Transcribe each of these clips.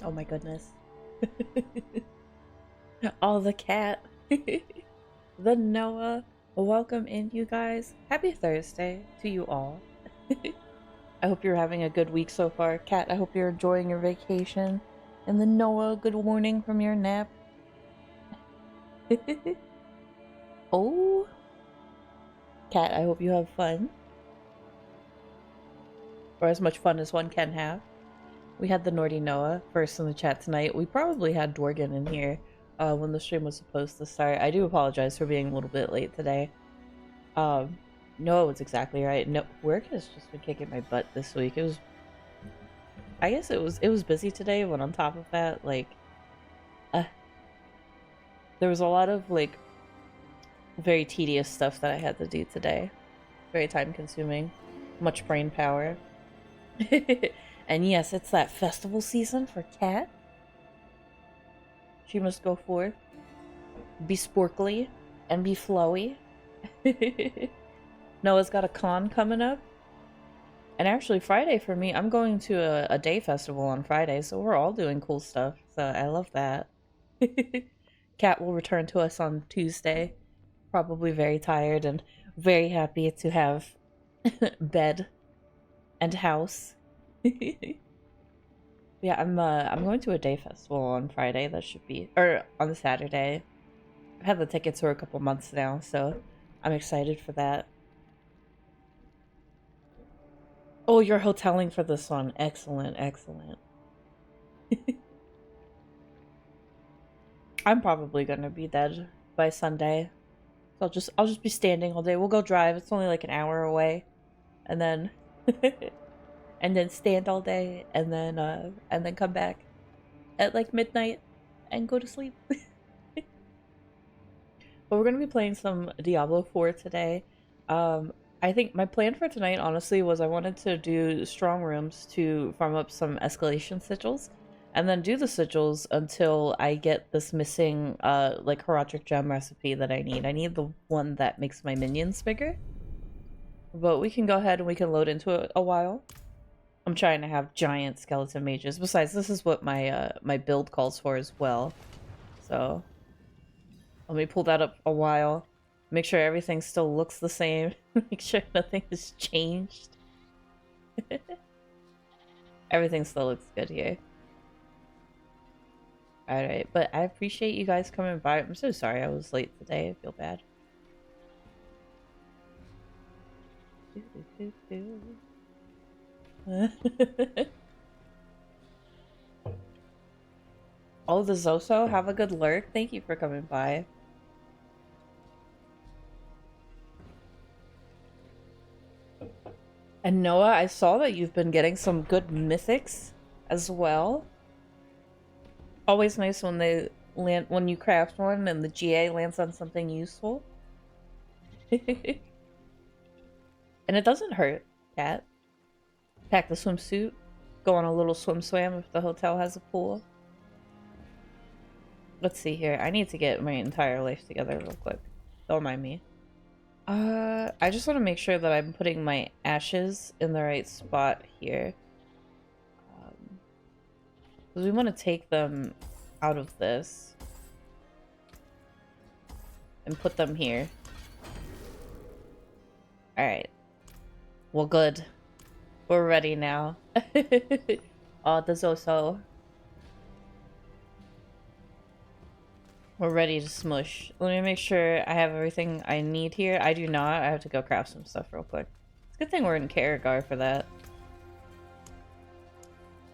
Oh my goodness. Oh, the cat. The Noah. Welcome in, you guys. Happy Thursday to you all. I hope you're having a good week so far. Cat, I hope you're enjoying your vacation. And the Noah, good morning from your nap. Oh. Cat, I hope you have fun. Or as much fun as one can have. We had the Nordy Noah first in the chat tonight. We probably had Dorgan in here when the stream was supposed to start. I do apologize for being a little bit late today. Noah was exactly right. No, work has just been kicking my butt this week. I guess it was busy today, but on top of that, like, there was a lot of, like, very tedious stuff that I had to do today. Very time consuming. Much brain power. And yes, it's that festival season for Cat. She must go forth, be sporkly, and be flowy. Noah's got a con coming up. And actually, Friday for me, I'm going to a day festival on Friday, so we're all doing cool stuff. So I love that. Cat will return to us on Tuesday. Probably very tired and very happy to have bed and house. Yeah, I'm going to a day festival on Friday. That should be, or on Saturday. I've had the tickets for a couple months now, so I'm excited for that. Oh, you're hoteling for this one. Excellent, excellent. I'm probably gonna be dead by Sunday. So I'll just be standing all day. We'll go drive. It's only like an hour away. And then and then stand all day and then come back at like midnight and go to sleep. But we're gonna be playing some Diablo 4 today. I think my plan for tonight, honestly, was I wanted to do strong rooms to farm up some escalation sigils, and then do the sigils until I get this missing, like, Heraldic gem recipe that I need. I need the one that makes my minions bigger. But we can go ahead and we can load into it a while. I'm trying to have giant skeleton mages. Besides, this is what my my build calls for as well. So let me pull that up a while. Make sure everything still looks the same. Make sure nothing has changed. Everything still looks good here. Alright, but I appreciate you guys coming by. I'm so sorry I was late today. I feel bad. Oh, the Zoso, have a good lurk. Thank you for coming by. And Noah, I saw that you've been getting some good mythics as well. Always nice when they land when you craft one and the GA lands on something useful. And it doesn't hurt, Cat. Pack the swimsuit, go on a little swim if the hotel has a pool. Let's see here. I need to get my entire life together real quick. Don't mind me. I just want to make sure that I'm putting my ashes in the right spot here. Because we want to take them out of this. And put them here. Alright. Well, good. We're ready now. Oh, the Zoso. We're ready to smush. Let me make sure I have everything I need here. I do not. I have to go craft some stuff real quick. It's a good thing we're in Karagar for that.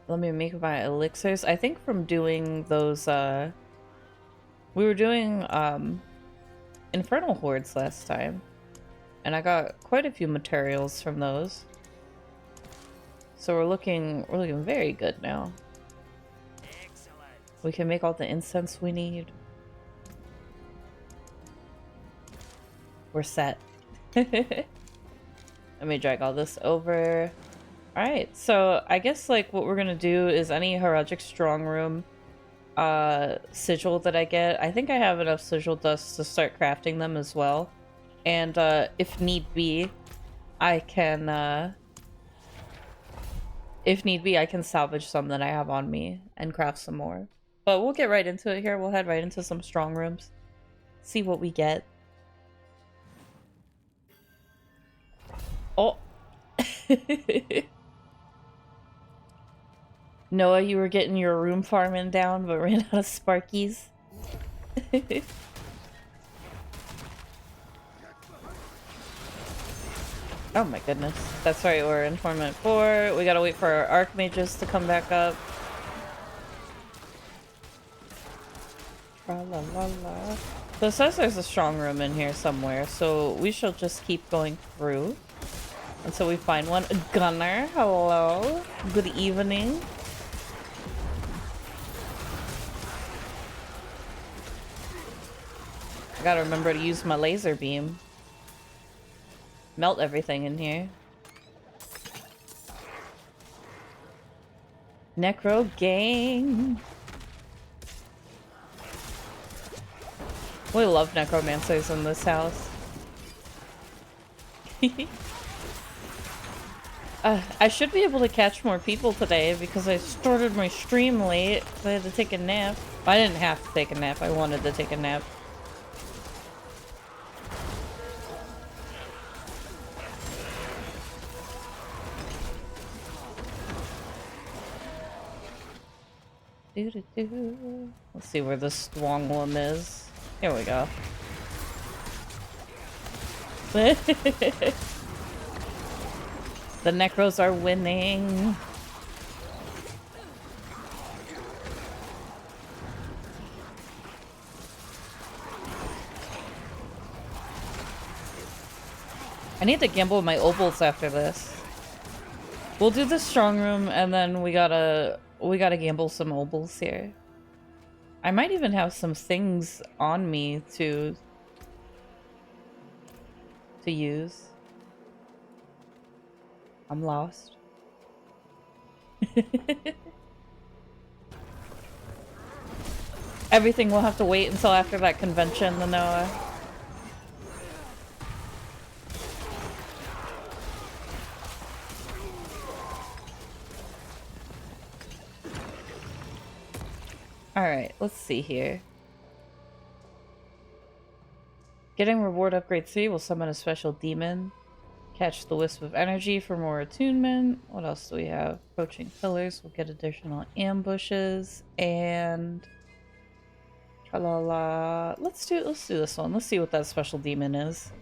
Let me make my elixirs. I think from doing those, we were doing, Infernal Hordes last time. And I got quite a few materials from those. So we're looking very good now. Excellent. We can make all the incense we need. We're set. Let me drag all this over. Alright, so I guess like what we're gonna do is any Heraldic strong room sigil that I get. I think I have enough sigil dust to start crafting them as well. And if need be, I can if need be, I can salvage some that I have on me and craft some more. But we'll get right into it here. We'll head right into some strong rooms. See what we get. Oh. Noah, you were getting your room farming down, but ran out of Sparkies. Oh my goodness. That's right, we're in Torment 4. We gotta wait for our Archmages to come back up. Tra la la la. So it says there's a strong room in here somewhere, so we shall just keep going through until we find one. Gunner, hello. Good evening. I gotta remember to use my laser beam. Melt everything in here. Necro gang. We love necromancers in this house. I should be able to catch more people today because I started my stream late. So I had to take a nap. I didn't have to take a nap. I wanted to take a nap. Let's see where the strong one is. Here we go. The Necros are winning. I need to gamble my opals after this. We'll do the strong room and then we gotta gamble some opals here. I might even have some things on me to use. I'm lost. Everything will have to wait until after that convention, the Noah. Alright, let's see here. Getting reward upgrade 3 will summon a special demon. Catch the wisp of energy for more attunement. What else do we have? Approaching pillars will get additional ambushes and tra-la-la. Let's do this one. Let's see what that special demon is.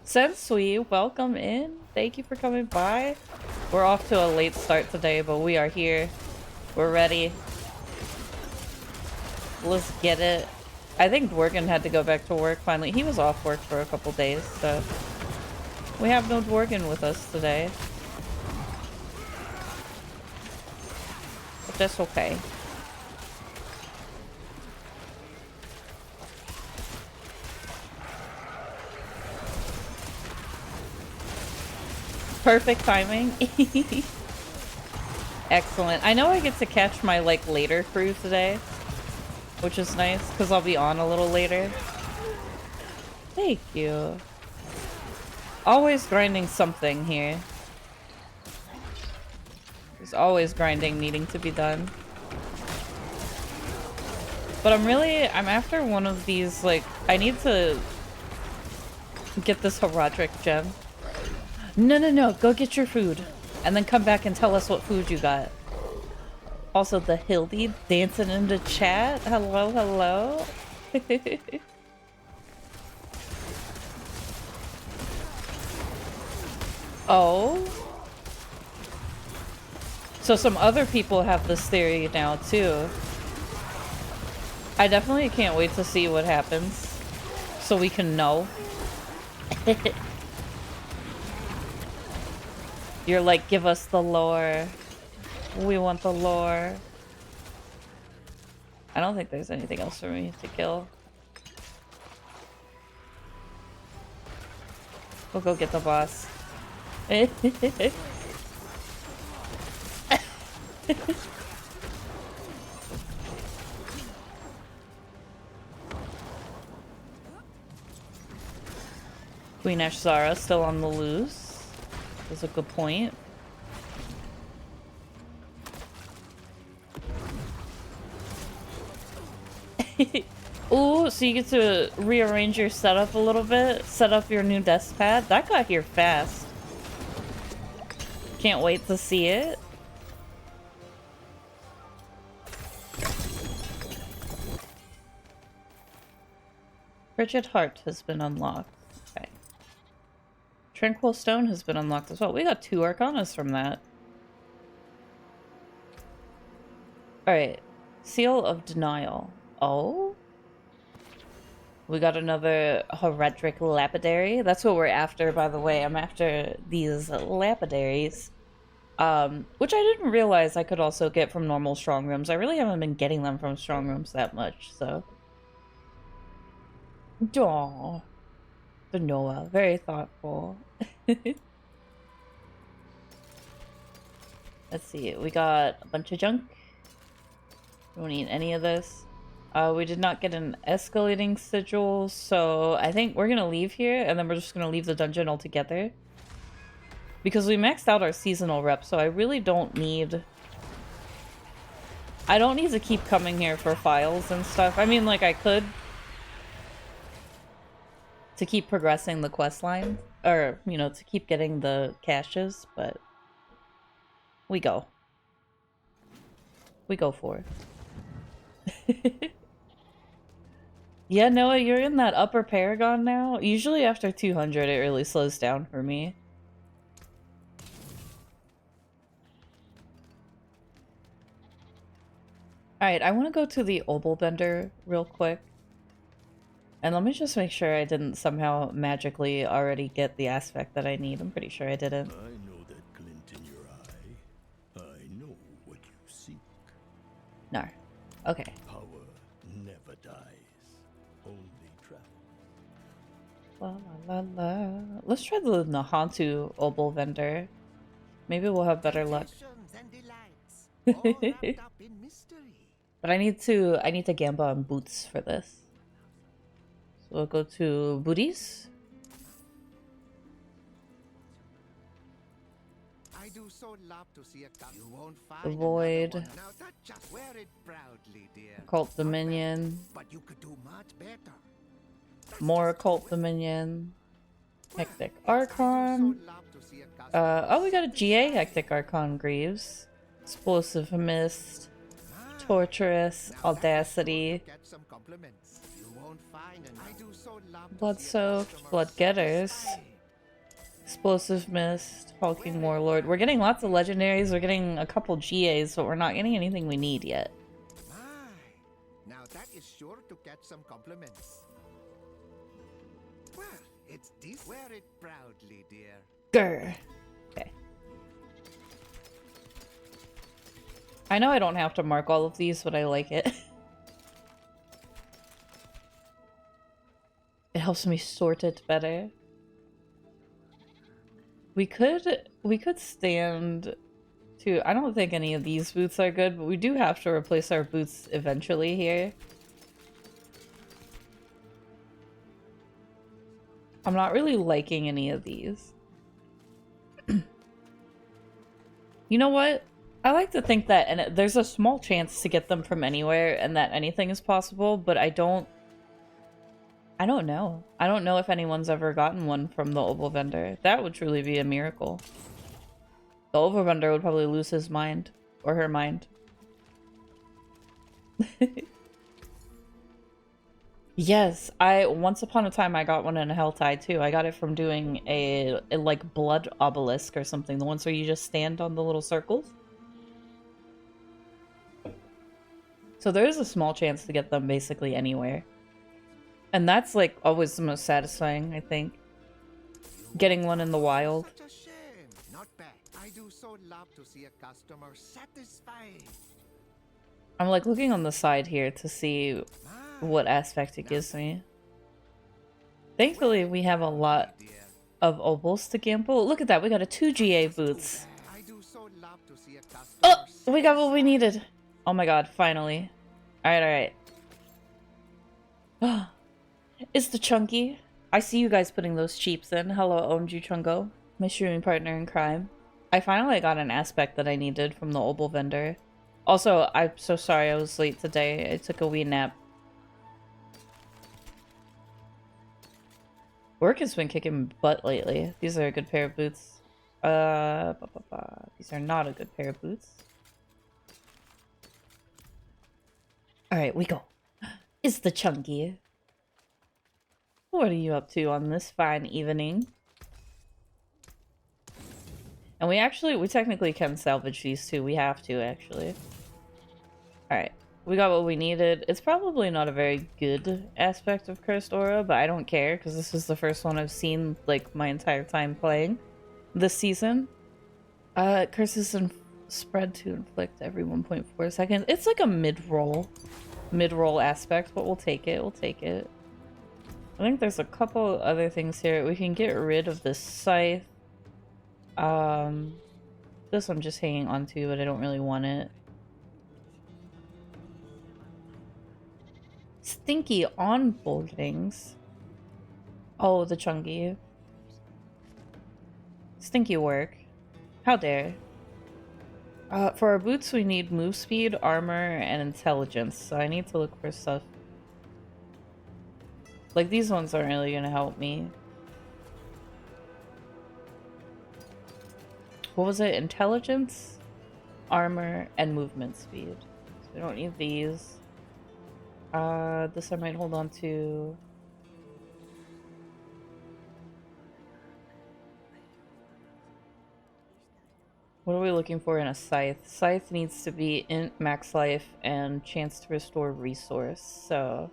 Sensui, welcome in. Thank you for coming by. We're off to a late start today, but we are here. We're ready. Let's get it. I think Dworgen had to go back to work finally. He was off work for a couple days, so we have no Dworgen with us today. But that's okay. Perfect timing. Excellent. I know I get to catch my later crew today, which is nice because I'll be on a little later. Thank you. Always grinding something here. There's always grinding needing to be done. But I'm after one of these, I need to get this Herodric gem. No, go get your food. And then come back and tell us what food you got. Also, the Hildy dancing in the chat. Hello, hello. Oh. So some other people have this theory now, too. I definitely can't wait to see what happens. So we can know. You're like, give us the lore. We want the lore. I don't think there's anything else for me to kill. We'll go get the boss. Queen Ashzara still on the loose. That's a good point. Ooh, so you get to rearrange your setup a little bit, set up your new desk pad. That got here fast. Can't wait to see it. Frigid Heart has been unlocked. Okay. Tranquil Stone has been unlocked as well. We got 2 Arcanas from that. Alright. Seal of Denial. Oh? We got another Heredric Lapidary. That's what we're after, by the way. I'm after these Lapidaries. Which I didn't realize I could also get from normal strong rooms. I really haven't been getting them from strong rooms that much, so... Aww. The Noah. Very thoughtful. Let's see. We got a bunch of junk. We don't need any of this. We did not get an escalating sigil, so I think we're gonna leave here, and then we're just gonna leave the dungeon altogether. Because we maxed out our seasonal rep, so I really don't need... I don't need to keep coming here for files and stuff. I mean, like, I could... to keep progressing the quest line. Or, you know, to keep getting the caches, but... we go. We go for it. Yeah, Noah, you're in that upper Paragon now. Usually after 200, it really slows down for me. Alright, I want to go to the Obel Bender real quick. And let me just make sure I didn't somehow magically already get the aspect that I need. I'm pretty sure I didn't. I know that glint in your eye. I know what you seek. No. Okay. Power never dies. Only travels. La la la la. Let's try the Nahantu Obel Vendor. Maybe we'll have better luck. But I need to gamble on boots for this. So we'll go to booties. I do so love to see a cup. You won't find The Void. now that just wear it proudly, dear. Occult Dominion. But you could do much better. More Occult Dominion. Hectic Archon. Oh, we got a GA Hectic Archon Greaves. Explosive Mist. Torturous. Audacity. Blood Soaked. Blood Getters. Explosive Mist. Hulking Warlord. We're getting lots of legendaries. We're getting a couple GAs, but we're not getting anything we need yet. Now that is sure to get some compliments. Well, it's this. Wear it proudly, dear. Grr. Okay. I know I don't have to mark all of these, but I like it. It helps me sort it better. We could stand to... I don't think any of these boots are good, but we do have to replace our boots eventually here. I'm not really liking any of these. You know what? I like to think that and there's a small chance to get them from anywhere and that anything is possible, but I don't know. I don't know if anyone's ever gotten one from the Obel Vendor. That would truly be a miracle. The Obel Vendor would probably lose his mind. Or her mind. Yes, once upon a time I got one in a Helltide too. I got it from doing a like blood obelisk or something. The ones where you just stand on the little circles. So there is a small chance to get them basically anywhere. And that's like always the most satisfying, I think. Getting one in the wild. Such a shame. Not bad. I do so love to see a customer satisfied. I'm like looking on the side here to see what aspect it gives me. Thankfully, we have a lot of Obels to gamble. Look at that, we got a 2 GA boots. Oh, we got what we needed. Oh my god, finally. Alright, alright. It's the Chunky. I see you guys putting those cheaps in. Hello, Onju Chungo, my streaming partner in crime. I finally got an aspect that I needed from the Obel Vendor. Also, I'm so sorry I was late today. I took a wee nap. Work has been kicking butt lately. These are a good pair of boots. These are not a good pair of boots. Alright, we go. It's the Chunky. What are you up to on this fine evening? And we technically can salvage these too. We have to, actually. Alright. We got what we needed. It's probably not a very good aspect of Cursed Aura, but I don't care, because this is the first one I've seen, like, my entire time playing this season. Curses and spread to inflict every 1.4 seconds. It's like a mid-roll aspect, but we'll take it. We'll take it. I think there's a couple other things here. We can get rid of this scythe. This I'm just hanging onto, but I don't really want it. Stinky onboardings. Oh, the Chunky. Stinky work. How dare. For our boots, we need move speed, armor, and intelligence. So I need to look for stuff. Like, these ones aren't really gonna help me. What was it? Intelligence, armor, and movement speed. So we don't need these. This I might hold on to. What are we looking for in a scythe? Scythe needs to be int, max life, and chance to restore resource, so...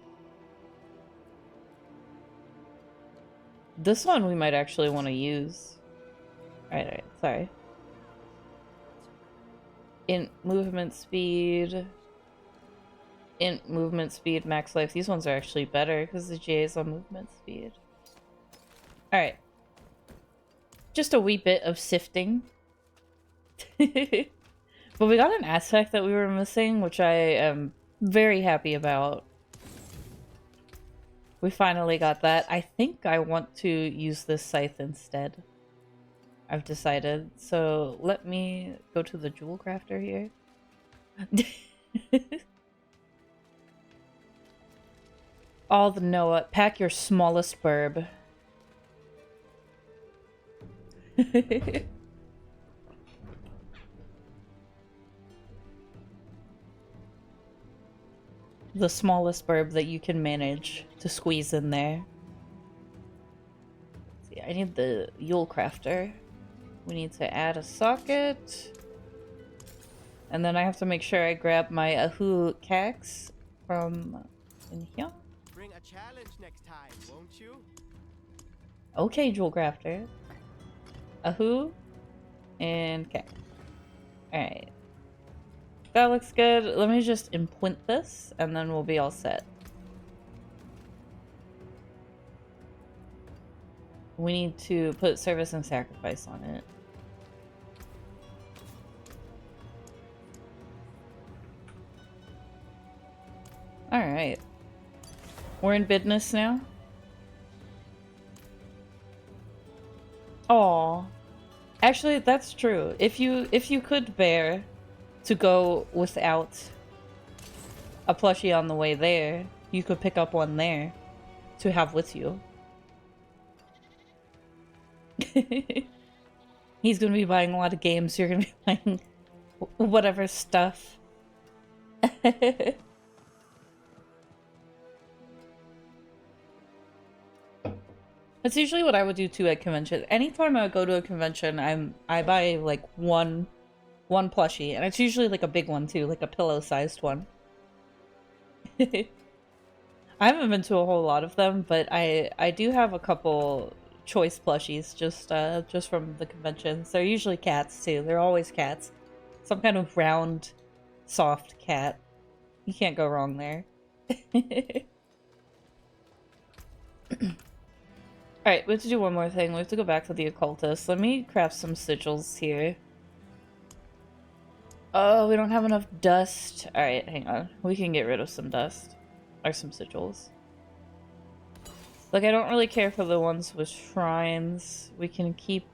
This one we might actually want to use. Alright, sorry. Int movement speed, max life. These ones are actually better because the J is on movement speed. Alright. Just a wee bit of sifting. But we got an aspect that we were missing, which I am very happy about. We finally got that. I think I want to use this scythe instead. I've decided. So let me go to the jewel crafter here. All the Noah. Pack your smallest burb. The smallest burb that you can manage to squeeze in there. See, I need the Yule Crafter. We need to add a socket. And then I have to make sure I grab my Ahu Cax from in here. Bring a challenge next time, won't you? Okay, Jewel Crafter. Ahu and Cax. Alright. That looks good. Let me just imprint this, and then we'll be all set. We need to put service and sacrifice on it. Alright. We're in business now. Aw. Actually, that's true. If you could bear to go without a plushie on the way there, you could pick up one there to have with you. He's gonna be buying a lot of games, you're gonna be buying whatever stuff. That's usually what I would do too at convention. Anytime I go to a convention, I buy like one plushie, and it's usually like a big one too, like a pillow-sized one. I haven't been to a whole lot of them, but I do have a couple choice plushies just from the conventions. They're usually cats too. They're always cats. Some kind of round, soft cat. You can't go wrong there. Alright, we have to do one more thing. We have to go back to the occultist. Let me craft some sigils here. Oh, we don't have enough dust. Alright, hang on. We can get rid of some dust. Or some sigils. Like, I don't really care for the ones with shrines. We can keep...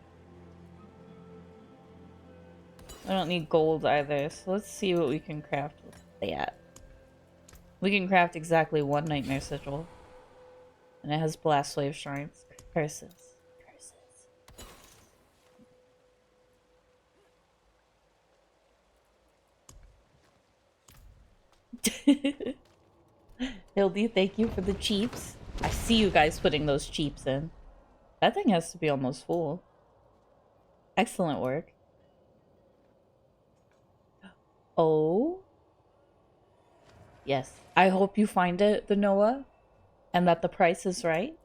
I don't need gold either, so let's see what we can craft with that. We can craft exactly one Nightmare Sigil. And it has Blast Slave Shrines. Curses. Curses. Hildy, thank you for the cheeps. I see you guys putting those cheeps in. That thing has to be almost full. Excellent work. Oh. Yes. I hope you find it, the Noah, and that the price is right.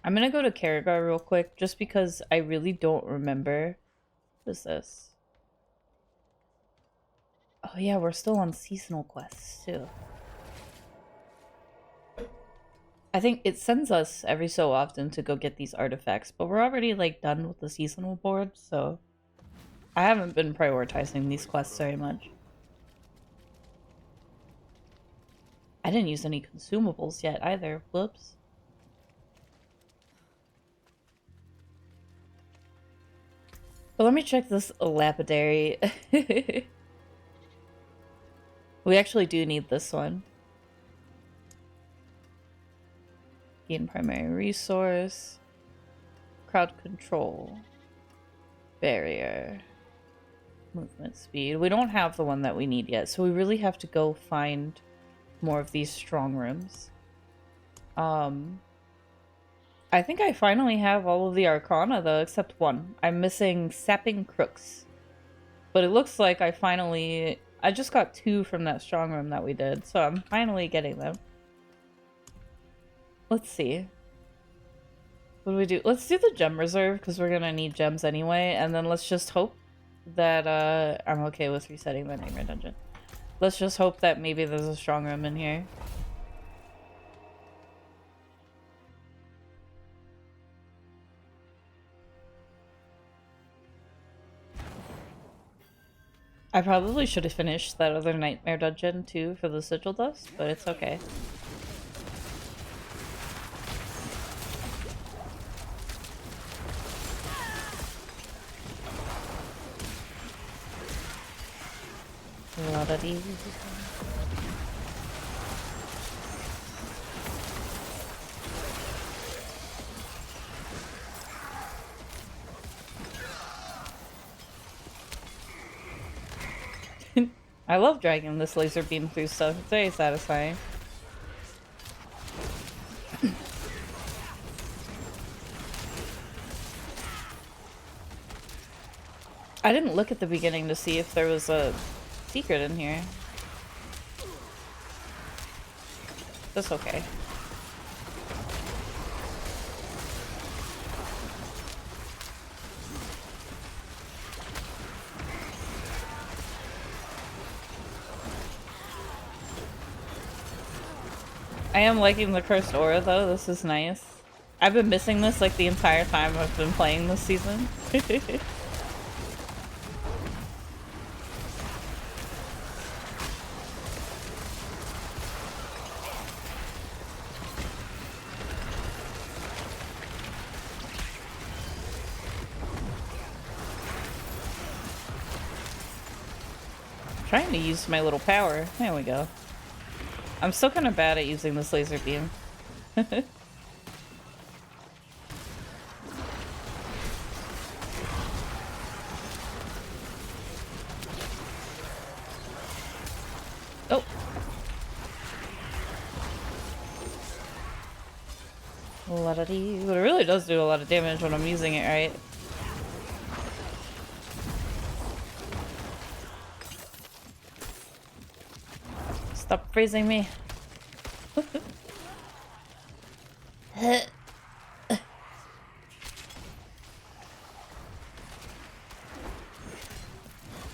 I'm gonna go to Karagar real quick, just because I really don't remember. What is this? Oh yeah, we're still on seasonal quests, too. I think it sends us every so often to go get these artifacts, but we're already, like, done with the seasonal board, so... I haven't been prioritizing these quests very much. I didn't use any consumables yet, either. Whoops. But let me check this lapidary. We actually do need this one. Gain primary resource. Crowd control. Barrier. Movement speed. We don't have the one that we need yet, so we really have to go find more of these strong rooms. I think I finally have all of the Arcana, though, except one. I'm missing Sapping Crooks. But it looks like I just got 2 from that strong room that we did, so I'm finally getting them. Let's see. What do we do? Let's do the gem reserve, because we're gonna need gems anyway, and then let's just hope that, I'm okay with resetting the nightmare dungeon. Let's just hope that maybe there's a strong room in here. I probably should have finished that other nightmare dungeon too for the sigil dust, but it's okay. A lot of these. I love dragging this laser beam through stuff. It's very satisfying. I didn't look at the beginning to see if there was a secret in here. That's okay. I am liking the cursed aura though, this is nice. I've been missing this like the entire time I've been playing this season. Trying to use my little power. There we go. I'm still kind of bad at using this laser beam. Oh. A lot of these. But it really does do a lot of damage when I'm using it right. Stop freezing me.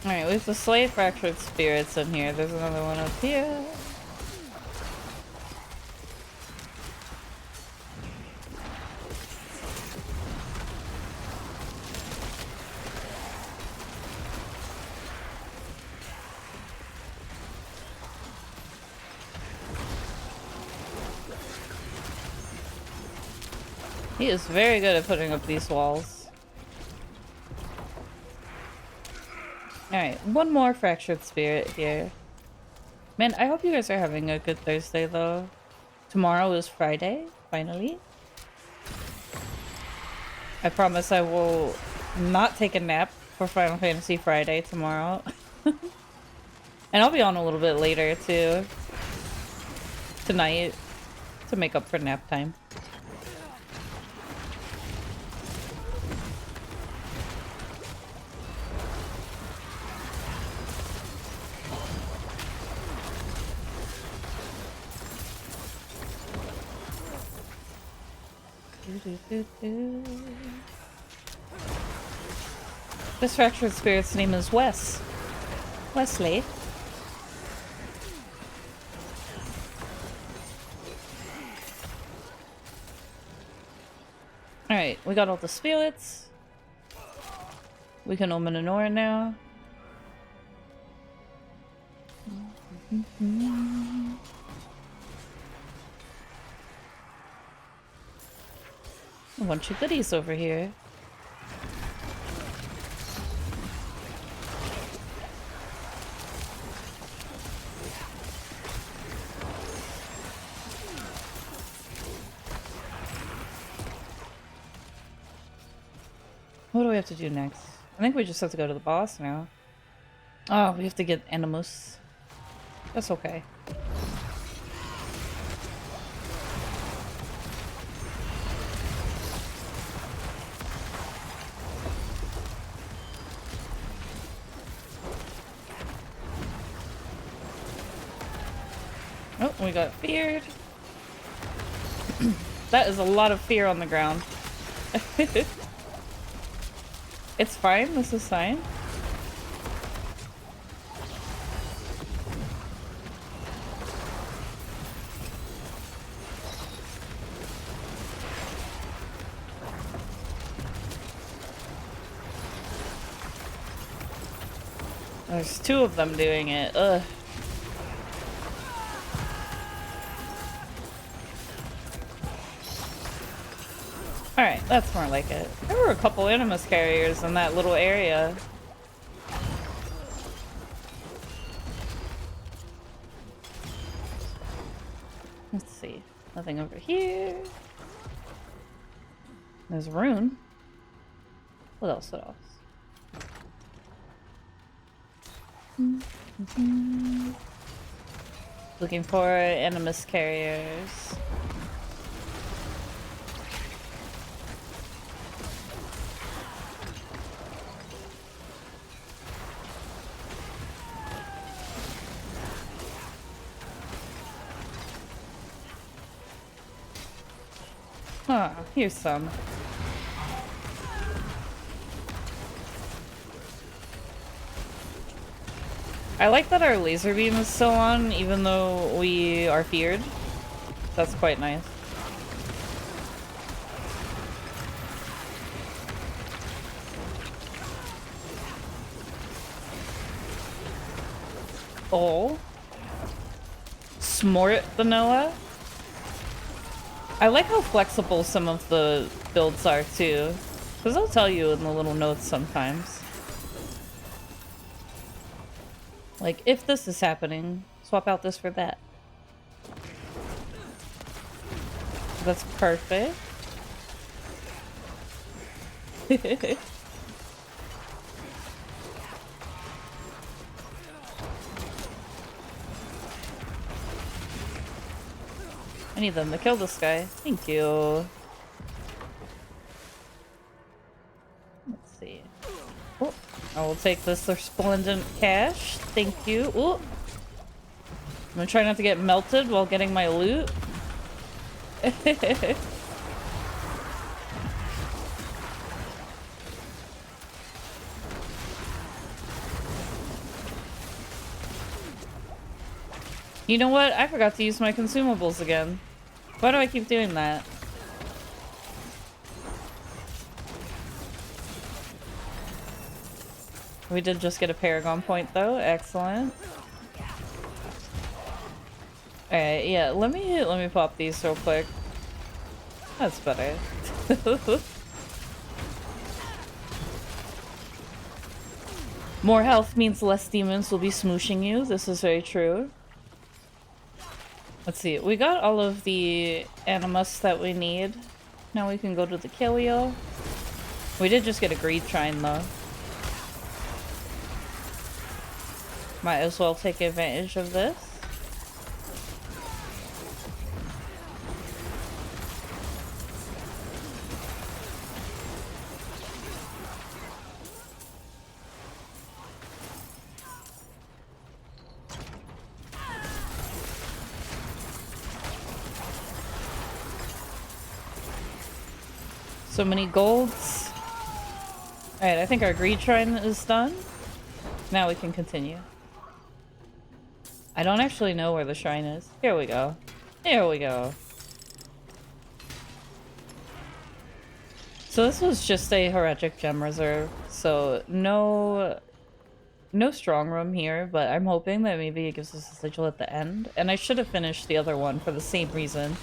Alright, we have to slay fractured spirits in here. There's another one up here. He is very good at putting up these walls. Alright, one more fractured spirit here. Man, I hope you guys are having a good Thursday though. Tomorrow is Friday. Finally. I promise I will not take a nap for Final Fantasy Friday tomorrow. And I'll be on a little bit later too. Tonight. To make up for nap time. This fractured spirit's name is Wes. Wesley. Alright, we got all the spirits. We can open an aura now. A bunch of goodies over here. What do we have to do next? I think we just have to go to the boss now. Oh, we have to get Animus. That's okay. Oh, we got feared. That is a lot of fear on the ground. It's fine, this is fine. There's two of them doing it. Ugh. Alright, that's more like it. There were a couple Animus carriers in that little area. Let's see. Nothing over here. There's a rune. What else? What else? Looking for Animus carriers. Huh, here's some. I like that our laser beam is still on, even though we are feared. That's quite nice. Oh. Smort vanilla. I like how flexible some of the builds are too, because I'll tell you in the little notes sometimes. Like, if this is happening, swap out this for that. That's perfect. I need them to kill this guy. Thank you. Let's see. Oh, I will take this resplendent cash. Thank you. Ooh. I'm gonna try not to get melted while getting my loot. You know what? I forgot to use my consumables again. Why do I keep doing that? We did just get a Paragon point though. Excellent. Alright, yeah, let me pop these real quick. That's better. More health means less demons will be smooshing you. This is very true. Let's see. We got all of the animus that we need. Now we can go to the Kilio. We did just get a greed shrine though. Might as well take advantage of this. So many golds. Alright, I think our greed shrine is done. Now we can continue. I don't actually know where the shrine is. Here we go. Here we go. So this was just a heretic gem reserve. So no strong room here, but I'm hoping that maybe it gives us a sigil at the end. And I should have finished the other one for the same reason.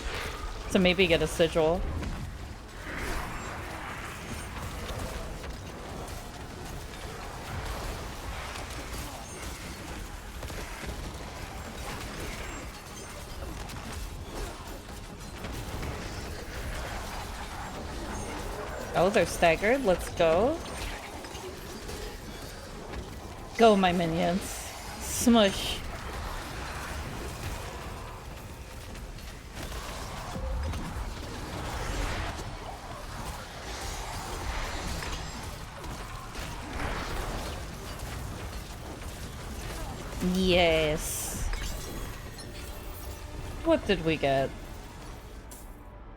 To maybe get a sigil. Oh, they're staggered. Let's go. Go, my minions. Smush. Yes. What did we get?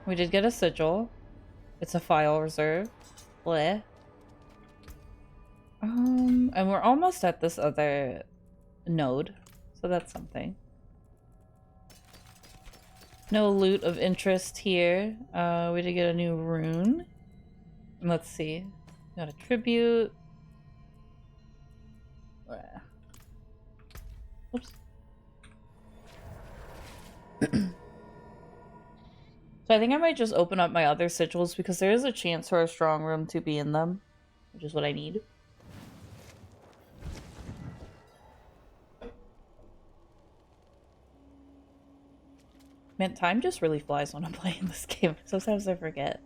We did get a sigil. It's a file reserve. Bleh. And we're almost at this other node, so that's something. No loot of interest here. We did get a new rune. Let's see. Got a tribute. Bleh. Oops. So I think I might just open up my other sigils because there is a chance for a strong room to be in them, which is what I need. Man, time just really flies when I'm playing this game. Sometimes I forget.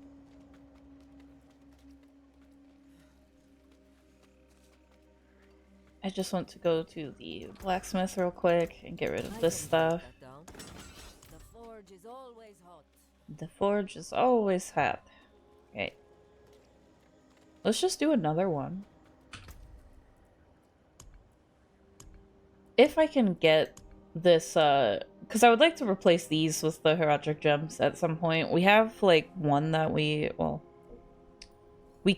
I just want to go to the blacksmith real quick and get rid of this stuff. The forge is always hot. The forge is always hot. Okay. Let's just do another one. If I can get this, because I would like to replace these with the heretic gems at some point. We have, like, one that we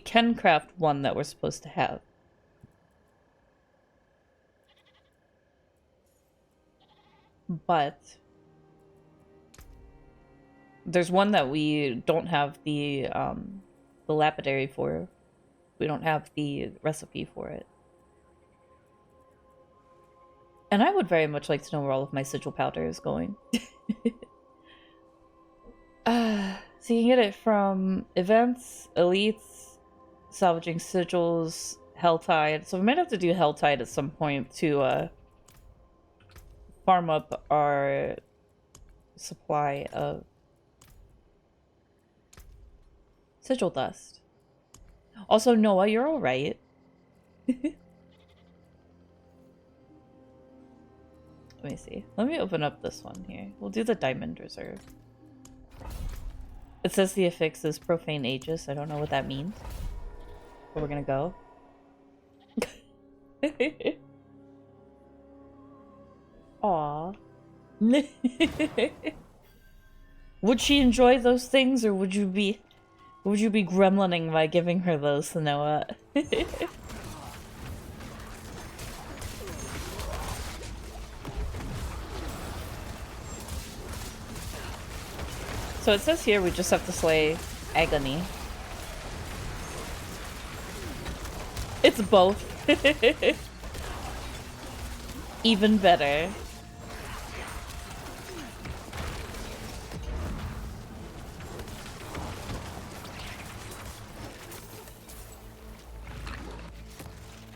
can craft one that we're supposed to have. But there's one that we don't have the lapidary for. We don't have the recipe for it. And I would very much like to know where all of my sigil powder is going. So you can get it from events, elites, salvaging sigils, Helltide. So we might have to do Helltide at some point to farm up our supply of sigil dust. Also, Noah, you're alright. Let me see. Let me open up this one here. We'll do the Diamond Reserve. It says the affix is Profane Aegis. I don't know what that means. But we're gonna go. Aww. Would she enjoy those things, or would you be gremlining by giving her those, Noah? So it says here we just have to slay Agony. It's both. Even better.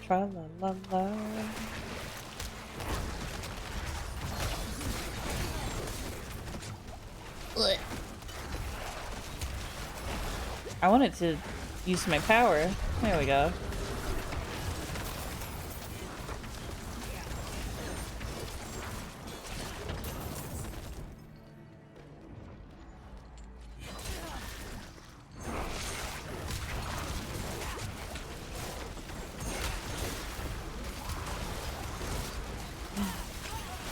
Tra-la-la-la. I wanted to use my power. There we go.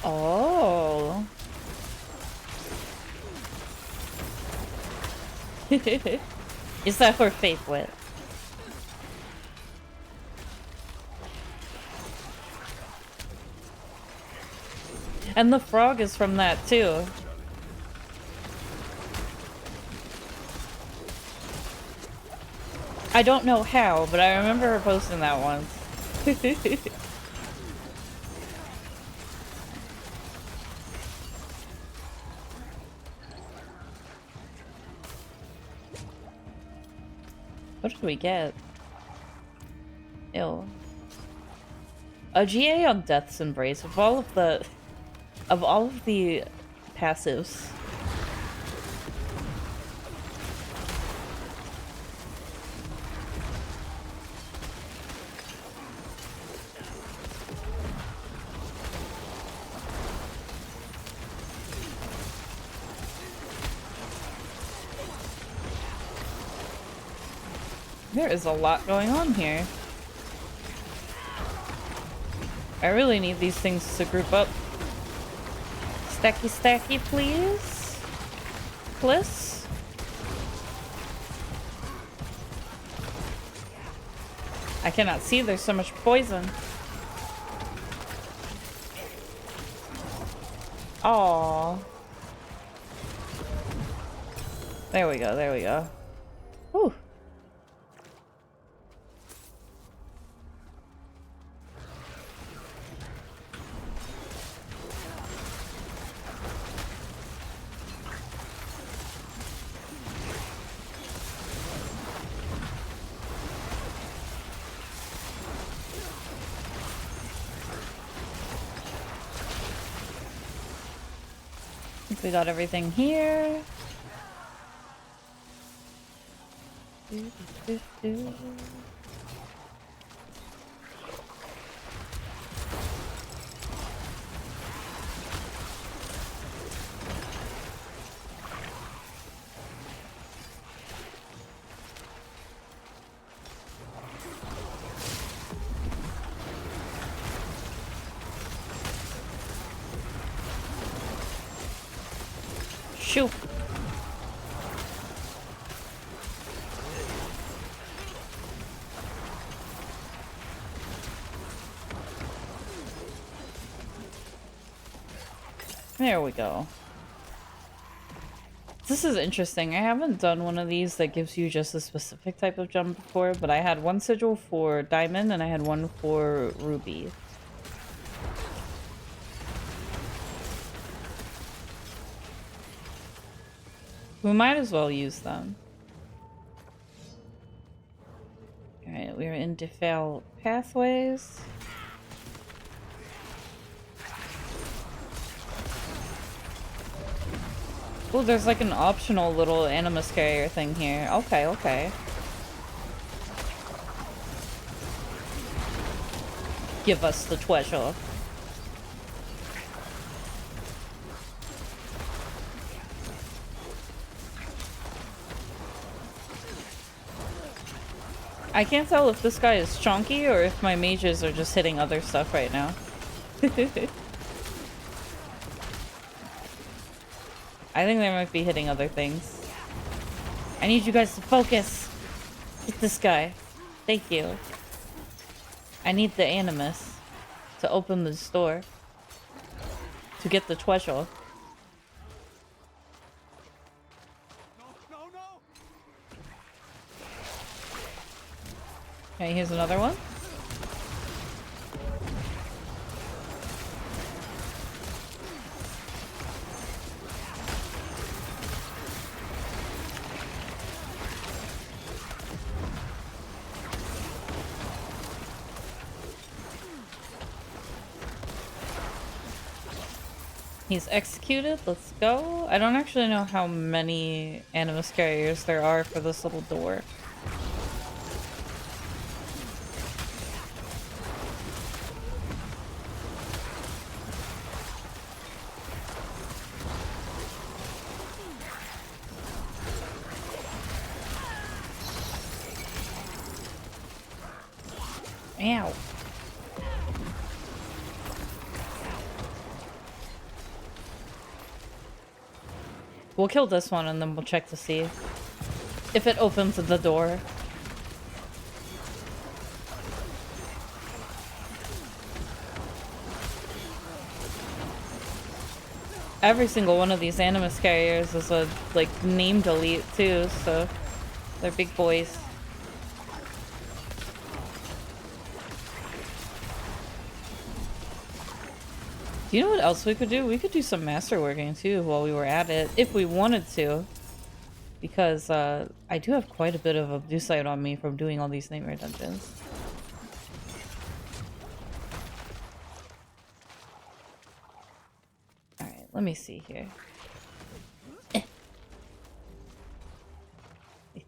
Oh. Is that her favorite? And the frog is from that too. I don't know how, but I remember her posting that once. What did we get? Ew. A GA on Death's Embrace of all of the passives. There is a lot going on here. I really need these things to group up. Stacky stacky, please? Please? I cannot see, there's so much poison. Aww. There we go, there we go. Whew. I think we got everything here. Shoot. There we go. This is interesting. I haven't done one of these that gives you just a specific type of gem before, but I had one sigil for diamond and I had one for ruby. We might as well use them. Alright, we're in defile pathways. Oh, there's like an optional little animus carrier thing here. Okay, okay. Give us the treasure. I can't tell if this guy is chunky or if my mages are just hitting other stuff right now. I think they might be hitting other things. I need you guys to focus. Hit this guy. Thank you. I need the animus to open this door. To get the treasure. Okay, here's another one. He's executed. Let's go. I don't actually know how many animus carriers there are for this little door. Ow. We'll kill this one and then we'll check to see if it opens the door. Every single one of these animus carriers is a, like, named elite too, so they're big boys. Do you know what else we could do? We could do some masterworking too while we were at it, if we wanted to. Because I do have quite a bit of abducite on me from doing all these nightmare dungeons. Alright, let me see here. I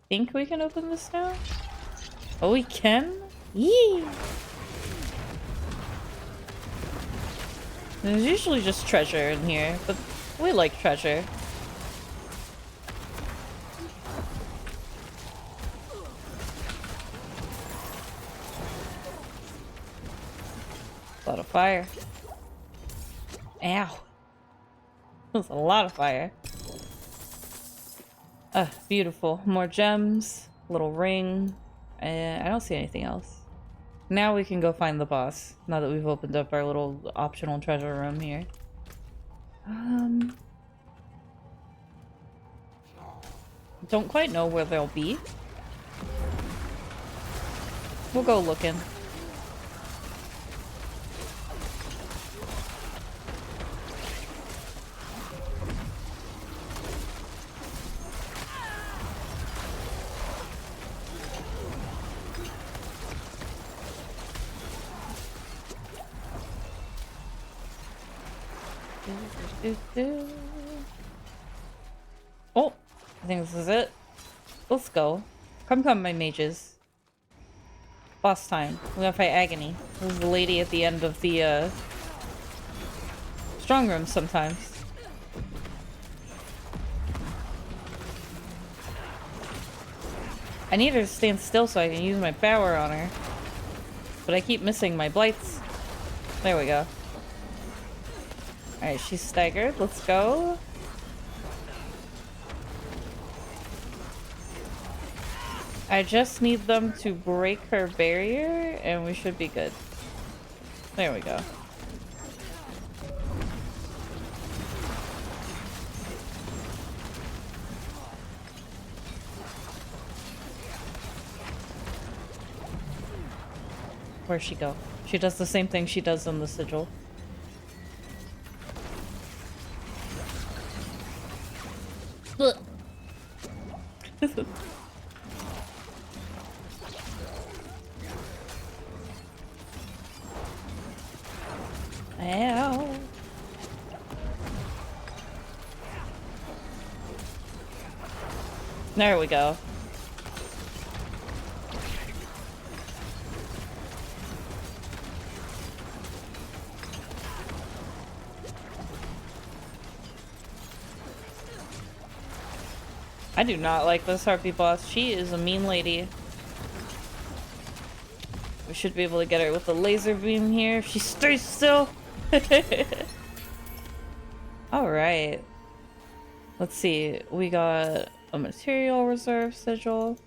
think we can open this now? Oh, we can? Yee! There's usually just treasure in here, but we like treasure. A lot of fire. Ow. That's a lot of fire. Beautiful. More gems. Little ring. I don't see anything else. Now we can go find the boss, now that we've opened up our little optional treasure room here. Don't quite know where they'll be. We'll go looking. Oh, I think this is it. Let's go. Come, my mages. Boss time. We gotta fight Agony. This is the lady at the end of the strong room sometimes. I need her to stand still so I can use my power on her. But I keep missing my blights. There we go. Alright, she's staggered. Let's go. I just need them to break her barrier, and we should be good. There we go. Where'd she go? She does the same thing she does in the Sigil. Ow. There we go. I do not like this Harpy boss. She is a mean lady. We should be able to get her with the laser beam here if she stays still. Alright. Let's see. We got a material reserve sigil.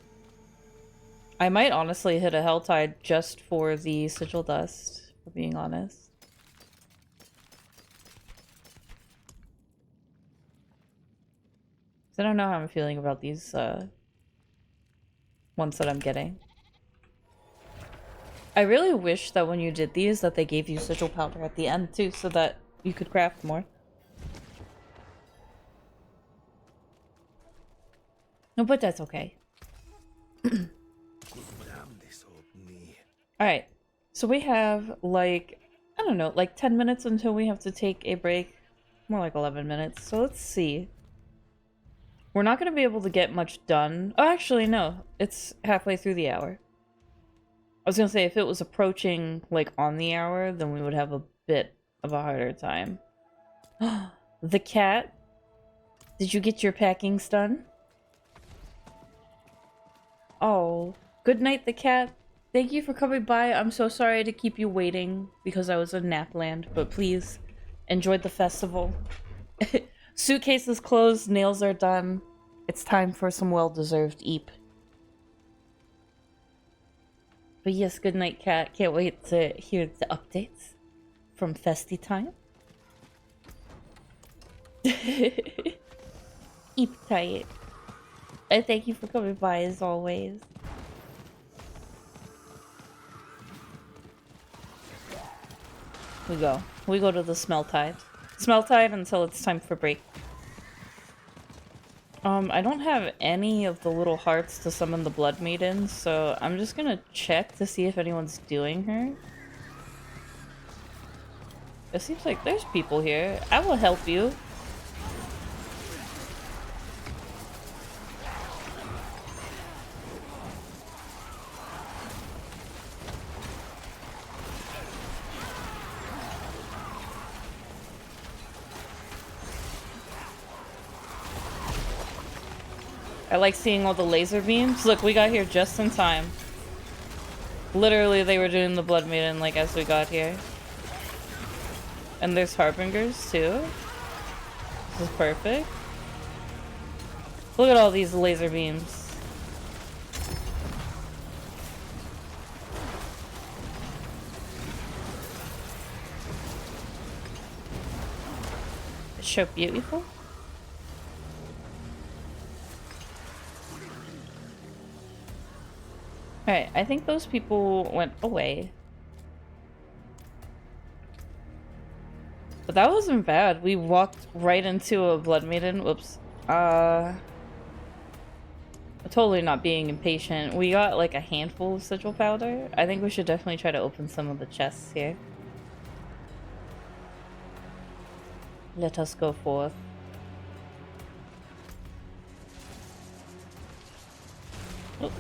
I might honestly hit a Helltide just for the sigil dust, for being honest. I don't know how I'm feeling about these ones that I'm getting. I really wish that when you did these that they gave you sigil powder at the end too, so that you could craft more. No, but that's okay. Alright, so we have like, I don't know, like 10 minutes until we have to take a break. More like 11 minutes. So let's see. We're not going to be able to get much done. Oh, actually, no. It's halfway through the hour. I was going to say, if it was approaching, like, on the hour, then we would have a bit of a harder time. The cat? Did you get your packings done? Oh, good night, the cat. Thank you for coming by. I'm so sorry to keep you waiting because I was in Napland, but please enjoy the festival. Suitcase is closed, nails are done. It's time for some well-deserved eep. But yes, good night, cat. Can't wait to hear the updates from Festy time. Eep tight. And thank you for coming by as always. We go to the smell tide. Smell tide until it's time for break. I don't have any of the little hearts to summon the Blood Maidens, so I'm just gonna check to see if anyone's doing her. It seems like there's people here. I will help you. I like seeing all the laser beams. Look, we got here just in time. Literally, they were doing the Blood Maiden, like, as we got here. And there's Harbingers, too. This is perfect. Look at all these laser beams. It's so beautiful. Alright, I think those people went away. But that wasn't bad. We walked right into a Blood Maiden. Whoops. Totally not being impatient. We got like a handful of sigil powder. I think we should definitely try to open some of the chests here. Let us go forth. Oh.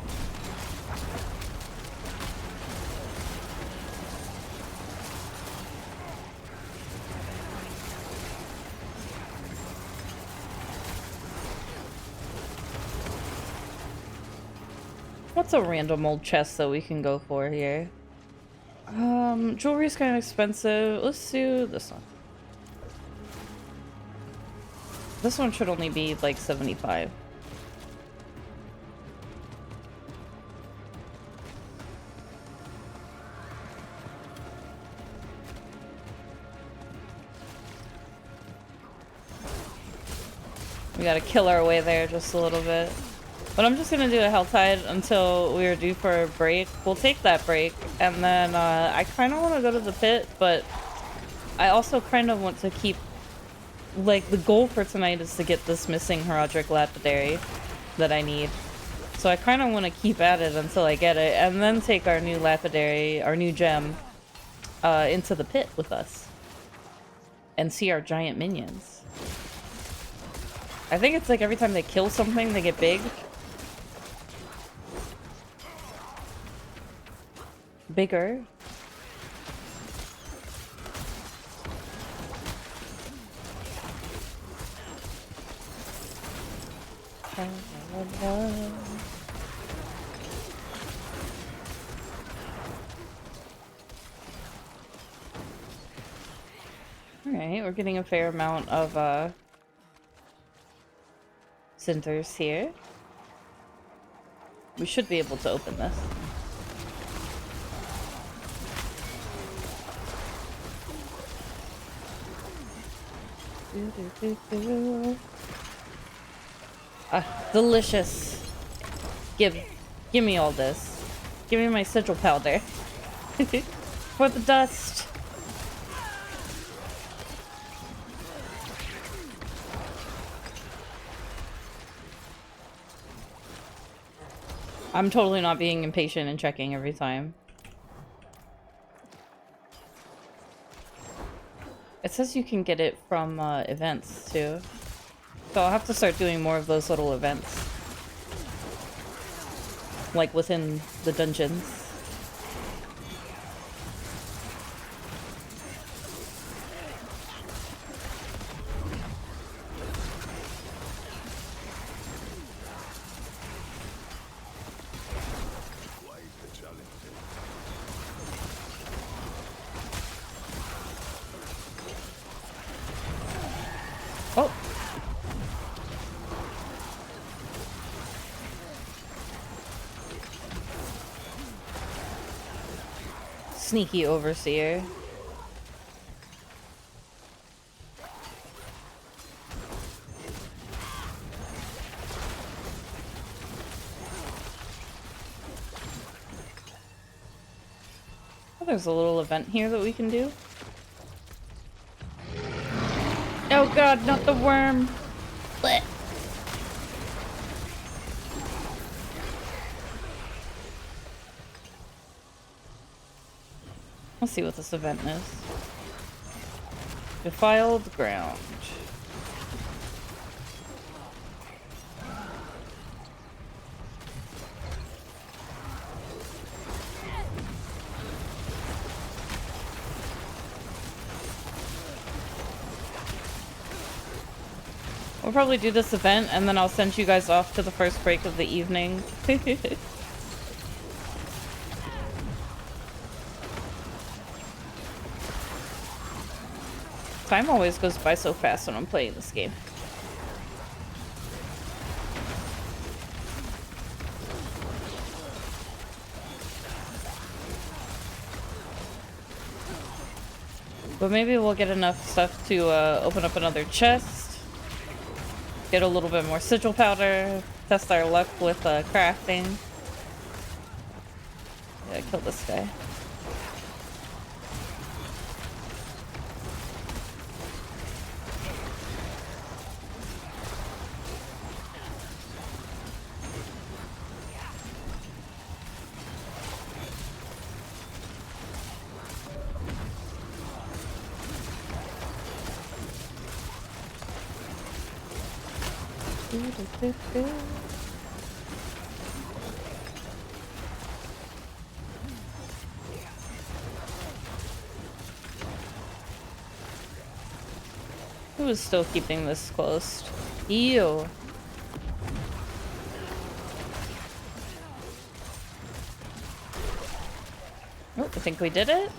What's a random old chest that we can go for here? Jewelry's kind of expensive. Let's do this one. This one should only be like 75. We gotta kill our way there just a little bit. But I'm just gonna do a health tide until we are due for a break. We'll take that break, and then I kind of want to go to the pit, but I also kind of want to keep, like, the goal for tonight is to get this missing Heraldric Lapidary that I need. So I kind of want to keep at it until I get it, and then take our new Lapidary, our new gem, into the pit with us. And see our giant minions. I think it's like every time they kill something, they get big. Bigger. Alright, we're getting a fair amount of cinders here. We should be able to open this. Ah, delicious. Give me all this. Give me my sigil powder. For the dust. I'm totally not being impatient and checking every time. It says you can get it from events too. So I'll have to start doing more of those little events. Like within the dungeons. Oh! Sneaky overseer. Oh, there's a little event here that we can do. Oh god, not the worm! Blech. Let's see what this event is. Defiled ground. We'll probably do this event and then I'll send you guys off to the first break of the evening. Time always goes by so fast when I'm playing this game. But maybe we'll get enough stuff to open up another chest. Get a little bit more sigil powder. Test our luck with crafting. Yeah, kill this guy. Who is still keeping this closed? Ew. Oh, I think we did it.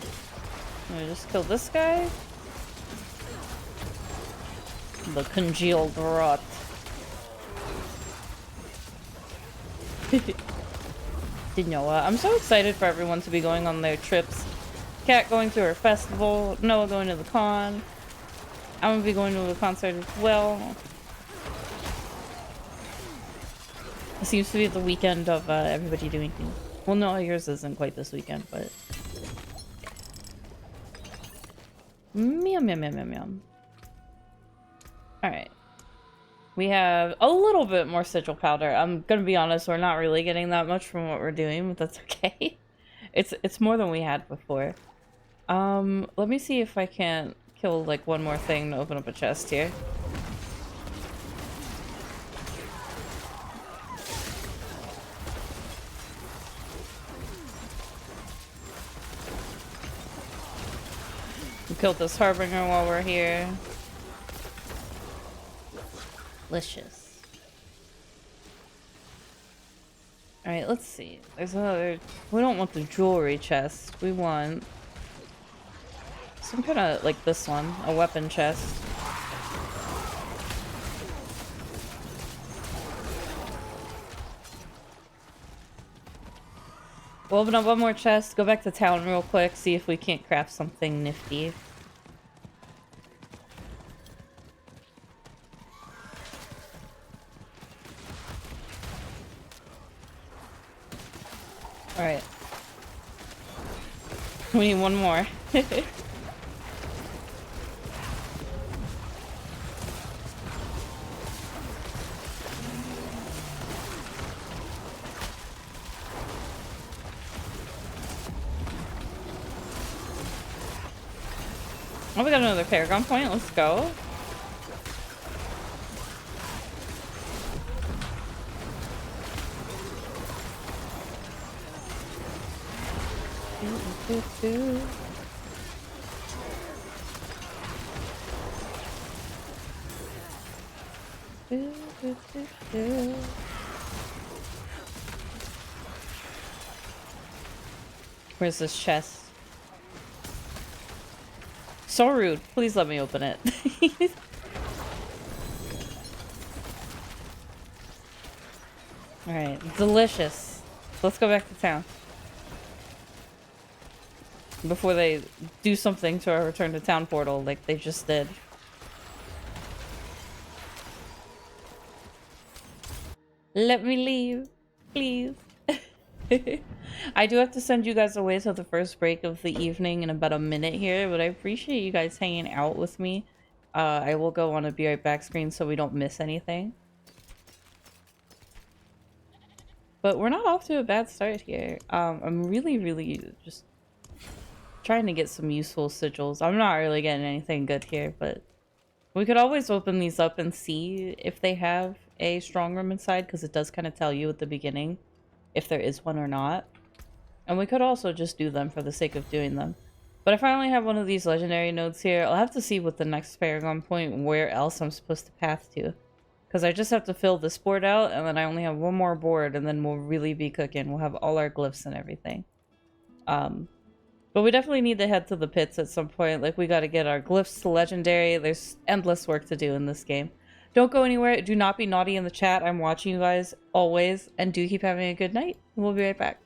Let me just kill this guy. The congealed rot. You know what? I'm so excited for everyone to be going on their trips. Kat going to her festival, Noah going to the con. I'm gonna be going to the concert as well. It seems to be the weekend of everybody doing things. Well, no, yours isn't quite this weekend, but... Meow, meow, meow, meow, meow. Alright. We have a little bit more sigil powder. I'm gonna be honest, we're not really getting that much from what we're doing, but that's okay. It's more than we had before. Let me see if I can't kill like one more thing to open up a chest here. We killed this harbinger while we're here. Delicious. Alright, let's see. There's another... We don't want the jewelry chest. We want... some kind of, like this one. A weapon chest. We'll open up one more chest, go back to town real quick, see if we can't craft something nifty. Alright. We need one more. Oh, we got another Paragon point. Let's go. Where's this chest? So rude. Please let me open it. Alright, delicious. Let's go back to town. Before they do something to our return to town portal like they just did. Let me leave, please. I do have to send you guys away to the first break of the evening in about a minute here, but I appreciate you guys hanging out with me. I will go on a be right back screen so we don't miss anything. But we're not off to a bad start here. I'm really just trying to get some useful sigils. I'm not really getting anything good here, but we could always open these up and see if they have a strong room inside, because it does kind of tell you at the beginning if there is one or not. And we could also just do them for the sake of doing them. But I finally have one of these legendary nodes here. I'll have to see with the next Paragon point where else I'm supposed to path to. Because I just have to fill this board out, and then I only have one more board, and then we'll really be cooking. We'll have all our glyphs and everything. But we definitely need to head to the pits at some point. Like, we gotta get our glyphs to legendary. There's endless work to do in this game. Don't go anywhere. Do not be naughty in the chat. I'm watching you guys always. And do keep having a good night. We'll be right back.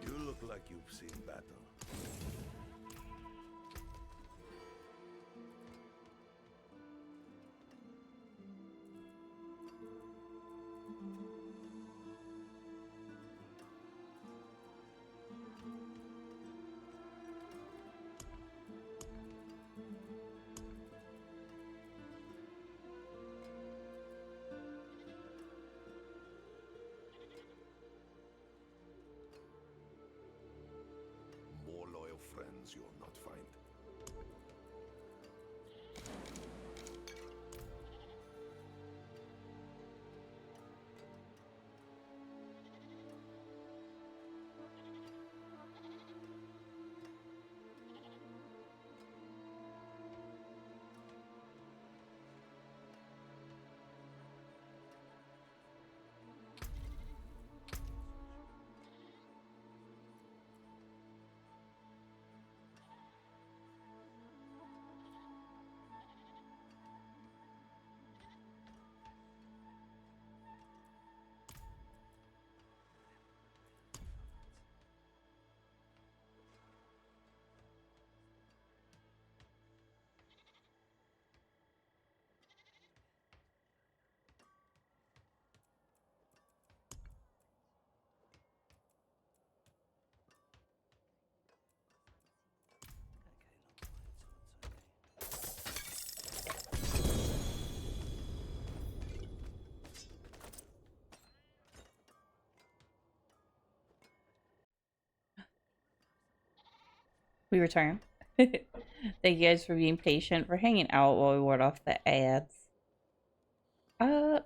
You look like you've seen battle. More loyal friends you'll not find. We return. Thank you guys for being patient, for hanging out while we ward off the ads. I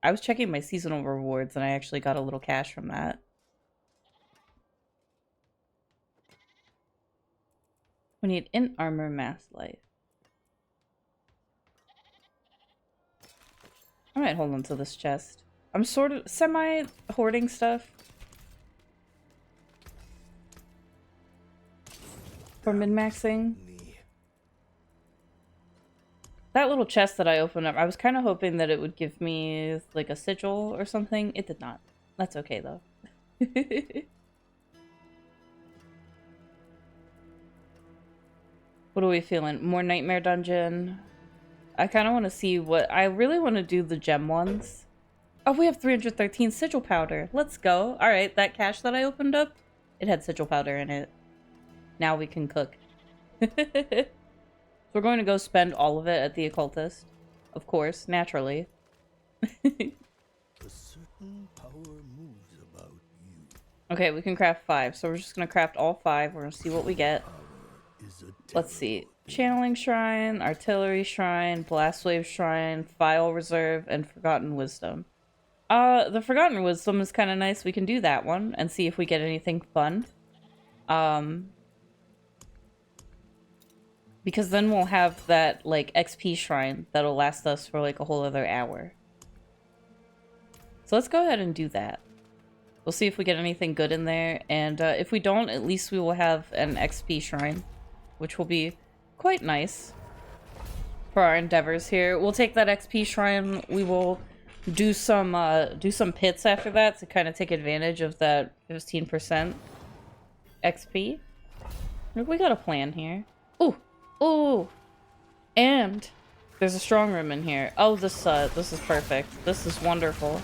was checking my seasonal rewards and I actually got a little cash from that. We need in armor mass life. I might hold on to this chest. I'm sort of semi-hoarding stuff. For min-maxing. That little chest that I opened up, I was kind of hoping that it would give me like a sigil or something. It did not. That's okay though. What are we feeling? More nightmare dungeon. I kind of want to see what... I really want to do the gem ones. Oh, we have 313 sigil powder. Let's go. Alright, that cache that I opened up, it had sigil powder in it. Now we can cook. So we're going to go spend all of it at the occultist. Of course, naturally. A certain power moves about you. Okay, we can craft 5. So we're just going to craft all 5. We're going to see what we get. Let's see. Channeling Shrine, Artillery Shrine, Blast Wave Shrine, File Reserve, and Forgotten Wisdom. The Forgotten Wisdom is kind of nice. We can do that one and see if we get anything fun. Because then we'll have that, like, XP shrine that'll last us for, like, a whole other hour. So let's go ahead and do that. We'll see if we get anything good in there. And if we don't, at least we will have an XP shrine, which will be quite nice for our endeavors here. We'll take that XP shrine. We will do some pits after that to kind of take advantage of that 15% XP. We got a plan here. Ooh! Ooh! And there's a strong room in here. Oh, this is perfect. This is wonderful.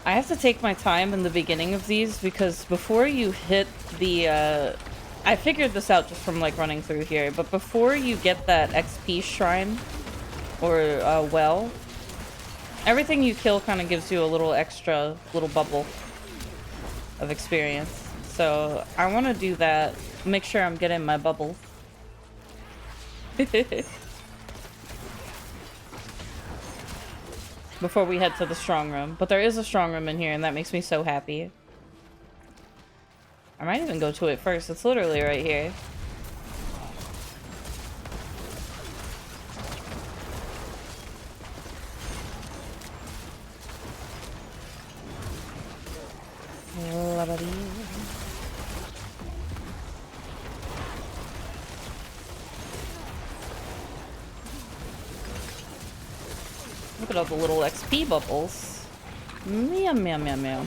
I have to take my time in the beginning of these because before you hit the, I figured this out just from like running through here, but before you get that XP shrine or well, everything you kill kind of gives you a little extra little bubble of experience. So I want to do that. Make sure I'm getting my bubble. Before we head to the strong room. But there is a strong room in here and that makes me so happy. I might even go to it first. It's literally right here. Look at all the little XP bubbles. Meow, meow, meow, meow.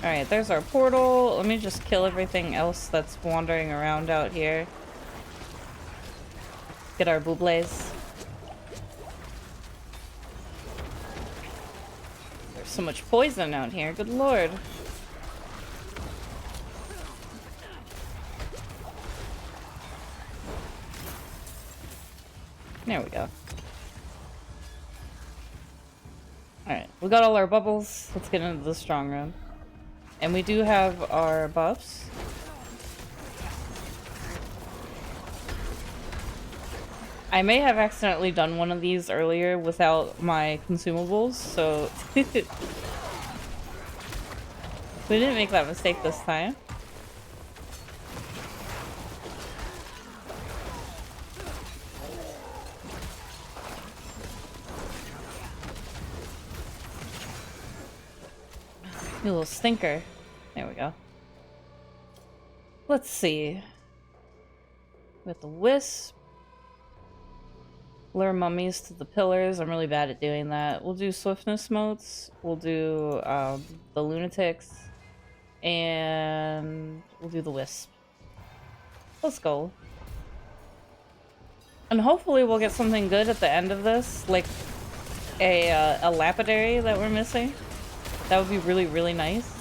Alright, there's our portal. Let me just kill everything else that's wandering around out here. Get our boobles. There's so much poison out here, good lord. There we go. Alright, we got all our bubbles. Let's get into the strong room. And we do have our buffs. I may have accidentally done one of these earlier without my consumables, so... we didn't make that mistake this time. You little stinker. There we go. Let's see. We got the wisp. Lure mummies to the pillars. I'm really bad at doing that. We'll do swiftness motes. We'll do the lunatics. And we'll do the wisp. Let's go. And hopefully we'll get something good at the end of this. Like a lapidary that we're missing. That would be really, really nice.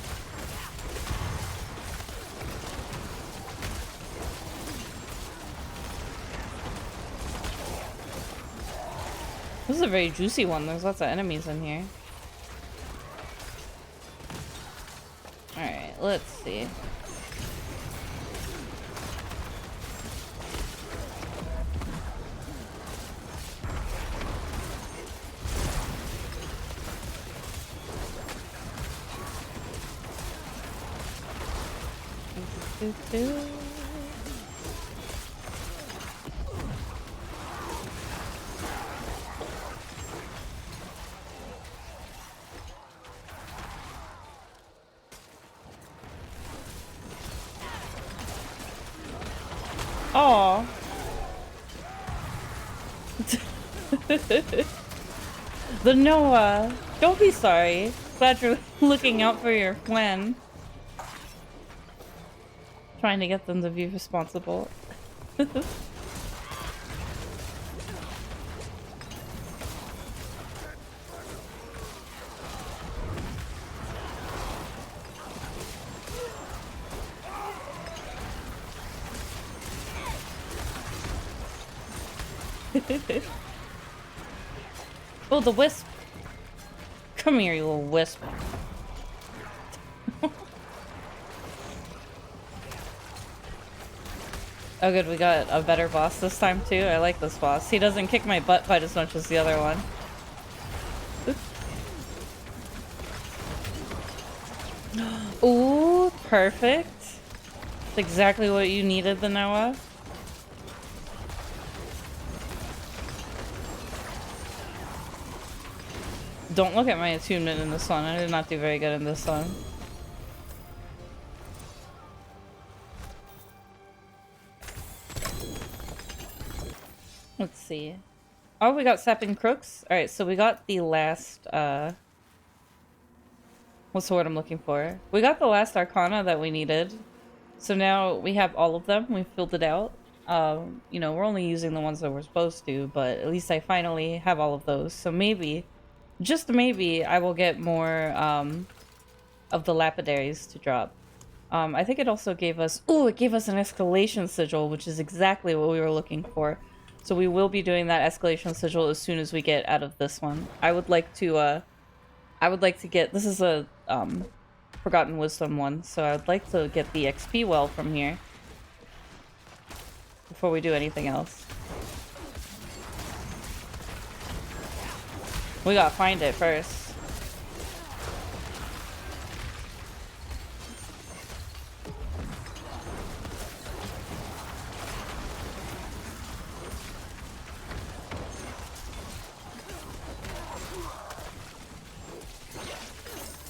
This is a very juicy one. There's lots of enemies in here. Alright, let's see. Aw. The Noah. Don't be sorry. Glad you're looking out for your clan. Trying to get them to be responsible. Oh, the wisp. Come here, you little wisp. Oh good, we got a better boss this time too. I like this boss. He doesn't kick my butt quite as much as the other one. Ooh, perfect. That's exactly what you needed, the Noah. Don't look at my attunement in this one. I did not do very good in this one. Let's see. Oh, we got Sapping Crooks. Alright, so we got the last, what's the word I'm looking for? We got the last Arcana that we needed. So now we have all of them. We filled it out. You know, we're only using the ones that we're supposed to, but at least I finally have all of those. So maybe, just maybe, I will get more, of the Lapidaries to drop. I think it also gave us... Ooh, it gave us an Escalation Sigil, which is exactly what we were looking for. So we will be doing that Escalation Sigil as soon as we get out of this one. I would like to get... This is a, Forgotten Wisdom one, so I would like to get the XP well from here. Before we do anything else. We gotta find it first.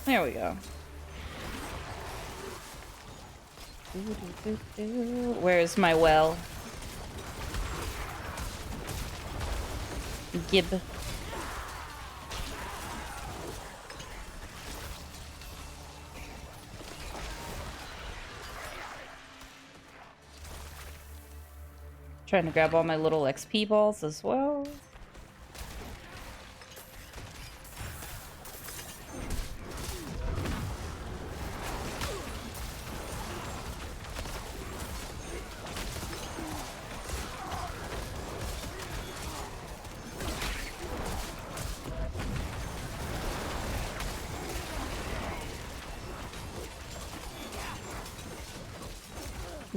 There we go. Where's my well? Gib. Trying to grab all my little XP balls as well.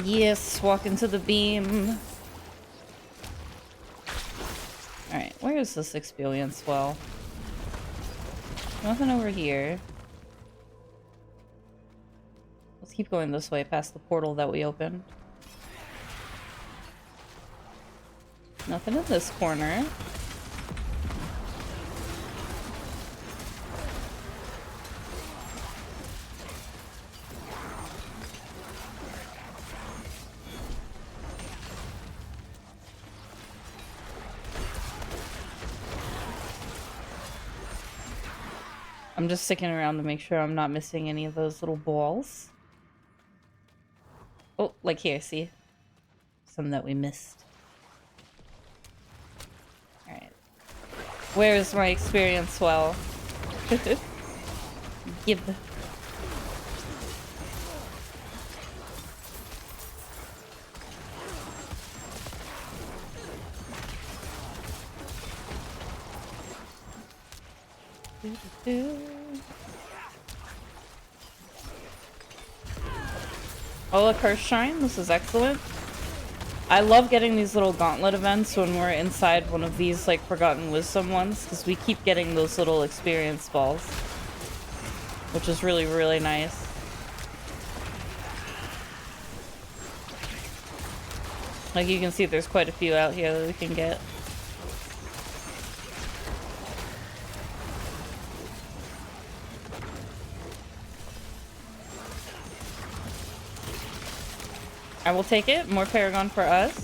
Yes, walk into the beam. Alright, where is this experience well? Nothing over here. Let's keep going this way past the portal that we opened. Nothing in this corner. I'm just sticking around to make sure I'm not missing any of those little balls. Oh, like here, see? Some that we missed. Alright. Where's my experience well? Give. Oh, a curse shrine. This is excellent. I love getting these little gauntlet events when we're inside one of these like Forgotten Wisdom ones, because we keep getting those little experience balls, which is really, really nice. Like you can see there's quite a few out here that we can get. I will take it. More Paragon for us.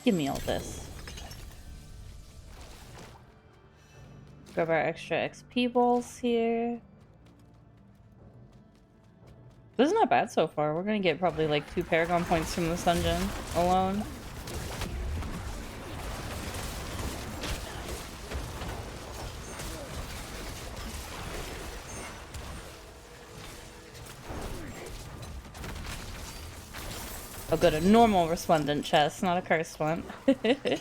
Give me all this. Grab our extra XP balls here. This is not bad so far. We're gonna get probably like 2 Paragon points from this dungeon alone. Oh good, a normal resplendent chest, not a cursed one. I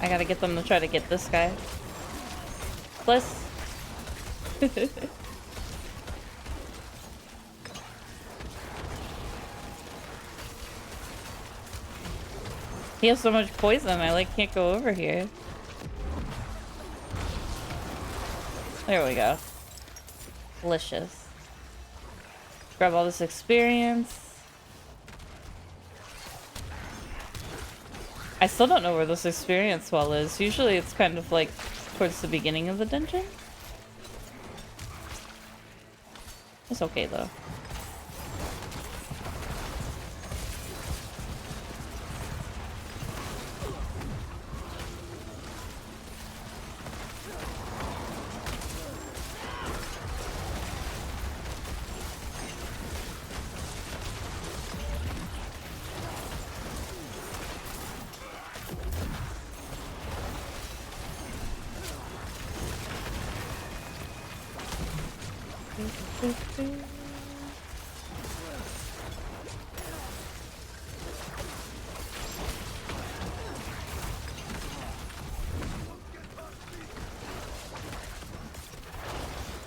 gotta get them to try to get this guy. Bliss. He has so much poison, I like can't go over here. There we go. Delicious. Grab all this experience. I still don't know where this experience wall is. Usually it's kind of like towards the beginning of the dungeon. It's okay though.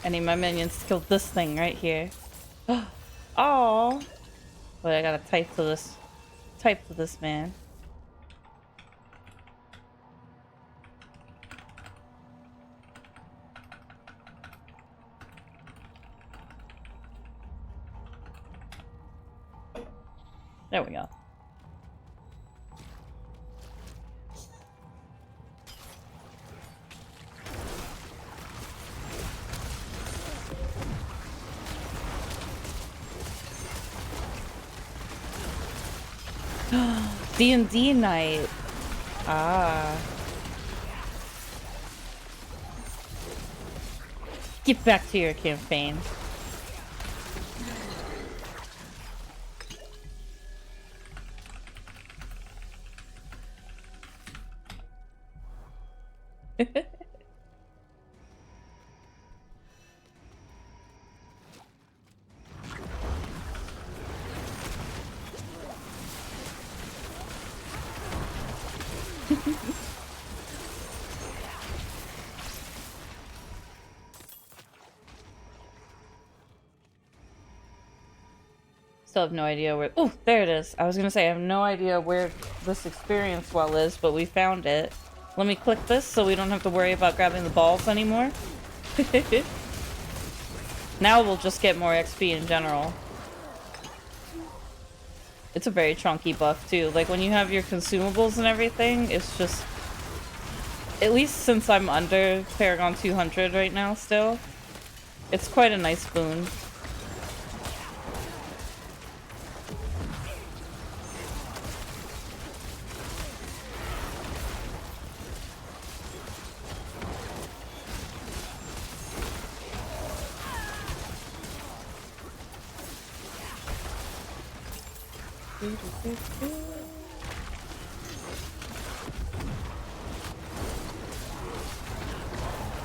I need my minions to kill this thing right here. Oh, wait! I gotta type to this. Type to this man. There we go. D&D night. Ah. Get back to your campaign. Still have no idea where— oh, there it is. I was gonna say I have no idea where this experience well is, but we found it. Let me click this so we don't have to worry about grabbing the balls anymore. Now we'll just get more XP in general. It's a very chunky buff too. Like when you have your consumables and everything, it's just, at least since I'm under Paragon 200 right now still, it's quite a nice boon.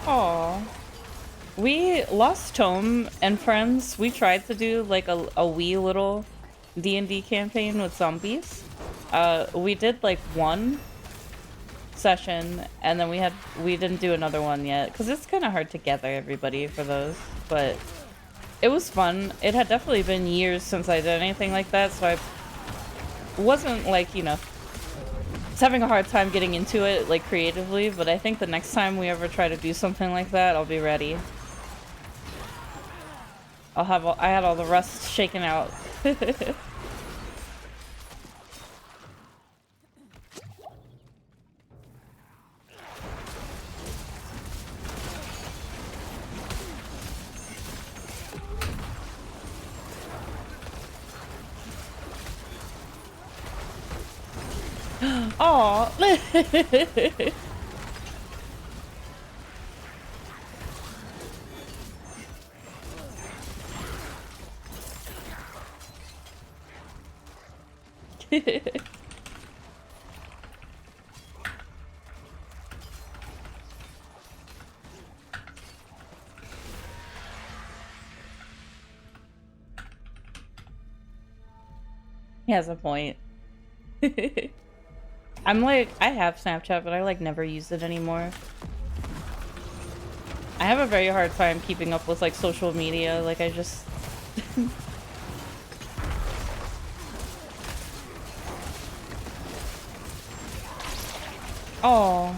Aww. We lost Tome and friends. We tried to do like a wee little D&D campaign with zombies. We did like one session and then we didn't do another one yet because it's kind of hard to gather everybody for those, but it was fun. It had definitely been years since I did anything like that, so I wasn't like, you know, it's having a hard time getting into it like creatively, but I think the next time we ever try to do something like that, I'll be ready. I had all the rust shaken out. Aw. He has a point. I'm like, I have Snapchat, but I like never use it anymore. I have a very hard time keeping up with like social media. Like I just Oh.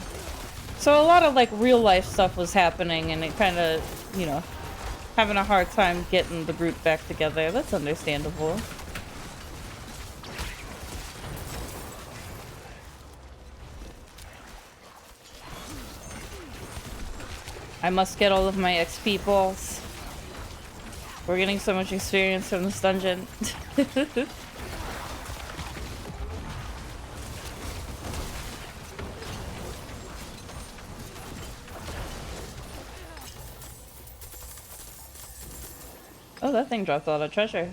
So a lot of like real life stuff was happening and it kind of, you know, having a hard time getting the group back together. That's understandable. I must get all of my XP balls. We're getting so much experience from this dungeon. Oh, that thing dropped a lot of treasure.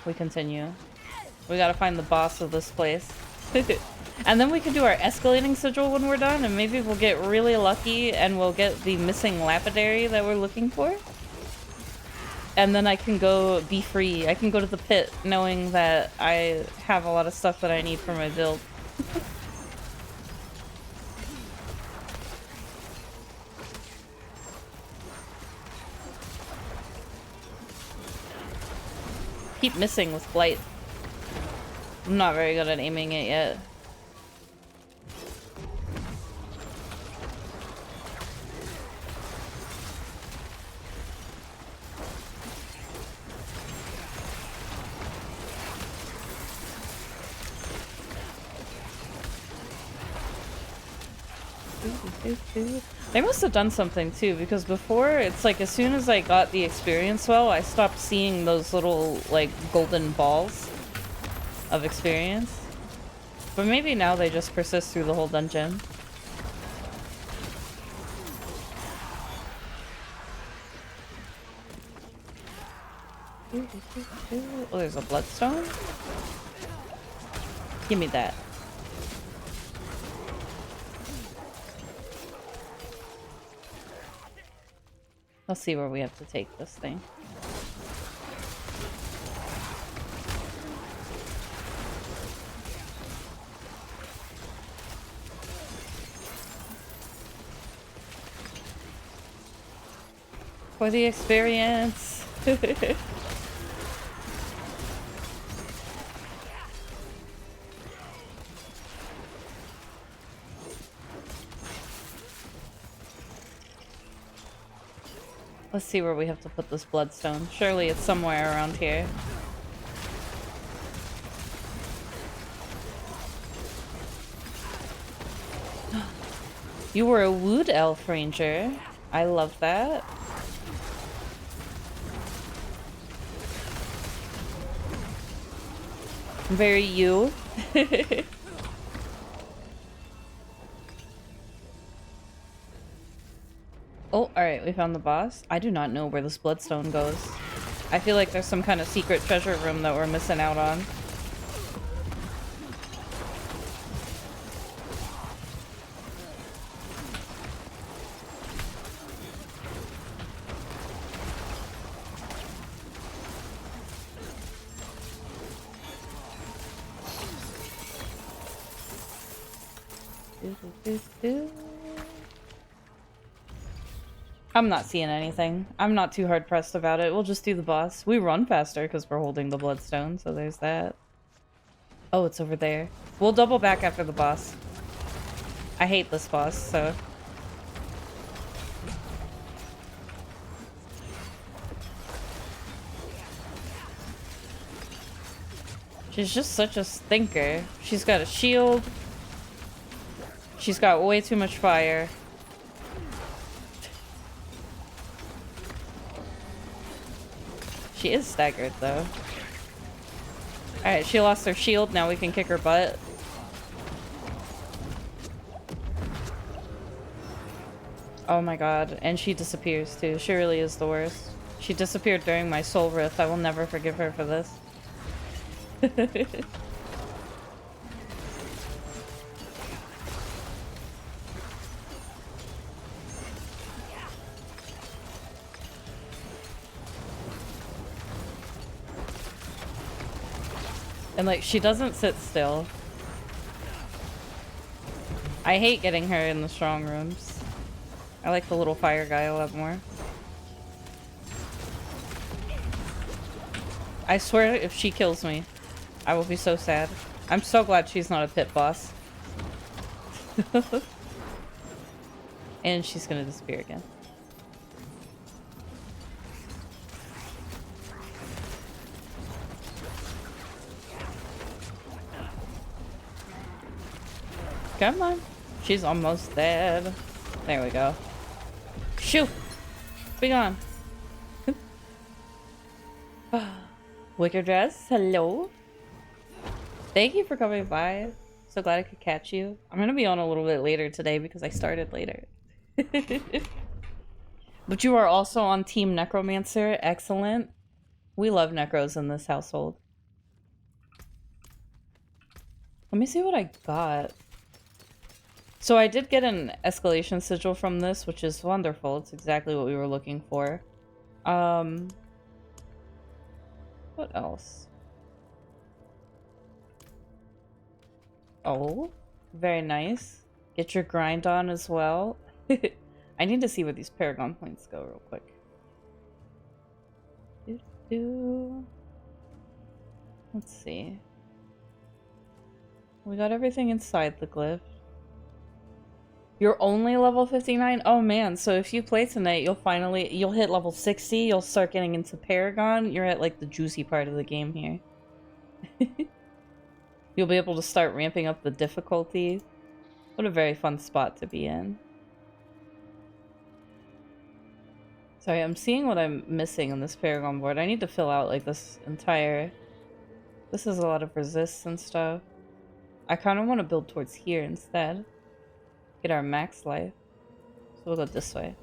We continue. We gotta find the boss of this place. And then we can do our escalating sigil when we're done, and maybe we'll get really lucky and we'll get the missing lapidary that we're looking for. And then I can go be free. I can go to the pit knowing that I have a lot of stuff that I need for my build. Keep missing with Blight. I'm not very good at aiming it yet. They must have done something too, because before it's like as soon as I got the experience well, I stopped seeing those little like golden balls of experience. But maybe now they just persist through the whole dungeon. Oh, there's a bloodstone? Give me that. Let's see where we have to take this thing. For the experience. Let's see where we have to put this bloodstone. Surely it's somewhere around here. You were a wood elf ranger. I love that. Very you. Oh, alright, we found the boss. I do not know where this bloodstone goes. I feel like there's some kind of secret treasure room that we're missing out on. I'm not seeing anything. I'm not too hard pressed about it. We'll just do the boss. We run faster because we're holding the bloodstone, so there's that. Oh, it's over there. We'll double back after the boss. I hate this boss, so... She's just such a stinker. She's got a shield. She's got way too much fire. She is staggered, though. Alright, she lost her shield. Now we can kick her butt. Oh my god. And she disappears, too. She really is the worst. She disappeared during my soul rift. I will never forgive her for this. And like, she doesn't sit still. I hate getting her in the strong rooms. I like the little fire guy a lot more. I swear if she kills me, I will be so sad. I'm so glad she's not a pit boss. And she's gonna disappear again. Come on. She's almost dead. There we go. Shoo! Be gone. Wicker Dress, hello. Thank you for coming by. So glad I could catch you. I'm gonna be on a little bit later today because I started later. But you are also on Team Necromancer. Excellent. We love necros in this household. Let me see what I got. So I did get an escalation sigil from this, which is wonderful. It's exactly what we were looking for. What else? Oh, very nice. Get your grind on as well. I need to see where these Paragon points go real quick. Let's see. We got everything inside the glyph. You're only level 59? Oh man, so if you play tonight, you'll hit level 60, you'll start getting into Paragon. You're at like the juicy part of the game here. You'll be able to start ramping up the difficulty. What a very fun spot to be in. Sorry, I'm seeing what I'm missing on this Paragon board. I need to fill out like this entire... This is a lot of resist and stuff. I kind of want to build towards here instead. Get our max life. So we'll go this way.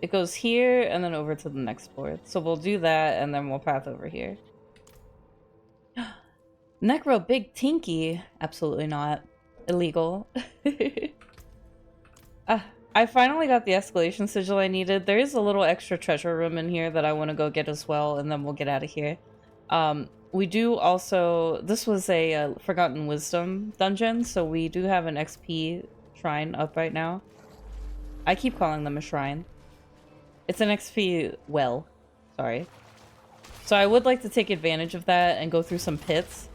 It goes here and then over to the next board. So we'll do that and then we'll path over here. Necro Big Tinky. Absolutely not. Illegal. I finally got the escalation sigil I needed. There is a little extra treasure room in here that I want to go get as well, and then we'll get out of here. We do also... This was a Forgotten Wisdom dungeon, so we do have an XP shrine up right now. I keep calling them a shrine. It's an XP well. Sorry. So I would like to take advantage of that and go through some pits.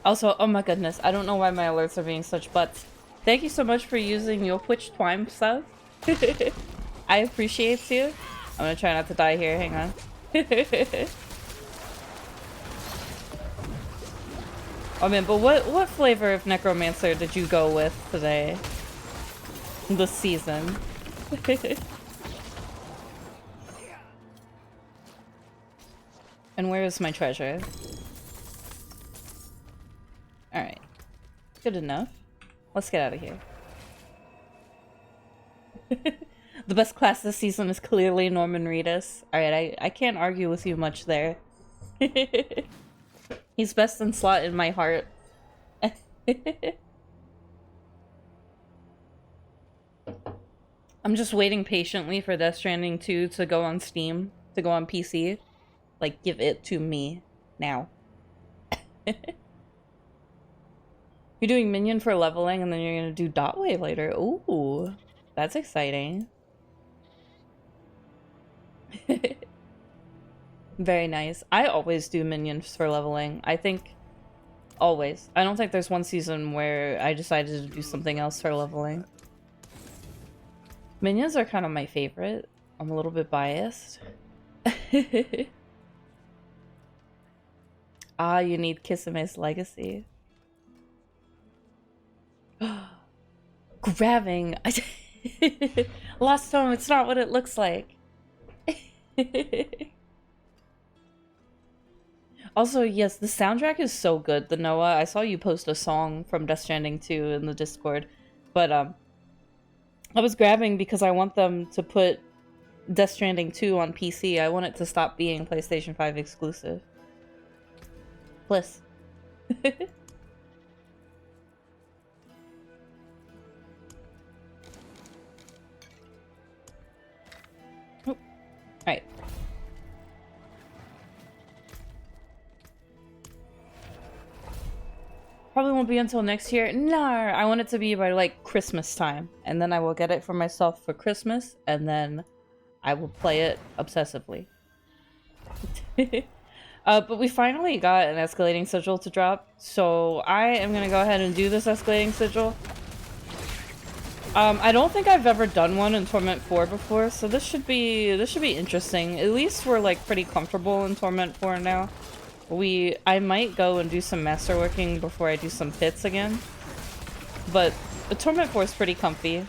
Also, oh my goodness, I don't know why my alerts are being such butts. Thank you so much for using your Twitch Twime stuff. I appreciate you. I'm gonna try not to die here. Hang on. Oh man, but what flavor of Necromancer did you go with today? This season. And where is my treasure? Alright. Good enough. Let's get out of here. The best class this season is clearly Norman Reedus. Alright, I can't argue with you much there. He's best in slot in my heart. I'm just waiting patiently for Death Stranding 2 to go on Steam, to go on PC. Like, give it to me now. You're doing minion for leveling and then you're gonna do dot wave later. Ooh, that's exciting. Very nice. I always do minions for leveling. I think always. I don't think there's one season where I decided to do something else for leveling. Minions are kind of my favorite. I'm a little bit biased. Ah, you need Kisame's legacy. Grabbing. Lost home, it's not what it looks like. Also, yes, the soundtrack is so good. The Noah, I saw you post a song from Death Stranding 2 in the Discord. But, I was grabbing because I want them to put Death Stranding 2 on PC. I want it to stop being PlayStation 5 exclusive. Bliss. Oh. Alright. Probably won't be until next year. No, I want it to be by like Christmas time. And then I will get it for myself for Christmas. And then I will play it obsessively. But we finally got an escalating sigil to drop. So I am going to go ahead and do this escalating sigil. I don't think I've ever done one in Torment 4 before. So this should be interesting. At least we're like pretty comfortable in Torment 4 now. I might go and do some masterworking before I do some pits again. But the Torment 4 is pretty comfy.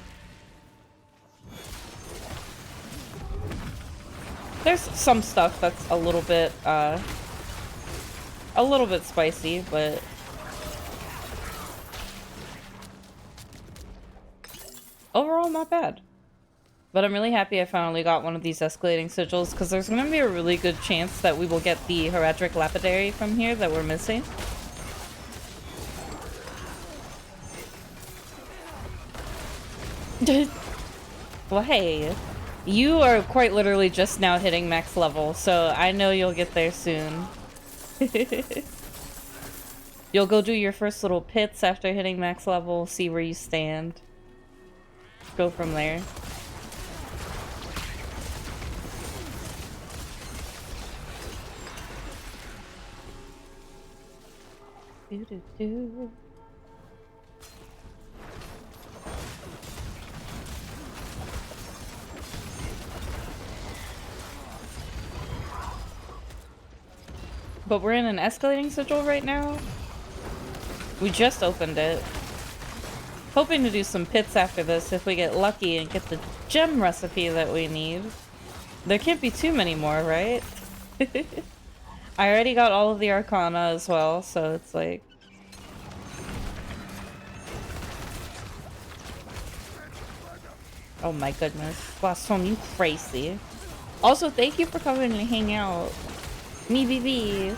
There's some stuff that's a little bit spicy, but overall not bad. But I'm really happy I finally got one of these escalating sigils, because there's going to be a really good chance that we will get the Heraldric Lapidary from here that we're missing. Well, hey, you are quite literally just now hitting max level, so I know you'll get there soon. You'll go do your first little pits after hitting max level, see where you stand. Go from there. Do-do-do. But we're in an escalating sigil right now. We just opened it. Hoping to do some pits after this if we get lucky and get the gem recipe that we need. There can't be too many more, right? I already got all of the Arcana as well, so it's like... Oh my goodness. Blossom, you crazy. Also, thank you for coming and hang out. Me BB.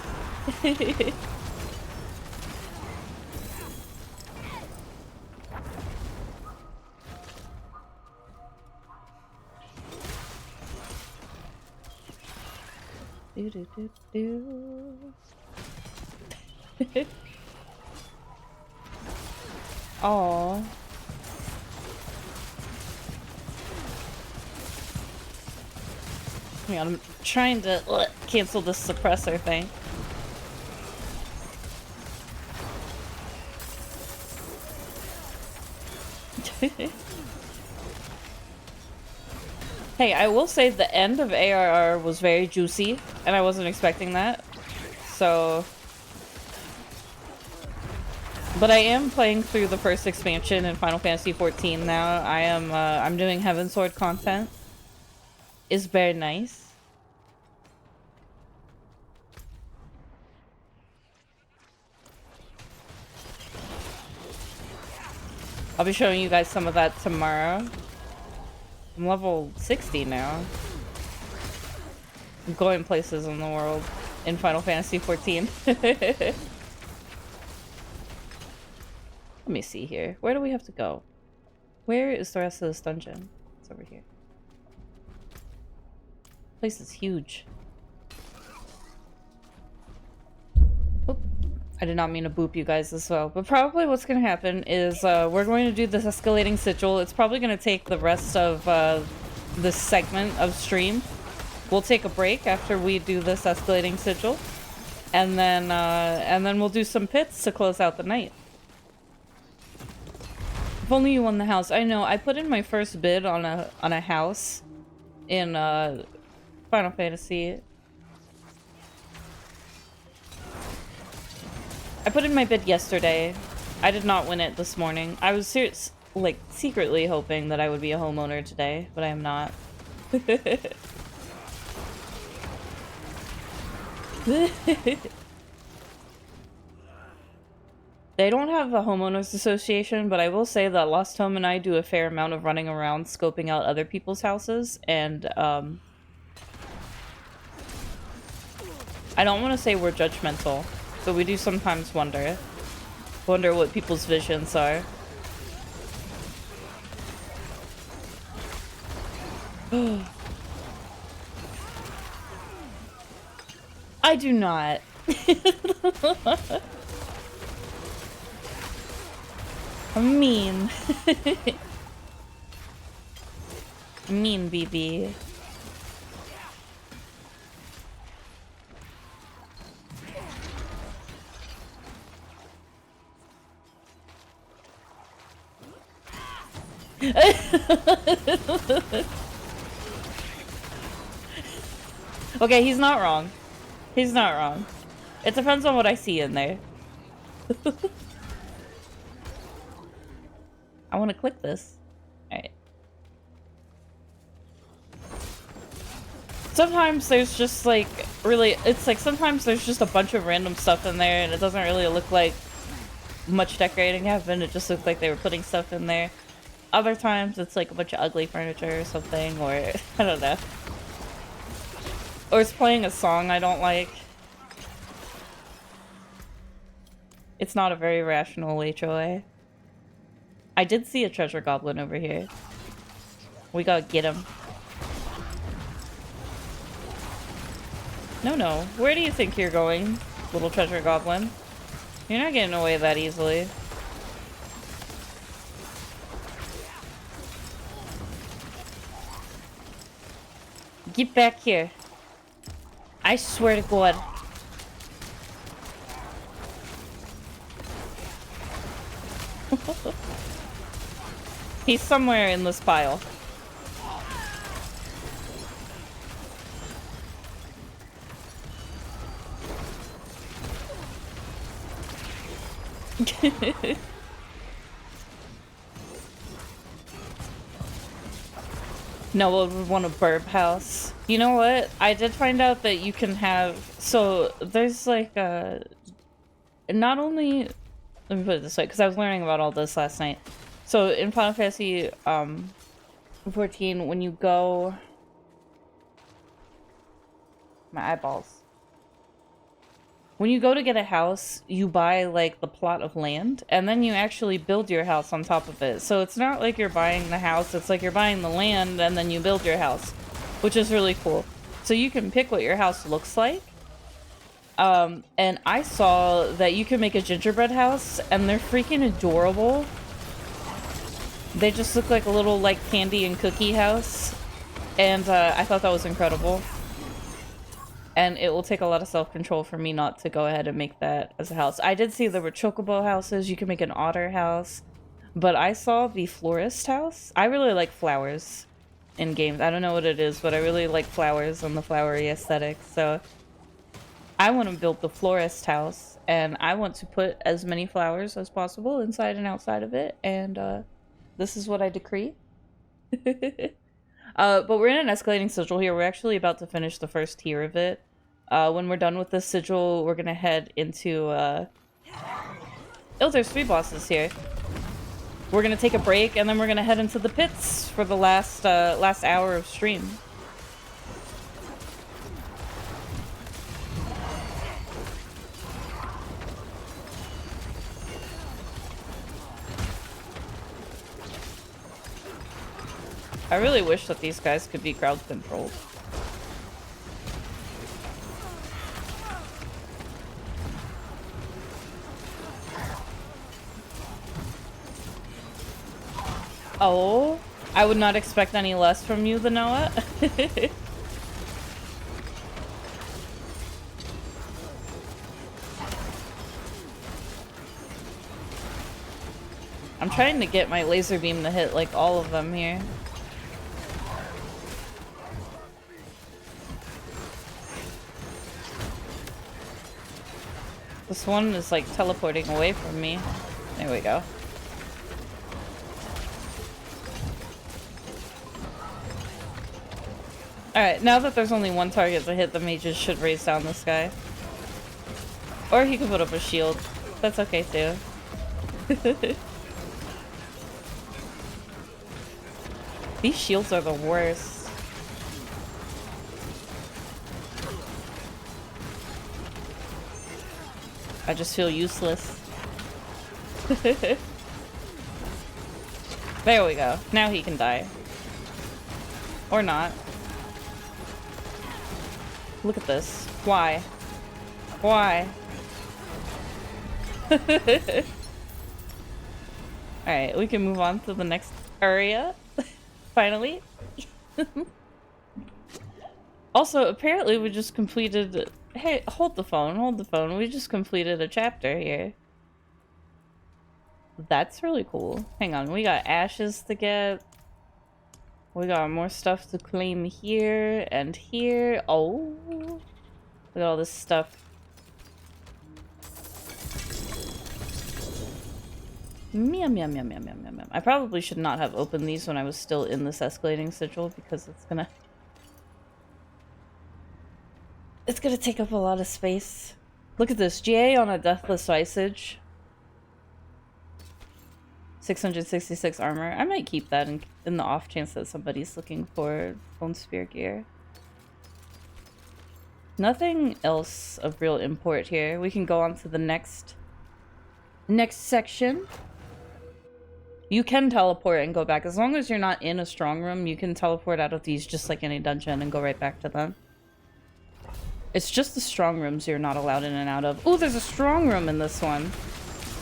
Do do do do. Aww. Hang on, I'm trying to cancel this suppressor thing. Hey, I will say the end of ARR was very juicy, and I wasn't expecting that. So... But I am playing through the first expansion in Final Fantasy XIV now. I'm doing Heaven Sword content. It's very nice. I'll be showing you guys some of that tomorrow. I'm level 60 now. I'm going places in the world in Final Fantasy XIV. Let me see here. Where do we have to go? Where is the rest of this dungeon? It's over here. This place is huge. Oop. I did not mean to boop you guys as well. But probably what's going to happen is we're going to do this escalating sigil. It's probably going to take the rest of this segment of stream. We'll take a break after we do this escalating sigil. And then we'll do some pits to close out the night. If only you won the house. I know, I put in my first bid on a house in Final Fantasy. I put in my bid yesterday. I did not win it this morning. I was like secretly hoping that I would be a homeowner today, but I am not. They don't have a homeowners association, but I will say that Lost Home and I do a fair amount of running around scoping out other people's houses, and I don't want to say we're judgmental, but we do sometimes wonder what people's visions are. I do not. I'm mean. Mean BB. Okay, he's not wrong. He's not wrong. It depends on what I see in there. I want to click this. Alright. Sometimes there's just like, really, it's like sometimes there's just a bunch of random stuff in there and it doesn't really look like much decorating happened. It just looked like they were putting stuff in there. Other times it's like a bunch of ugly furniture or something, or I don't know. Or it's playing a song I don't like. It's not a very rational HOA. I did see a treasure goblin over here. We gotta get him. No. Where do you think you're going, little treasure goblin? You're not getting away that easily. Get back here. I swear to God. He's somewhere in this pile. No one would want a burp house. You know what? I did find out that you can have... So, there's like a... Not only... Let me put it this way, because I was learning about all this last night. So, in Final Fantasy 14, when you go... My eyeballs. When you go to get a house, you buy, like, the plot of land, and then you actually build your house on top of it. So it's not like you're buying the house, it's like you're buying the land, and then you build your house, which is really cool. So you can pick what your house looks like. And I saw that you can make a gingerbread house, and they're freaking adorable. They just look like a little, like, candy and cookie house. And, I thought that was incredible. And it will take a lot of self-control for me not to go ahead and make that as a house. I did see there were chocobo houses. You can make an otter house. But I saw the florist house. I really like flowers. in games. I don't know what it is, but I really like flowers and the flowery aesthetic. So I want to build the florist house, and I want to put as many flowers as possible inside and outside of it. And this is what I decree. But we're in an escalating sigil here. We're actually about to finish the first tier of it. When we're done with this sigil, we're gonna head into oh, there's 3 bosses here. We're gonna take a break, and then we're gonna head into the pits for the last hour of stream. I really wish that these guys could be crowd controlled. Oh, I would not expect any less from you, the Noah. I'm trying to get my laser beam to hit like all of them here. This one is like teleporting away from me. There we go. Alright, now that there's only one target to hit, the mages should raise down this guy. Or he could put up a shield. That's okay too. These shields are the worst. I just feel useless. There we go. Now he can die. Or not. Look at this. Why? Why? Alright, we can move on to the next area. Finally. Also, apparently we just completed... Hey, hold the phone, hold the phone. We just completed a chapter here. That's really cool. Hang on, we got ashes to get. We got more stuff to claim here and here. Oh, look at all this stuff. Meow, meow, meow, meow, meow, meow, meow. I probably should not have opened these when I was still in this escalating sigil, because it's gonna take up a lot of space. Look at this. GA on a Deathless Visage. 666 armor. I might keep that in the off chance that somebody's looking for Bone Spear gear. Nothing else of real import here. We can go on to the next section. You can teleport and go back. As long as you're not in a strong room, you can teleport out of these just like any dungeon and go right back to them. It's just the strong rooms you're not allowed in and out of. Oh, there's a strong room in this one.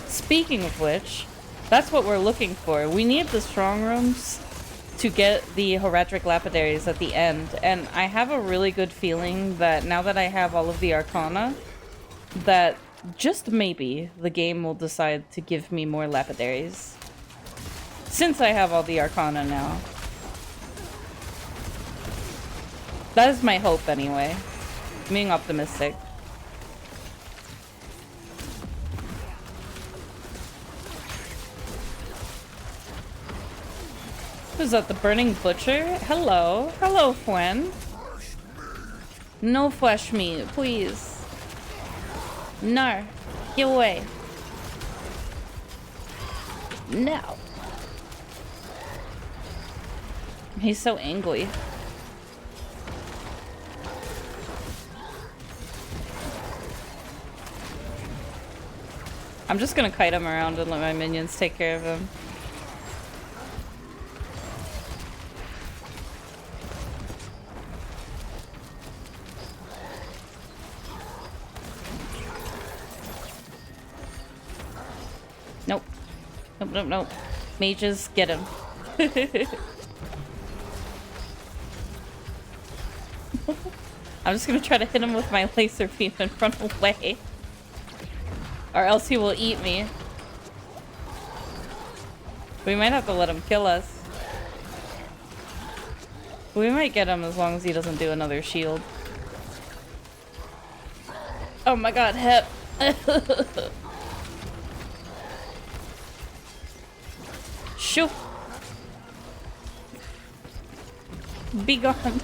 Speaking of which, that's what we're looking for. We need the strong rooms to get the Heraldric Lapidaries at the end. And I have a really good feeling that now that I have all of the Arcana, that just maybe the game will decide to give me more Lapidaries. Since I have all the Arcana now. That is my hope anyway. Being optimistic. Who's that? The Burning Butcher? Hello. Hello, Fwen. No flesh meat, please. No. Get away. No. He's so angry. I'm just gonna kite him around and let my minions take care of him. Nope. Nope, nope, nope. Mages, get him. I'm just gonna try to hit him with my laser beam and run away. Or else he will eat me. We might have to let him kill us. We might get him as long as he doesn't do another shield. Oh my god, Hep. Shoo. Be gone.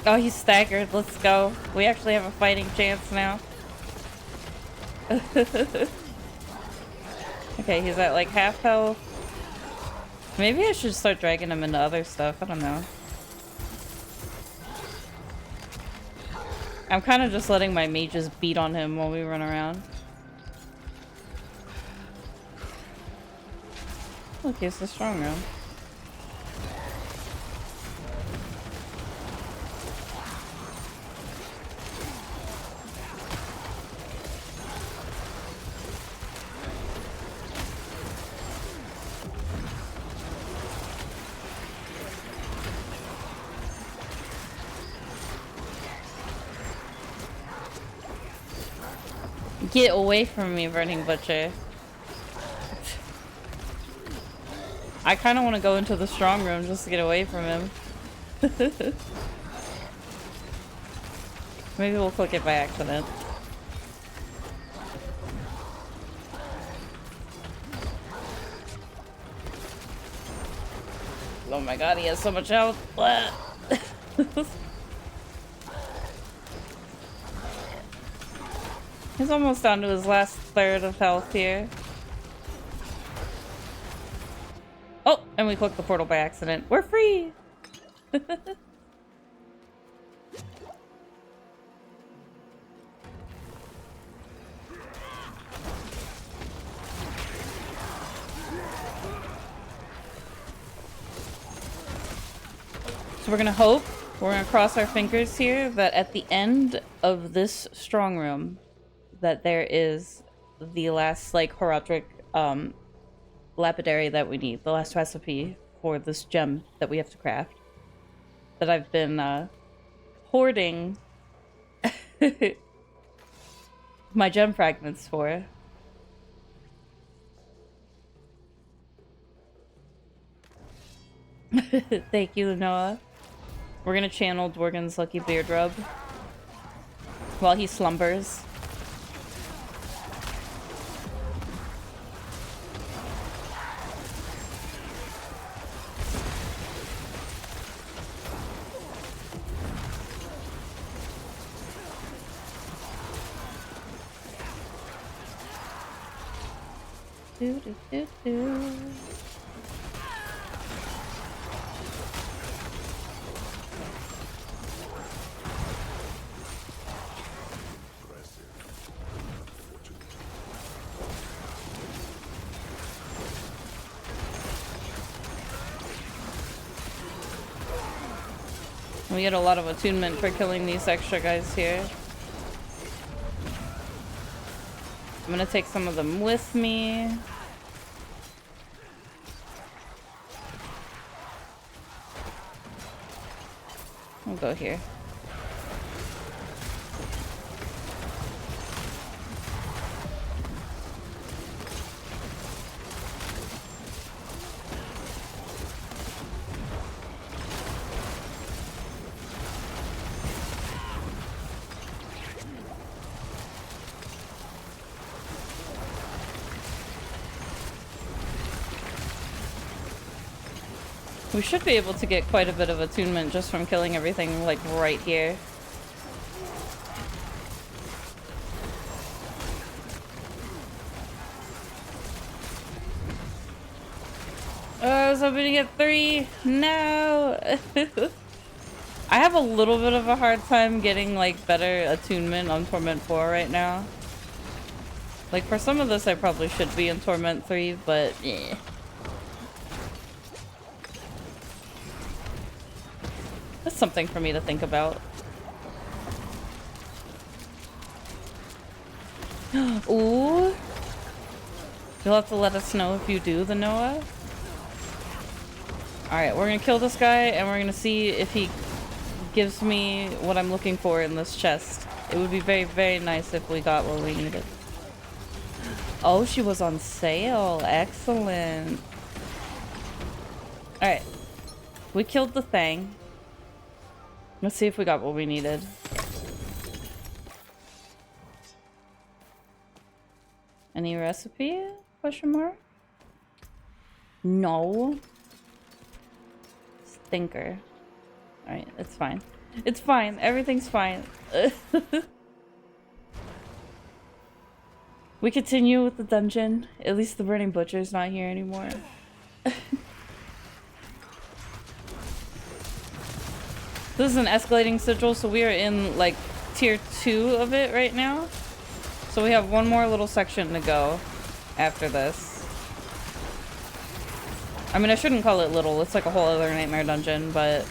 Oh, he's staggered. Let's go. We actually have a fighting chance now. Okay, he's at like half health. Maybe I should start dragging him into other stuff. I don't know. I'm kind of just letting my mages beat on him while we run around. Look, here's the strong room. Get away from me, Burning Butcher. I kind of want to go into the strong room just to get away from him. Maybe we'll click it by accident. Oh my god, he has so much health. He's almost down to his last third of health here. Oh, and we clicked the portal by accident. We're free! So we're gonna hope, we're gonna cross our fingers here, that at the end of this strong room, that there is the last, like, Horadric, lapidary that we need. The last recipe for this gem that we have to craft. That I've been, hoarding my gem fragments for. Thank you, Noah. We're gonna channel Dworgen's Lucky Beard Rub while he slumbers. Do, do, do, do. We get a lot of attunement for killing these extra guys here. I'm gonna take some of them with me. I'll go here. We should be able to get quite a bit of attunement just from killing everything, like, right here. Oh, I was hoping to get 3. No! I have a little bit of a hard time getting, like, better attunement on Torment 4 right now. Like, for some of this I probably should be in Torment 3, but yeah. That's something for me to think about. Ooh. You'll have to let us know if you do the Noah. Alright, we're gonna kill this guy and we're gonna see if he gives me what I'm looking for in this chest. It would be very, very nice if we got what we needed. Oh, she was on sale. Excellent. Alright. We killed the thing. Let's see if we got what we needed. Any recipe? Question mark? No. Stinker. Alright, it's fine. It's fine. Everything's fine. We continue with the dungeon. At least the Burning Butcher's not here anymore. This is an escalating sigil, so we are in like tier 2 of it right now. So we have one more little section to go after this. I mean, I shouldn't call it little. It's like a whole other nightmare dungeon, but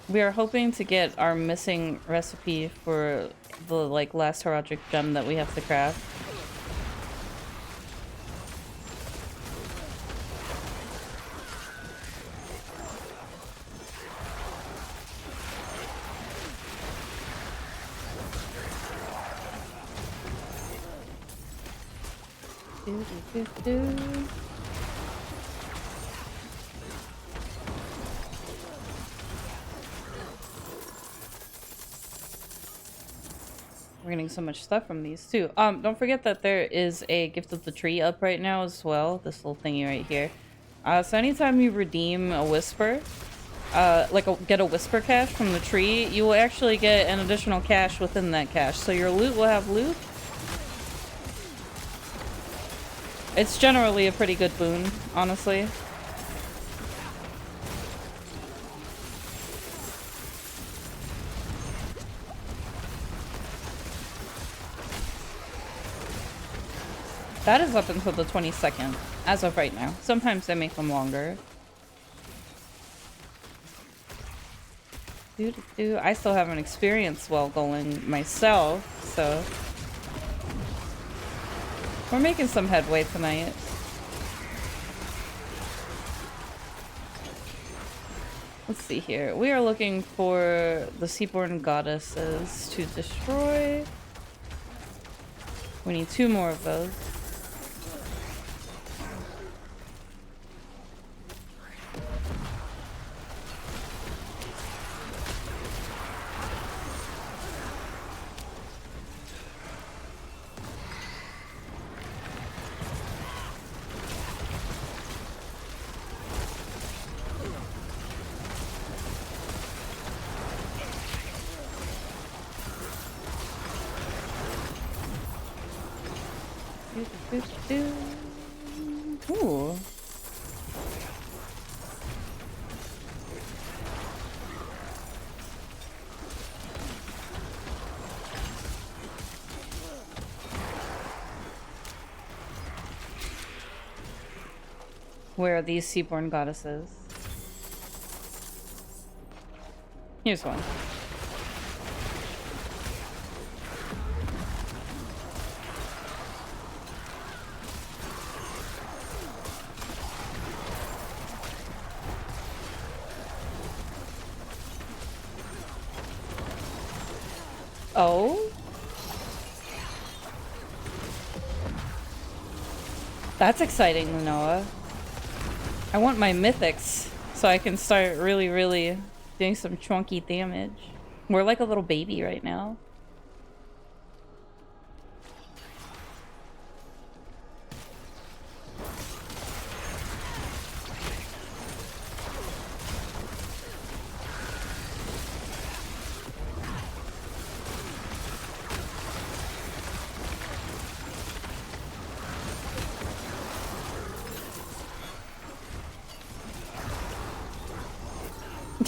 we are hoping to get our missing recipe for the like last heroic gem that we have to craft. We're getting so much stuff from these too. Don't forget that there is a gift of the tree up right now as well. This little thingy right here. So anytime you redeem a whisper, get a whisper cache from the tree, you will actually get an additional cache within that cache. So your loot will have loot. It's generally a pretty good boon, honestly. That is up until the 22nd, as of right now. Sometimes they make them longer. I still haven't experienced well going myself, so we're making some headway tonight. Let's see here. We are looking for the Seaborn Goddesses to destroy. We need 2 more of those. Ooh. Where are these Seaborn Goddesses? Here's one. Oh? That's exciting, Noah. I want my mythics so I can start really doing some chunky damage. We're like a little baby right now.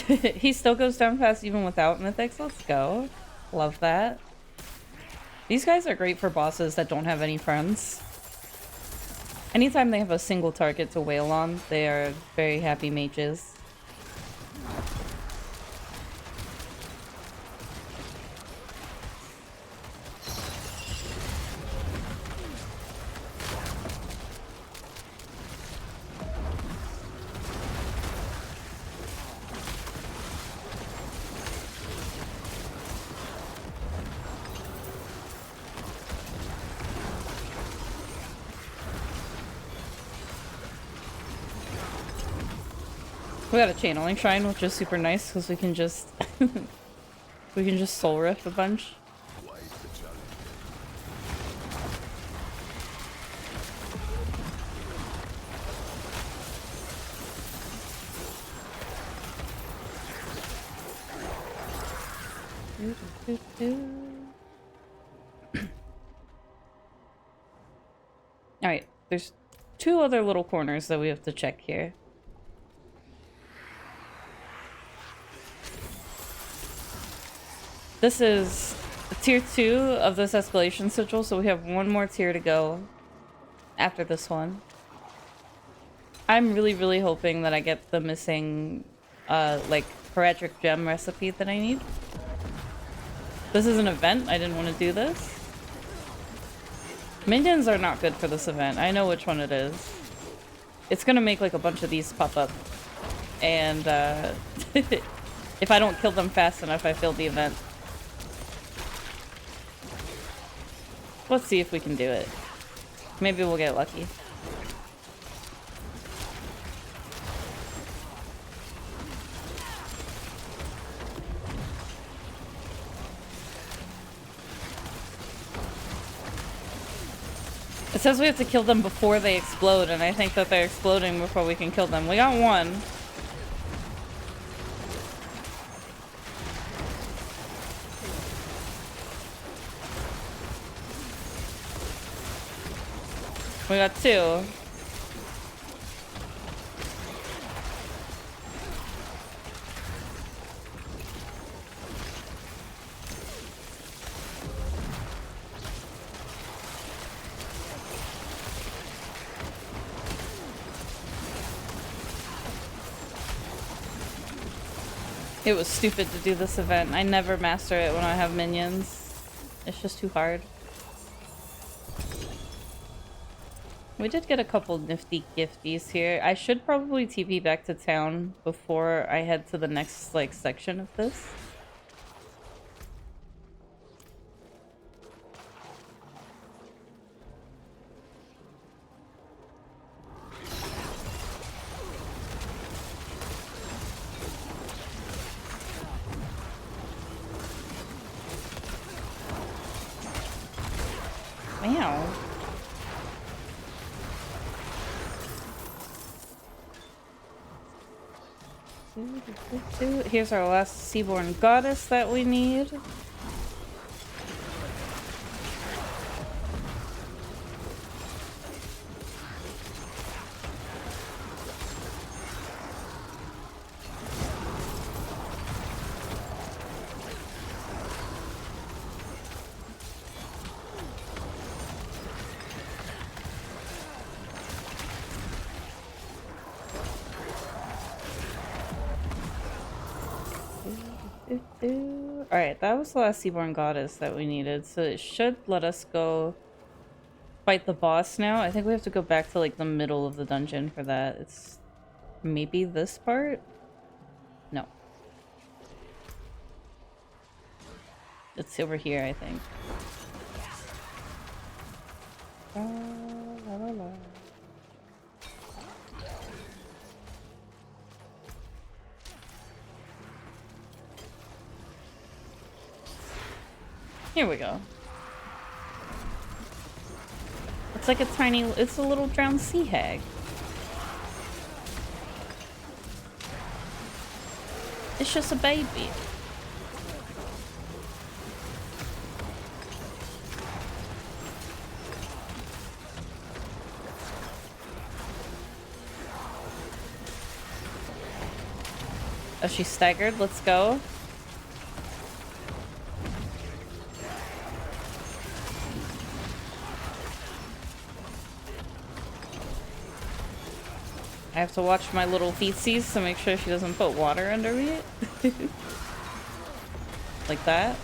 He still goes down fast even without mythics. Let's go. Love that. These guys are great for bosses that don't have any friends. Anytime they have a single target to wail on, they are very happy mages. We got a channeling shrine, which is super nice because we can just we can just soul rift a bunch. Alright, there's 2 other little corners that we have to check here. This is tier 2 of this escalation sigil, so we have 1 more tier to go after this one. I'm really hoping that I get the missing, like, Heraldric gem recipe that I need. This is an event. I didn't want to do this. Minions are not good for this event. I know which one it is. It's gonna make, like, a bunch of these pop up. And, if I don't kill them fast enough, I failed the event. Let's see if we can do it. Maybe we'll get lucky. It says we have to kill them before they explode, and I think that they're exploding before we can kill them. We got 1. We got 2. It was stupid to do this event. I never master it when I have minions. It's just too hard. We did get a couple nifty gifties here. I should probably TP back to town before I head to the next, like, section of this. Meow. Here's our last Seaborn Goddess that we need. Alright, that was the last Seaborn Goddess that we needed, so it should let us go fight the boss now. I think we have to go back to, like, the middle of the dungeon for that. It's maybe this part? No. It's over here, I think. La, la, la. Here we go. It's like a tiny, it's a little drowned sea hag. It's just a baby. Oh, she's staggered. Let's go. I have to watch my little feetsies to make sure she doesn't put water under me. Like that.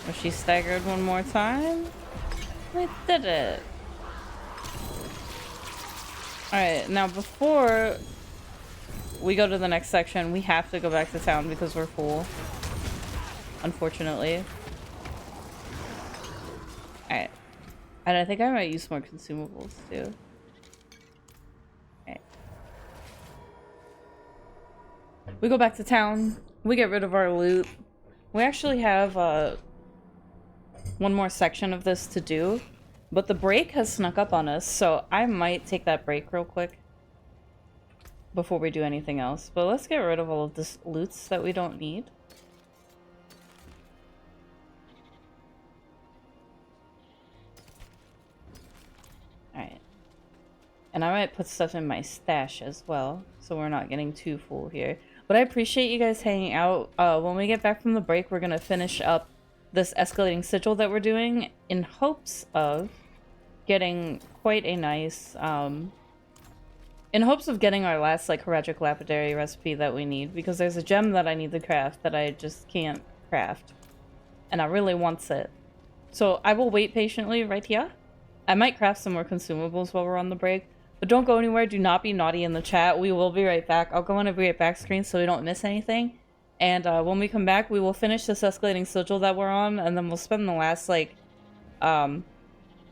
Was she staggered one more time? We did it. Alright, now before we go to the next section, we have to go back to town because we're full. Unfortunately. Alright. And I think I might use more consumables too. Alright. We go back to town. We get rid of our loot. We actually have one more section of this to do. But the break has snuck up on us, so I might take that break real quick before we do anything else. But let's get rid of all of this loots that we don't need. Alright. And I might put stuff in my stash as well, so we're not getting too full here. But I appreciate you guys hanging out. When we get back from the break, we're gonna finish up this escalating sigil that we're doing in hopes of getting quite a nice, in hopes of getting our last, like, Heretic Lapidary recipe that we need, because there's a gem that I need to craft that I just can't craft. And I really want it. So I will wait patiently right here. I might craft some more consumables while we're on the break, but don't go anywhere. Do not be naughty in the chat. We will be right back. I'll go on a be right back screen so we don't miss anything. And when we come back, we will finish this escalating sigil that we're on, and then we'll spend the last, like,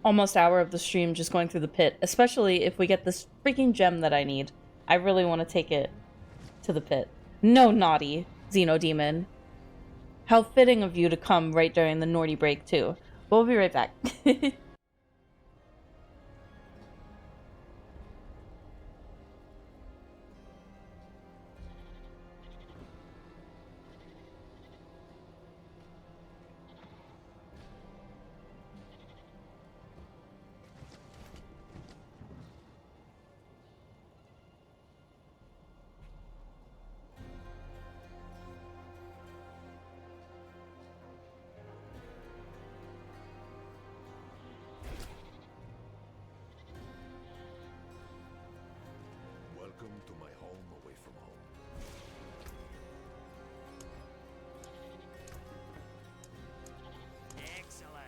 almost hour of the stream just going through the pit, especially if we get this freaking gem that I need. I really want to take it to the pit. No, naughty Xenodemon. How fitting of you to come right during the naughty break too. We'll be right back. Welcome to my home away from home. Excellent.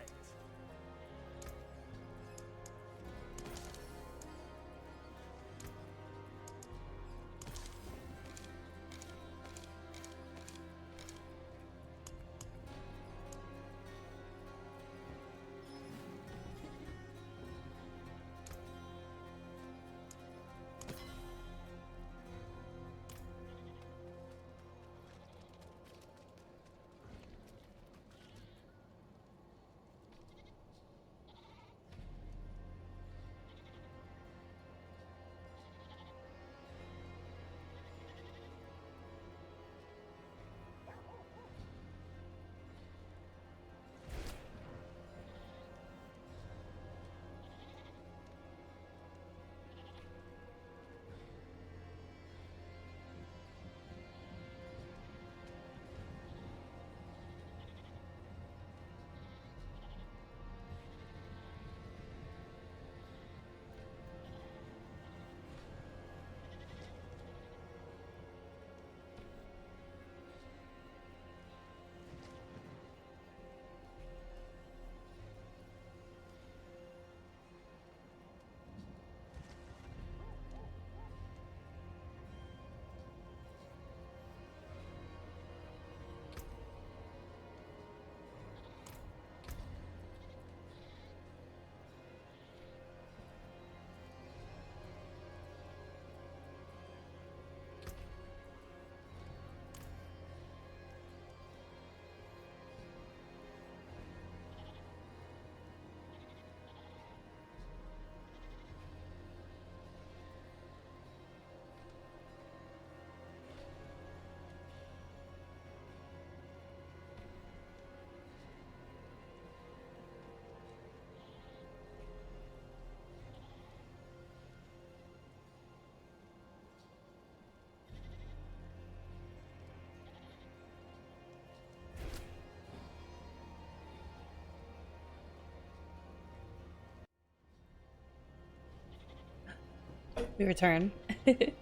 We return. Thank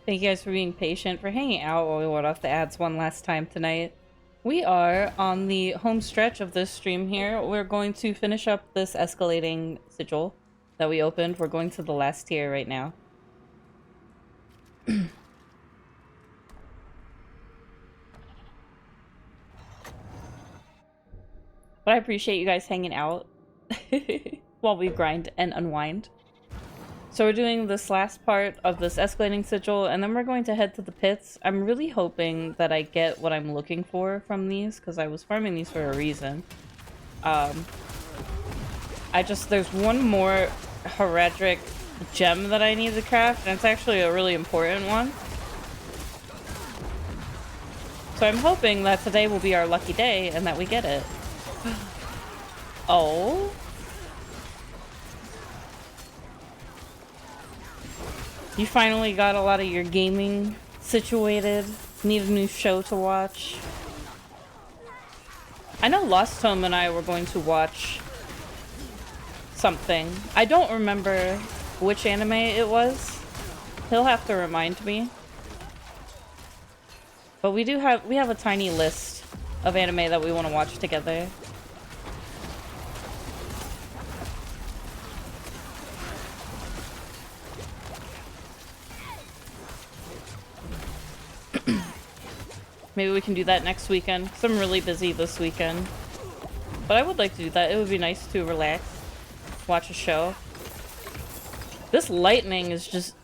you guys for being patient, for hanging out while we ward off the ads one last time tonight. We are on the home stretch of this stream here. We're going to finish up this escalating sigil that we opened. We're going to the last tier right now. But I appreciate you guys hanging out while we grind and unwind. So we're doing this last part of this escalating sigil, and then we're going to head to the pits. I'm really hoping that I get what I'm looking for from these, because I was farming these for a reason. There's one more heraldic gem that I need to craft, and it's actually a really important one. So I'm hoping that today will be our lucky day and that we get it. Oh. You finally got a lot of your gaming situated. Need a new show to watch. I know Lost Home and I were going to watch something. I don't remember which anime it was. He'll have to remind me. But we have a tiny list of anime that we want to watch together. Maybe we can do that next weekend, because I'm really busy this weekend. But I would like to do that. It would be nice to relax, watch a show. This lightning is just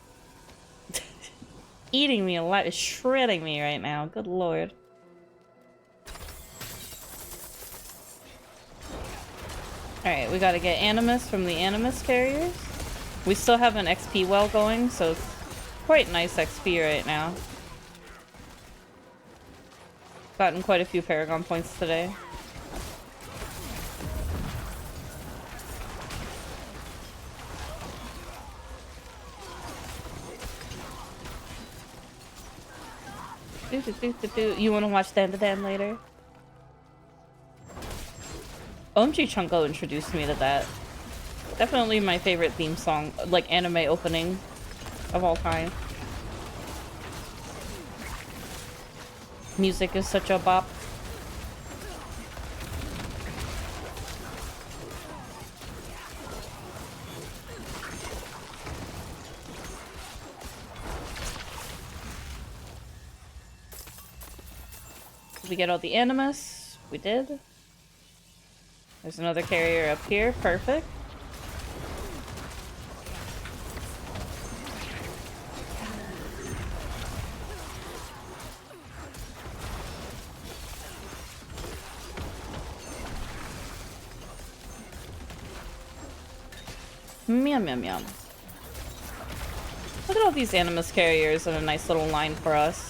eating me alive. It's shredding me right now. Good lord. Alright, we gotta get Animus from the Animus carriers. We still have an XP well going, so it's quite nice XP right now. Gotten quite a few Paragon points today. You want to watch Dan later? OMG Chunko introduced me to that. Definitely my favorite theme song, like anime opening of all time. Music is such a bop. Did we get all the Animus? We did. There's another carrier up here. Perfect. Meow, meow, meow. Look at all these Animus carriers in a nice little line for us.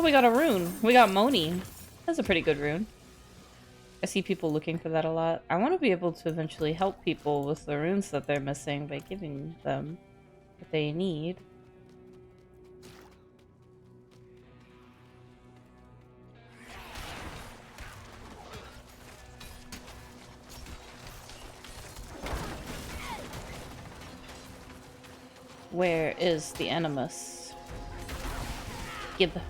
We got a rune. We got Moni. That's a pretty good rune. I see people looking for that a lot. I want to be able to eventually help people with the runes that they're missing by giving them what they need. Where is the Animus? Gib.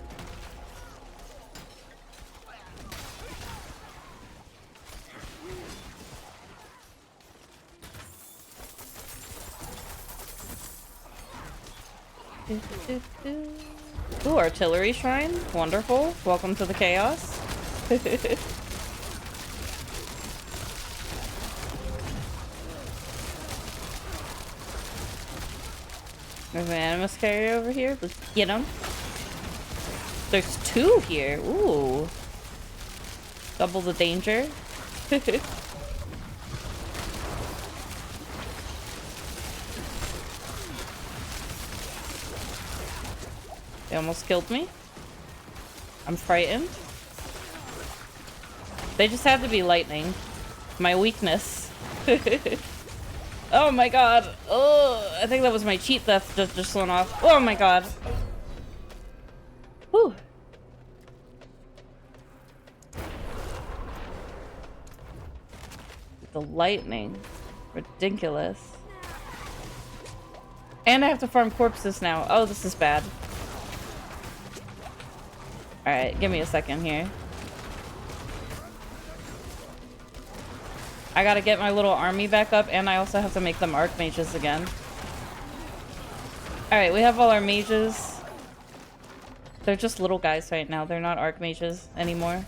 Ooh, artillery shrine. Wonderful. Welcome to the chaos. There's an Animus carrier over here. Let's get him. There's two here. Ooh. Double the danger. They almost killed me. I'm frightened. They just had to be lightning. My weakness. Oh my god. Oh, I think that was my cheat death just went off. Oh my god. Whew. The lightning. Ridiculous. And I have to farm corpses now. Oh, this is bad. Alright, give me a second here. I gotta get my little army back up, and I also have to make them archmages again. Alright, we have all our mages. They're just little guys right now. They're not archmages anymore.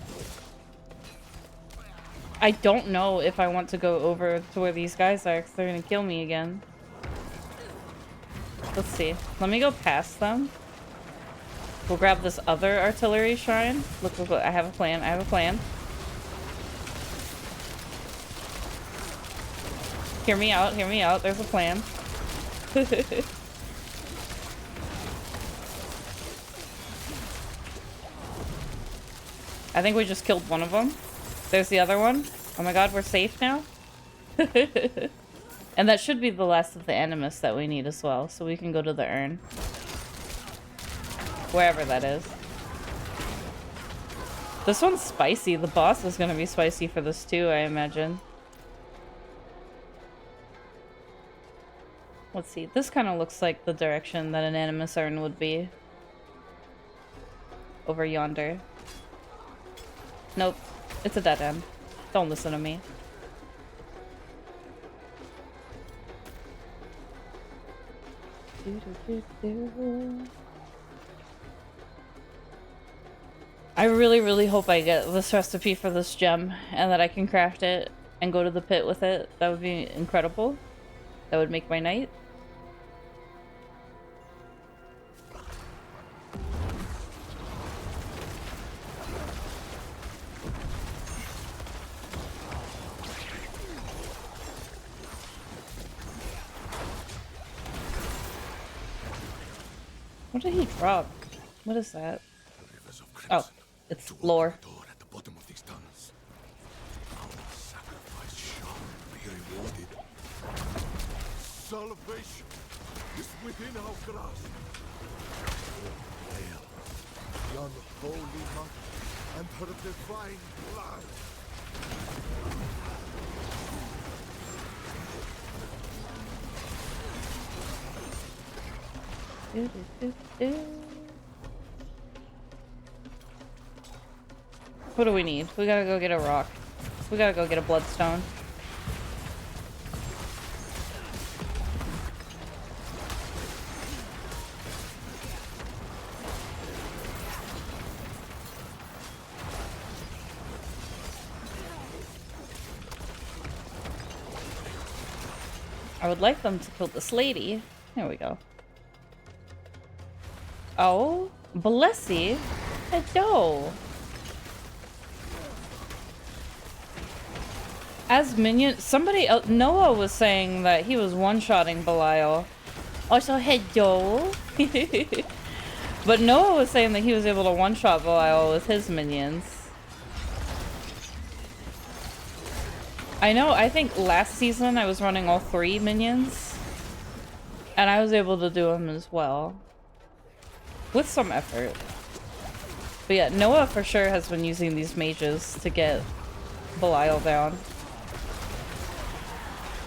I don't know if I want to go over to where these guys are, because they're gonna kill me again. Let's see. Let me go past them. We'll grab this other artillery shrine. Look, look, look. I have a plan. I have a plan. Hear me out. Hear me out. There's a plan. I think we just killed one of them. There's the other one. Oh my god, we're safe now. And that should be the last of the animus that we need as well, so we can go to the urn. Wherever that is. This one's spicy. The boss is gonna be spicy for this too, I imagine. Let's see. This kind of looks like the direction that an animus urn would be. Over yonder. Nope. It's a dead end. Don't listen to me. I really, really hope I get this recipe for this gem and that I can craft it and go to the pit with it. That would be incredible. That would make my night. What did he drop? What is that? Oh, it's lore. At the bottom of these tunnels. Our sacrifice shall be rewarded. Salvation is within our grasp. Hail, yon holy mother and her divine blood. What do we need? We gotta go get a rock. We gotta go get a bloodstone. I would like them to kill this lady. There we go. Oh, Blessy. Hello. As minion, somebody else, Noah was saying that he was one-shotting Belial. Also, hello. But Noah was saying that he was able to one-shot Belial with his minions. I know, I think last season I was running all 3 minions. And I was able to do them as well. With some effort. But yeah, Noah for sure has been using these mages to get Belial down.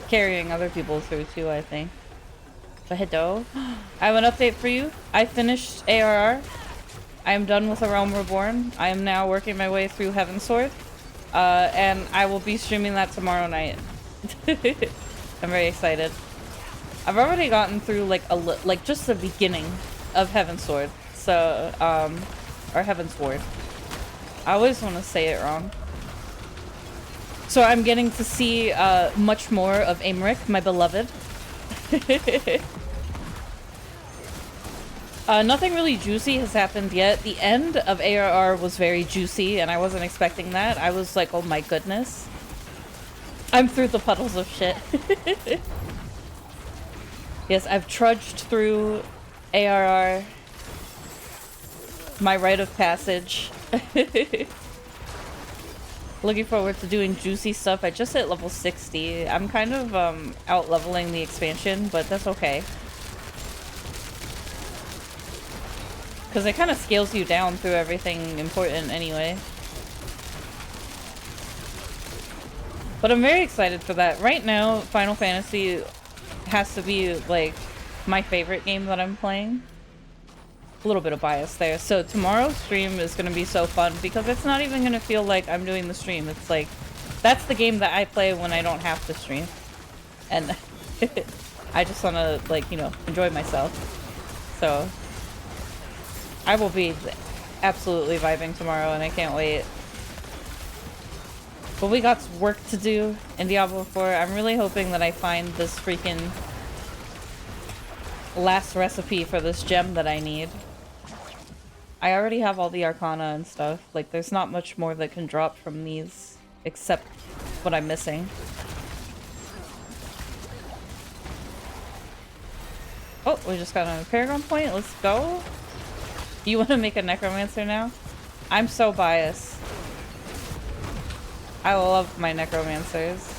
Carrying other people through too, I think. But hello. I have an update for you. I finished ARR. I am done with A Realm Reborn. I am now working my way through Heavensward. And I will be streaming that tomorrow night. I'm very excited. I've already gotten through like just the beginning of Heavensward. So, or Heavensward. I always want to say it wrong. So I'm getting to see much more of Aymeric, my beloved. Nothing really juicy has happened yet. The end of ARR was very juicy, and I wasn't expecting that. I was like, oh my goodness. I'm through the puddles of shit. Yes, I've trudged through ARR. My rite of passage. Looking forward to doing juicy stuff. I just hit level 60. I'm kind of out leveling the expansion, but that's okay. Because it kind of scales you down through everything important anyway. But I'm very excited for that. Right now, Final Fantasy has to be, like, my favorite game that I'm playing. A little bit of bias there. So tomorrow's stream is going to be so fun because it's not even going to feel like I'm doing the stream. It's like, that's the game that I play when I don't have to stream. And I just want to, like, you know, enjoy myself. So I will be absolutely vibing tomorrow and I can't wait. But we got work to do in Diablo 4. I'm really hoping that I find this freaking last recipe for this gem that I need. I already have all the arcana and stuff. Like, there's not much more that can drop from these except what I'm missing. Oh, we just got a Paragon point. Let's go. You want to make a Necromancer now? I'm so biased. I love my Necromancers.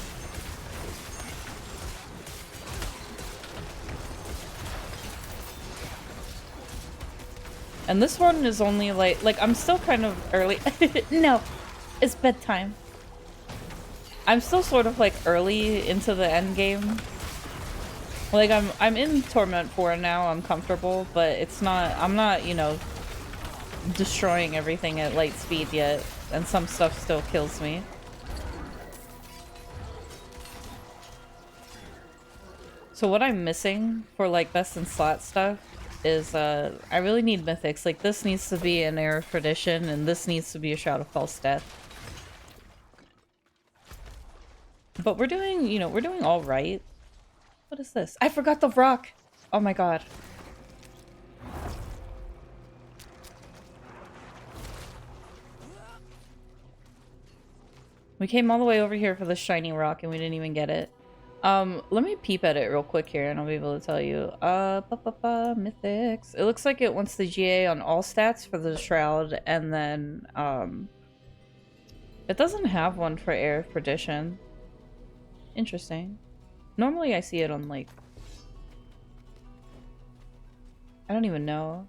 And this one is only like I'm still kind of early. No, it's bedtime. I'm still sort of like early into the end game. Like I'm in Torment 4 now. I'm comfortable, but it's not. I'm not, you know, destroying everything at light speed yet, and some stuff still kills me. So what I'm missing for like best in slot stuff is I really need mythics. Like this needs to be an Era of Perdition and this needs to be a Shroud of False Death. But we're doing, you know, we're doing all right. What is this? I forgot the rock. Oh my god. We came all the way over here for the shiny rock and we didn't even get it. Let me peep at it real quick here and I'll be able to tell you. Mythics. It looks like it wants the GA on all stats for the Shroud, and then, it doesn't have one for Air of Perdition. Interesting. Normally I see it on, like, I don't even know.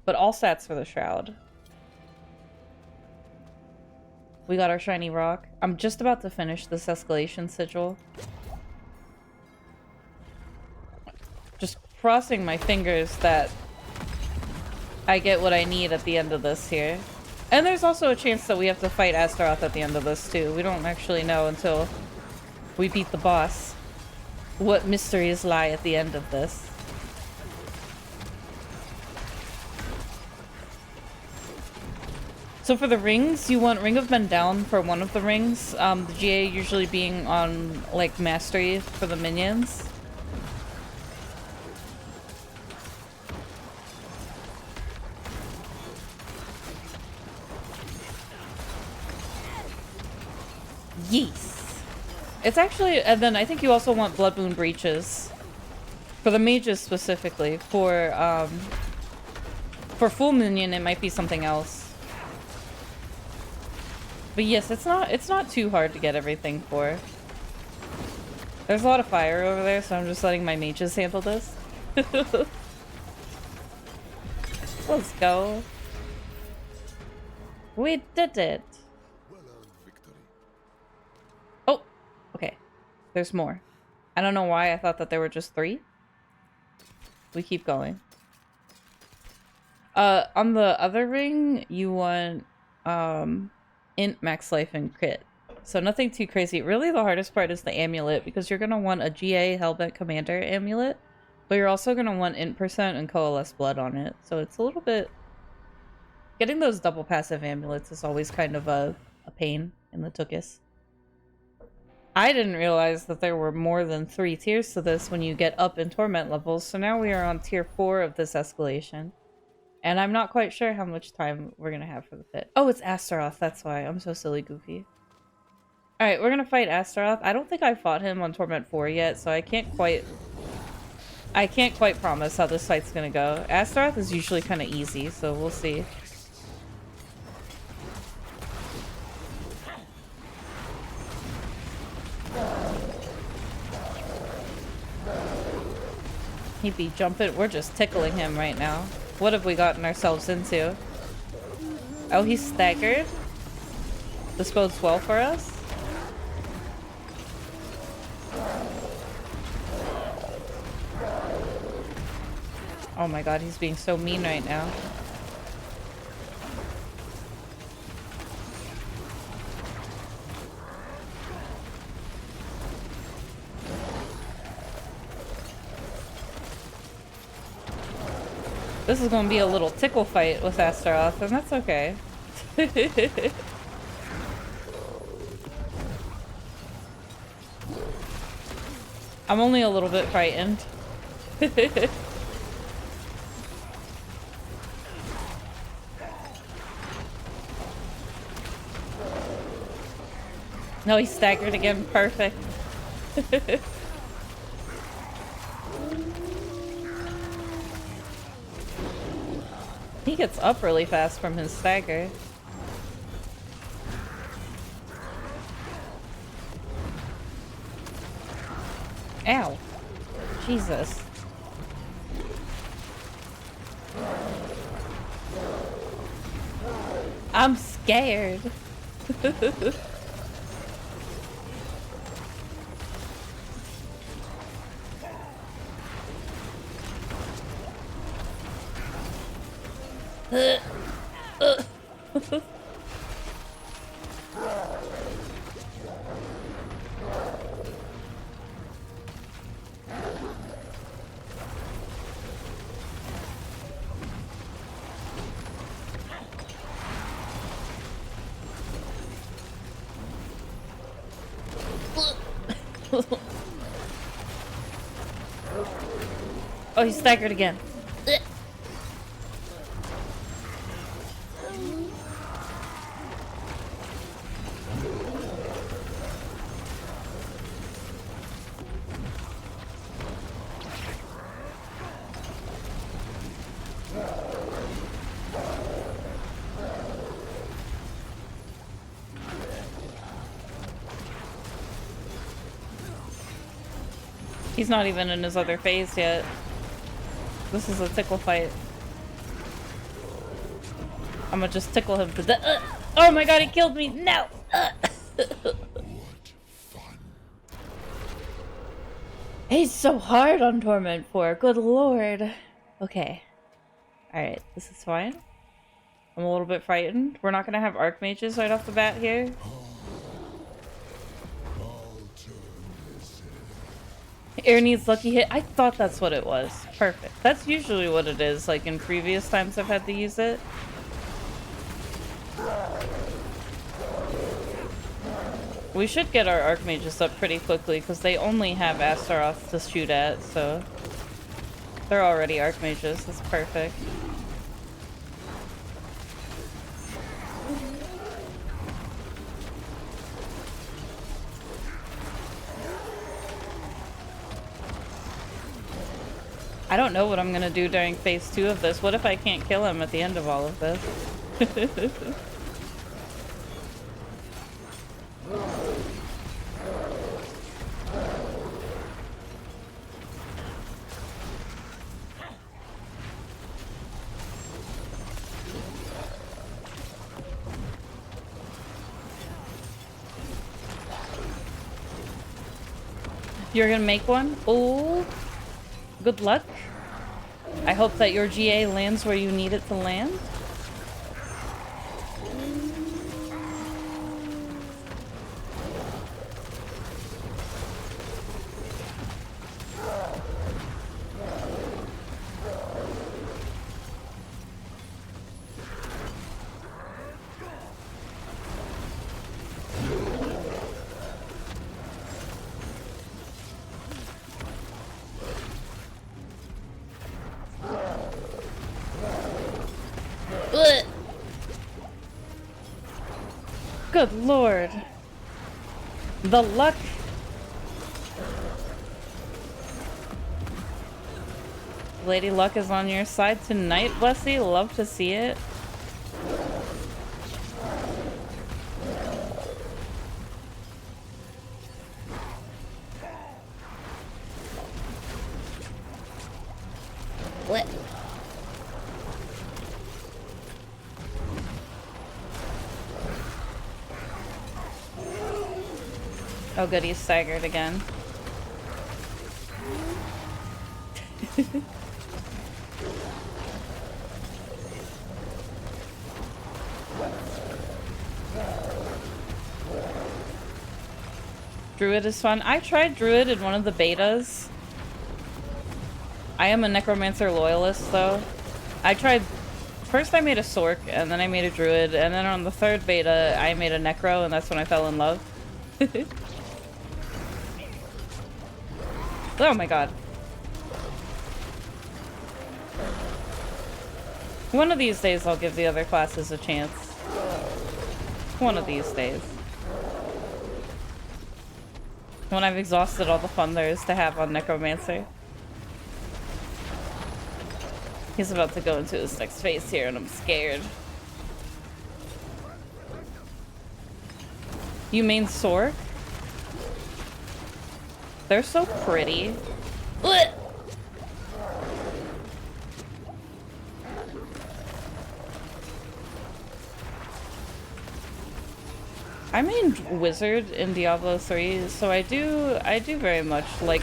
But all stats for the Shroud. We got our shiny rock. I'm just about to finish this escalation sigil. Just crossing my fingers that I get what I need at the end of this here. And there's also a chance that we have to fight Astaroth at the end of this too. We don't actually know until we beat the boss what mysteries lie at the end of this. So for the rings, you want Ring of Men Down for one of the rings. The GA usually being on, like, Mastery for the minions. Yes! It's actually, and then I think you also want Blood Moon Breaches. For the mages specifically. For full minion, it might be something else. But yes, it's not too hard to get everything for. There's a lot of fire over there, so I'm just letting my mages handle this. Let's go. We did it. Oh, okay. There's more. I don't know why I thought that there were just 3. We keep going. On the other ring, you want, Int, max life, and crit. So nothing too crazy. Really the hardest part is the amulet, because you're going to want a GA Hellbent Commander amulet, but you're also going to want int percent and coalesce blood on it. So it's a little bit... Getting those double passive amulets is always kind of a pain in the tuchus. I didn't realize that there were more than 3 tiers to this when you get up in torment levels, so now we are on tier 4 of this escalation. And I'm not quite sure how much time we're gonna have for the pit. Oh, it's Astaroth, that's why. I'm so silly goofy. Alright, we're gonna fight Astaroth. I don't think I fought him on Torment 4 yet, so I can't quite promise how this fight's gonna go. Astaroth is usually kind of easy, so we'll see. He'd be jumping. We're just tickling him right now. What have we gotten ourselves into? Oh, he's staggered. This bodes well for us. Oh my god, he's being so mean right now. This is gonna be a little tickle fight with Astaroth, and that's okay. I'm only a little bit frightened. No, he staggered again. Perfect. He gets up really fast from his stagger. Ow. Jesus. I'm scared. Oh, he's staggered again. He's not even in his other phase yet. This is a tickle fight. I'm gonna just tickle him to death. Oh my god, he killed me! No! He's so hard on Torment 4. Good lord. Okay. Alright, this is fine. I'm a little bit frightened. We're not gonna have Archmages right off the bat here. Air needs lucky hit. I thought that's what it was. Perfect. That's usually what it is, like in previous times I've had to use it. We should get our Archmages up pretty quickly because they only have Astaroth to shoot at, so they're already Archmages. That's perfect. I don't know what I'm gonna do during phase 2 of this. What if I can't kill him at the end of all of this? You're gonna make one? Oh. Good luck. I hope that your GA lands where you need it to land. Good lord. The luck. Lady Luck is on your side tonight, Blessy. Love to see it. Oh good, he's staggered again. Druid is fun. I tried Druid in one of the betas. I am a Necromancer loyalist though. I tried... First I made a Sork, and then I made a Druid, and then on the third beta I made a Necro, and that's when I fell in love. Oh my god. One of these days I'll give the other classes a chance. One of these days. When I've exhausted all the fun there is to have on Necromancer. He's about to go into his next phase here and I'm scared. You mean Sork? They're so pretty. Blech! I mean Wizard in Diablo 3, so I do very much like...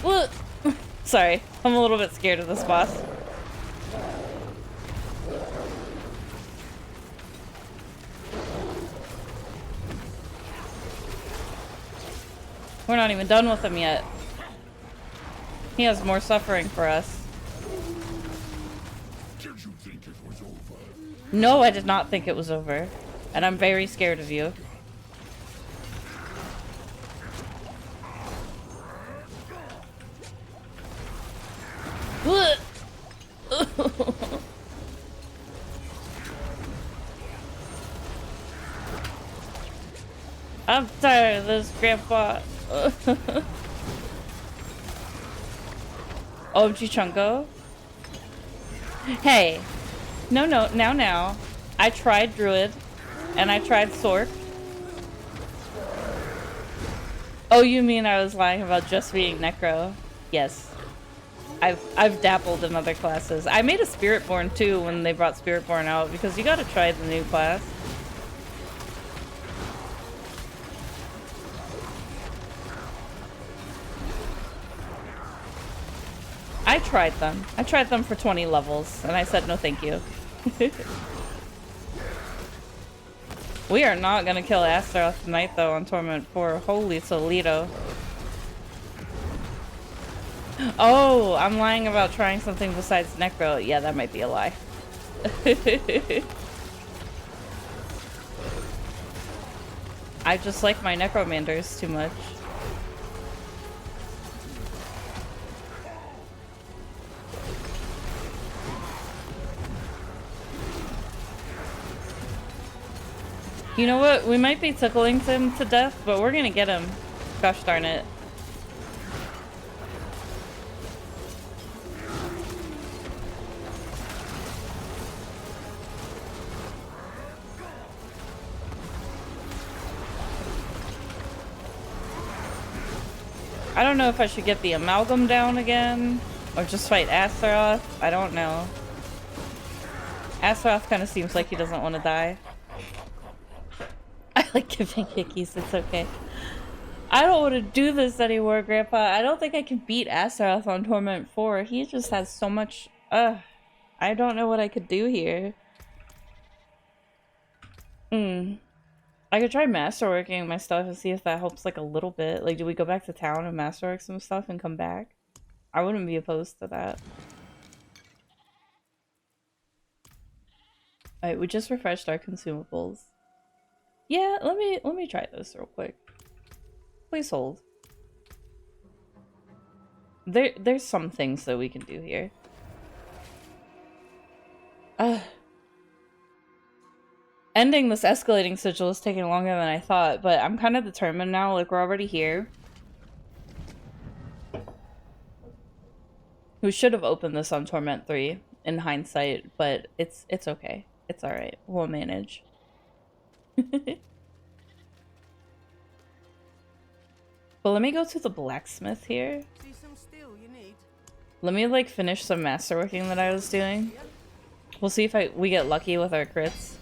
Sorry, I'm a little bit scared of this boss. We're not even done with him yet. He has more suffering for us. Did you think it was over? No, I did not think it was over. And I'm very scared of you. I'm tired of this, Grandpa. OG Chunko. Hey. No, now. I tried Druid. And I tried Sork. Oh, you mean I was lying about just being Necro? Yes. I've dabbled in other classes. I made a Spiritborn too when they brought Spiritborn out because you gotta try the new class. I tried them. I tried them for 20 levels and I said no thank you. We are not gonna kill Astaroth tonight though on Torment 4. Holy Toledo. Oh, I'm lying about trying something besides Necro. Yeah, that might be a lie. I just like my Necromanders too much. You know what? We might be tickling him to death, but we're gonna get him. Gosh darn it. I don't know if I should get the amalgam down again or just fight Astaroth. I don't know. Astaroth kind of seems like he doesn't want to die. I like giving hickeys, it's okay. I don't want to do this anymore, Grandpa. I don't think I can beat Astaroth on Torment 4. He just has so much... I don't know what I could do here. I could try masterworking my stuff and see if that helps like a little bit. Like, do we go back to town and masterwork some stuff and come back? I wouldn't be opposed to that. Alright, we just refreshed our consumables. Yeah, let me try this real quick. Please hold. There's some things that we can do here. Ending this escalating sigil is taking longer than I thought, but I'm kind of determined now. Like, we're already here. We should have opened this on Torment 3 in hindsight, but it's okay. It's alright. We'll manage. But let me go to the blacksmith here. See some steel you need. Let me like finish some masterworking that I was doing. We'll see if we get lucky with our crits.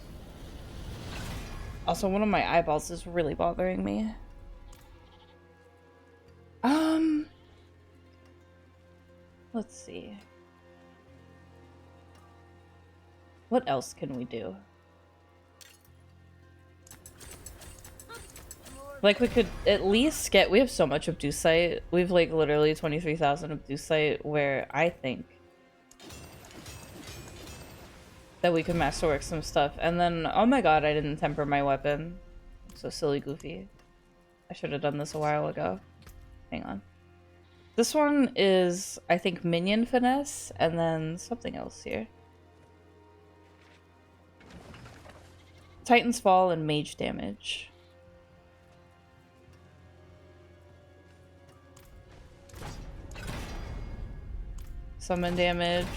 Also, one of my eyeballs is really bothering me. Let's see. What else can we do? Like, we could at least get... We have so much Obducite. We have, like, literally 23,000 Obducite, where I think that we could masterwork some stuff. And then, oh my god, I didn't temper my weapon. I'm so silly goofy. I should have done this a while ago. Hang on. This one is, I think, minion finesse, and then something else here. Titan's Fall and mage damage. Summon damage.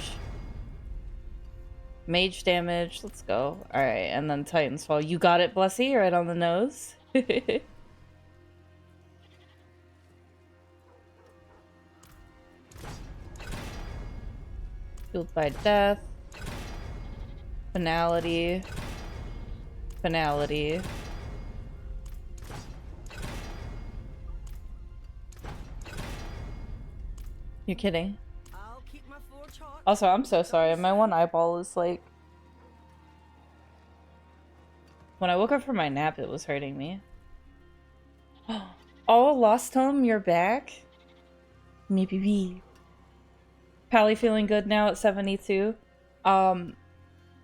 Mage damage. Let's go. Alright, and then Titan's Fall. You got it, Blessy, right on the nose. Fueled by death. Finality. Finality. You're kidding. I'll keep my forge hot. Also, I'm so sorry. My one eyeball is like... When I woke up from my nap, it was hurting me. Oh, Lost Home, you're back? Maybe. Pally feeling good now at 72.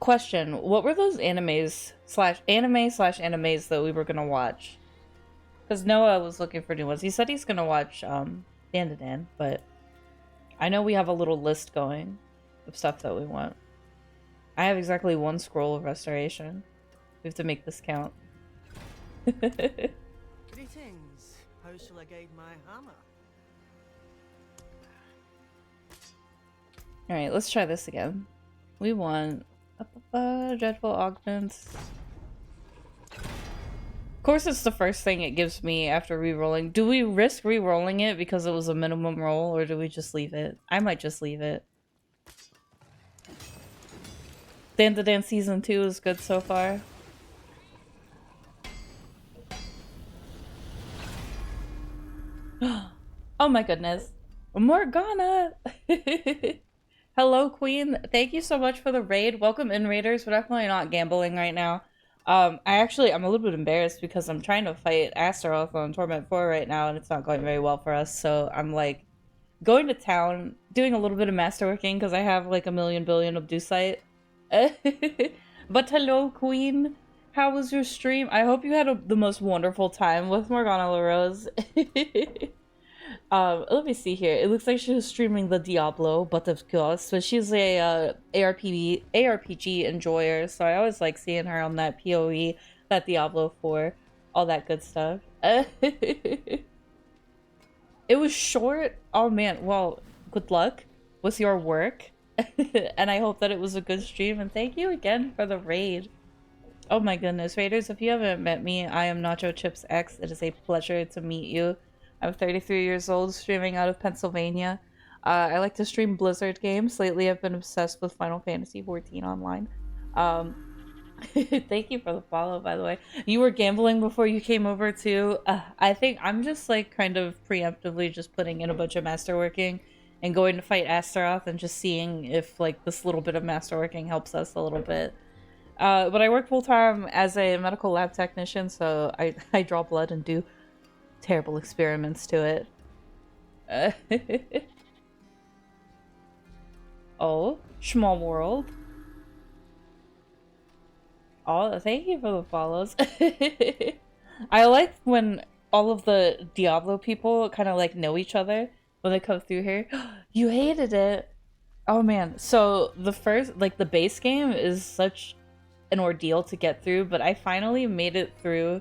Question. What were those animes slash animes that we were gonna watch? Because Noah was looking for new ones. He said he's gonna watch Dan, but I know we have a little list going of stuff that we want. I have exactly 1 scroll of restoration. We have to make this count. Greetings. How shall I guide my hammer? Alright, let's try this again. We want dreadful augments. Of course, it's the first thing it gives me after re-rolling. Do we risk re-rolling it because it was a minimum roll, or do we just leave it? I might just leave it. Dan Season 2 is good so far. Oh my goodness. Morgana! Hello, Queen. Thank you so much for the raid. Welcome in, raiders. We're definitely not gambling right now. I'm a little bit embarrassed because I'm trying to fight Astaroth on Torment 4 right now, and it's not going very well for us, so I'm, like, going to town, doing a little bit of masterworking because I have, like, a million billion Obducite. But hello, Queen. How was your stream? I hope you had the most wonderful time with Morgana LaRose. Let me see here. It looks like she was streaming the Diablo, but of course, but she's a ARPG enjoyer, so I always like seeing her on that PoE, that Diablo 4, all that good stuff. It was short. Oh man, well, good luck with your work, and I hope that it was a good stream, and thank you again for the raid. Oh my goodness, raiders, if you haven't met me, I am Nacho Chips X. It is a pleasure to meet you. I'm 33 years old, streaming out of Pennsylvania. I like to stream Blizzard games. Lately, I've been obsessed with Final Fantasy XIV Online. Thank you for the follow, by the way. You were gambling before you came over, too. I think I'm just, like, kind of preemptively just putting in a bunch of masterworking and going to fight Astaroth and just seeing if, like, this little bit of masterworking helps us a little bit. But I work full-time as a medical lab technician, so I draw blood and do terrible experiments to it. Oh, small world. Oh, thank you for the follows. I like when all of the Diablo people kind of like know each other when they come through here. You hated it. Oh man. So the first, like the base game is such an ordeal to get through, but I finally made it through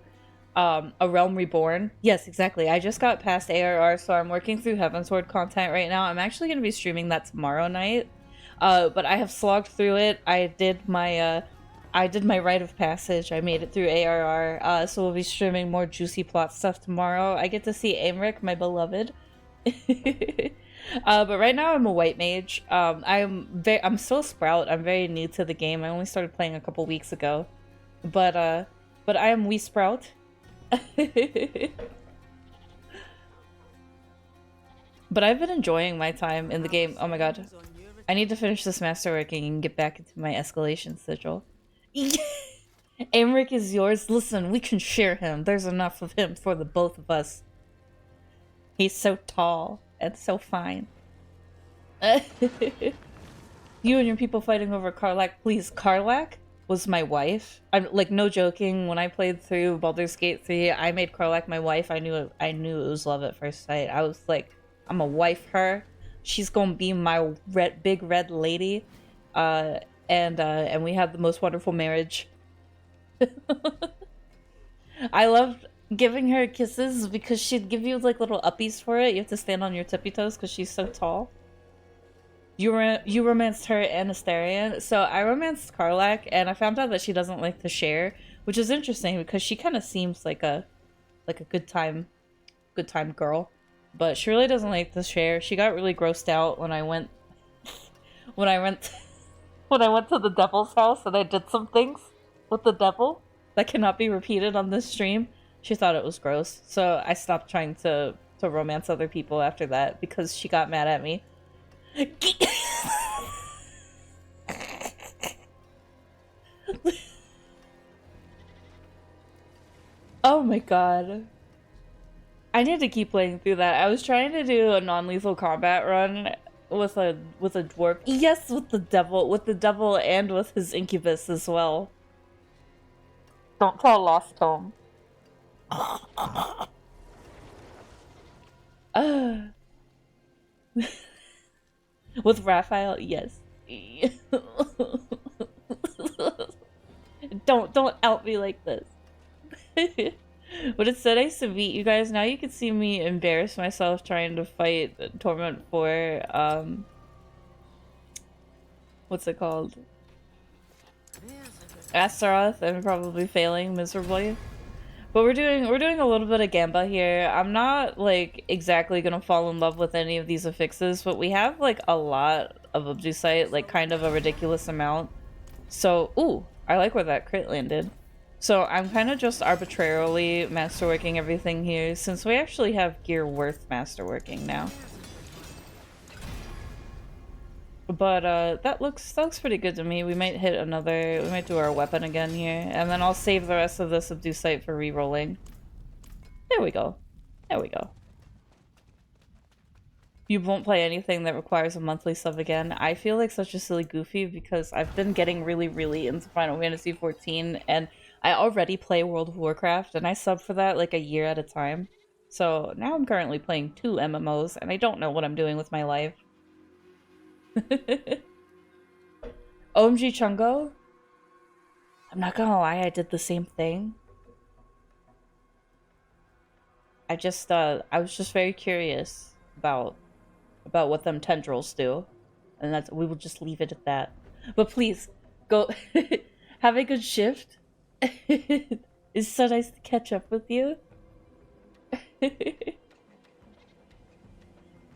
A Realm Reborn. Yes, exactly. I just got past ARR, so I'm working through Heavensward content right now. I'm actually going to be streaming that tomorrow night. But I have slogged through it. I did my rite of passage. I made it through ARR. So we'll be streaming more juicy plot stuff tomorrow. I get to see Aymeric, my beloved. But right now I'm a white mage. I'm still Sprout. I'm very new to the game. I only started playing a couple weeks ago. But I am Wee Sprout. But I've been enjoying my time in the game. Oh my god. I need to finish this masterworking and get back into my escalation sigil. Aymeric is yours. Listen, we can share him. There's enough of him for the both of us. He's so tall and so fine. You and your people fighting over Karlach. Please, Karlach was my wife. I'm like, no joking. When I played through Baldur's Gate 3, I made Karlach my wife. I knew it was love at first sight. I was like, I'm gonna wife her. She's gonna be my big red lady. And we had the most wonderful marriage. I loved giving her kisses because she'd give you like little uppies for it. You have to stand on your tippy toes because she's so tall. You romanced her and Astarion. So I romanced Karlach, and I found out that she doesn't like to share, which is interesting because she kind of seems like a good time girl, but she really doesn't like to share. She got really grossed out when I went when I went to the devil's house and I did some things with the devil that cannot be repeated on this stream. She thought it was gross, so I stopped trying to romance other people after that because she got mad at me. Oh my god. I need to keep playing through that. I was trying to do a non-lethal combat run with a dwarf. Yes, with the devil and with his incubus as well. Don't tell Lost Home. With Raphael, yes. Don't out me like this. But it said I to beat you guys. Now you can see me embarrass myself trying to fight Torment 4. What's it called? Astaroth, and probably failing miserably. But we're doing a little bit of Gamba here. I'm not like exactly gonna fall in love with any of these affixes, but we have like a lot of Obdusite, like kind of a ridiculous amount. So, ooh, I like where that crit landed. So I'm kind of just arbitrarily masterworking everything here, since we actually have gear worth masterworking now. But that looks pretty good to me. We might do our weapon again here, and then I'll save the rest of this Obdusite for re-rolling. There we go. There we go. You won't play anything that requires a monthly sub again. I feel like such a silly goofy because I've been getting really into Final Fantasy XIV, and I already play World of Warcraft, and I sub for that like a year at a time. So now I'm currently playing 2 MMOs, and I don't know what I'm doing with my life. OMG Chungo? I'm not gonna lie, I did the same thing. I was just very curious about what them tendrils do. And we will just leave it at that. But please, go have a good shift. It's so nice to catch up with you.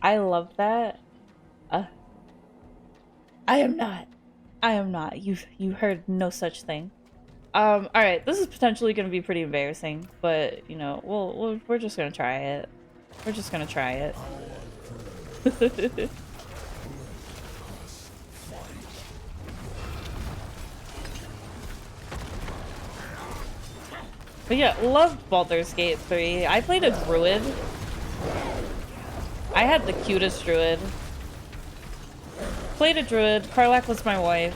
I love that. I am not. You heard no such thing. Alright, this is potentially gonna be pretty embarrassing, but you know, we're just gonna try it. We're just gonna try it. But yeah, loved Baldur's Gate 3. I played a druid. I had the cutest druid. Played a druid. Karlach was my wife.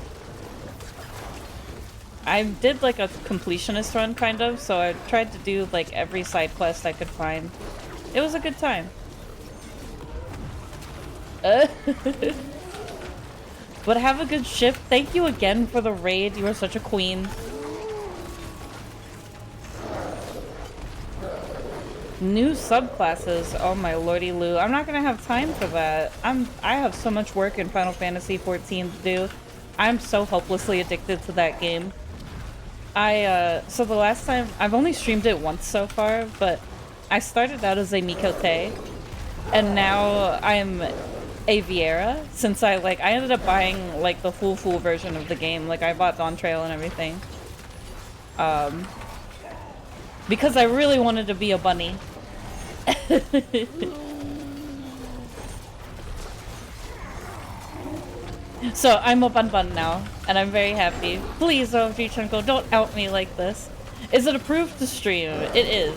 I did like a completionist run, kind of, so I tried to do like every side quest I could find. It was a good time. But have a good shift. Thank you again for the raid. You are such a queen. New subclasses. Oh my lordy Lou. I'm not gonna have time for that. I have so much work in Final Fantasy XIV to do. I'm so hopelessly addicted to that game. So the last time, I've only streamed it once so far, but I started out as a Mikote, and now I'm a Viera, since I ended up buying like the full version of the game. Like I bought Dawn Trail and everything. Because I really wanted to be a bunny. So I'm a bun bun now, and I'm very happy. Please, OMG Chunko, don't out me like this. Is it approved to stream? It is.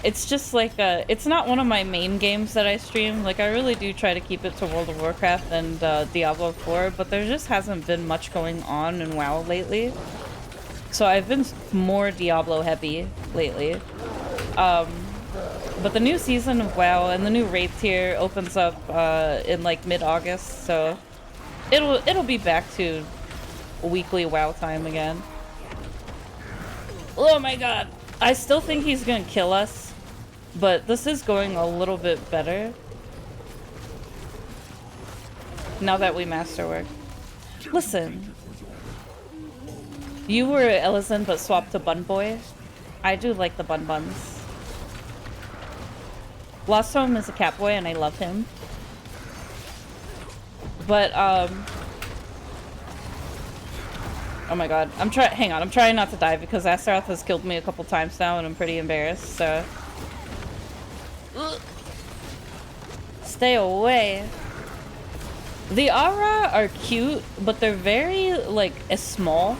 It's just like, it's not one of my main games that I stream. Like, I really do try to keep it to World of Warcraft and Diablo 4, but there just hasn't been much going on in WoW lately. So I've been more Diablo heavy lately. But the new season of WoW and the new raid tier opens up in like mid-August, so it'll be back to weekly WoW time again. Oh my god! I still think he's gonna kill us, but this is going a little bit better now that we masterwork. Listen, you were Ellison but swapped to Bun Boy. I do like the Bun Buns. Lost Home is a cat boy and I love him. But, oh my god. Hang on, I'm trying not to die because Astaroth has killed me a couple times now and I'm pretty embarrassed, so. Ugh. Stay away. The Aura are cute, but they're very, like, small.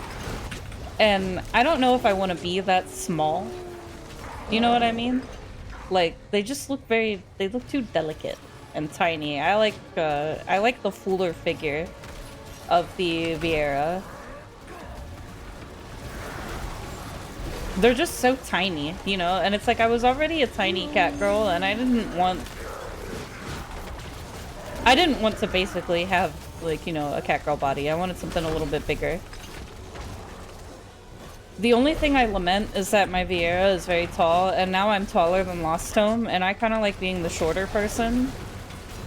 And I don't know if I want to be that small. You know what I mean? Like, they just look they look too delicate and tiny. I like the fuller figure of the Vieira. They're just so tiny, you know? And it's like, I was already a tiny cat girl, and I didn't want to basically have, like, you know, a cat girl body. I wanted something a little bit bigger. The only thing I lament is that my Vieira is very tall, and now I'm taller than Lost Home, and I kind of like being the shorter person,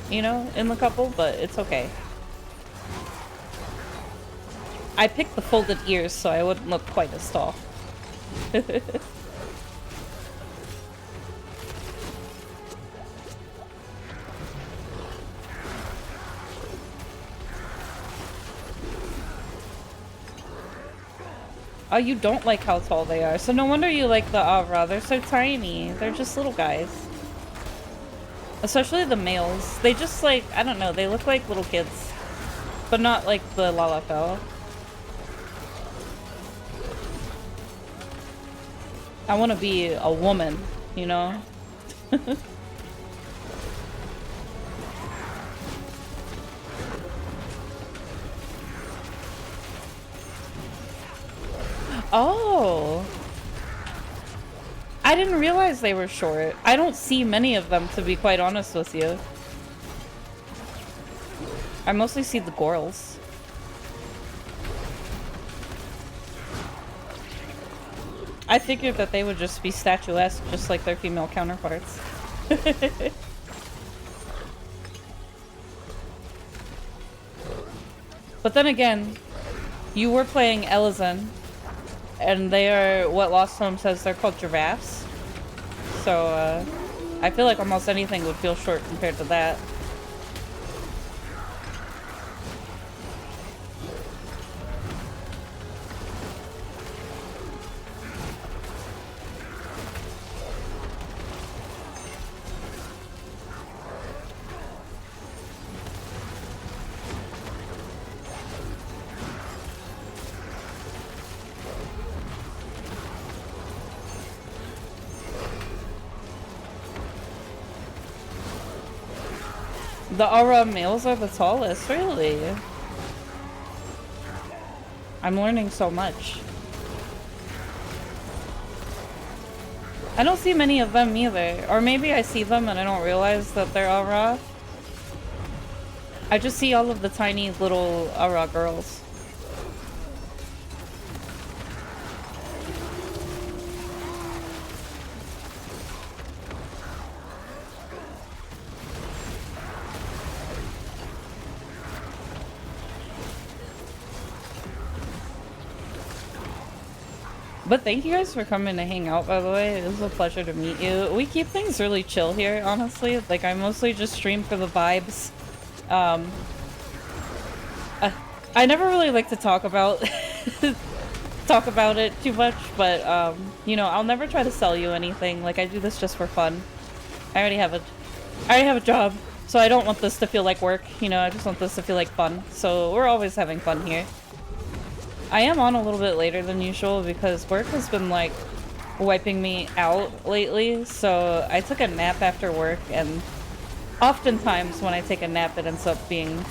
you know, in the couple, but it's okay. I picked the folded ears so I wouldn't look quite as tall. Oh, you don't like how tall they are. So no wonder you like the Avra. They're so tiny. They're just little guys. Especially the males. They just like, I don't know, they look like little kids. But not like the Lalafell. I want to be a woman, you know? Oh. I didn't realize they were short. I don't see many of them, to be quite honest with you. I mostly see the girls. I figured that they would just be statuesque, just like their female counterparts. But then again, you were playing Ellison, and they are what Lost Home says they're called giraffes. So, I feel like almost anything would feel short compared to that. The Aura males are the tallest, really? I'm learning so much. I don't see many of them either. Or maybe I see them and I don't realize that they're Aura. I just see all of the tiny little Aura girls. But thank you guys for coming to hang out, by the way. It was a pleasure to meet you. We keep things really chill here, honestly. Like, I mostly just stream for the vibes. I never really like to talk about talk about it too much, but you know, I'll never try to sell you anything. Like, I do this just for fun. I already have a job. So I don't want this to feel like work, you know, I just want this to feel like fun. So we're always having fun here. I am on a little bit later than usual because work has been like wiping me out lately. So I took a nap after work, and oftentimes when I take a nap it ends up being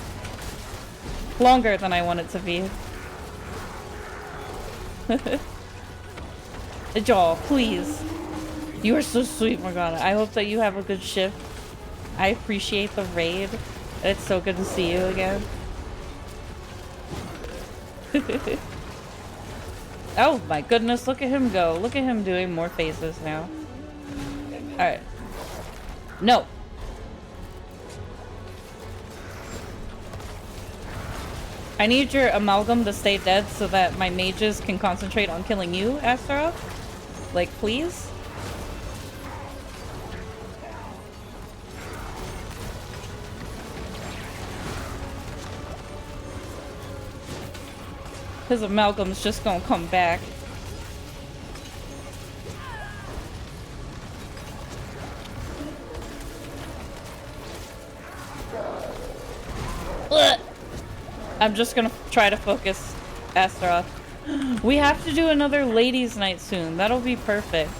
longer than I want it to be. Jaw, please. You are so sweet, Morgana. I hope that you have a good shift. I appreciate the raid. It's so good to see you again. Oh my goodness, look at him go. Look at him doing more phases now. Alright. No. I need your amalgam to stay dead so that my mages can concentrate on killing you, Astaroth. Like, please? His amalgam's just gonna come back. Ugh. I'm just gonna try to focus Astaroth. We have to do another ladies' night soon. That'll be perfect.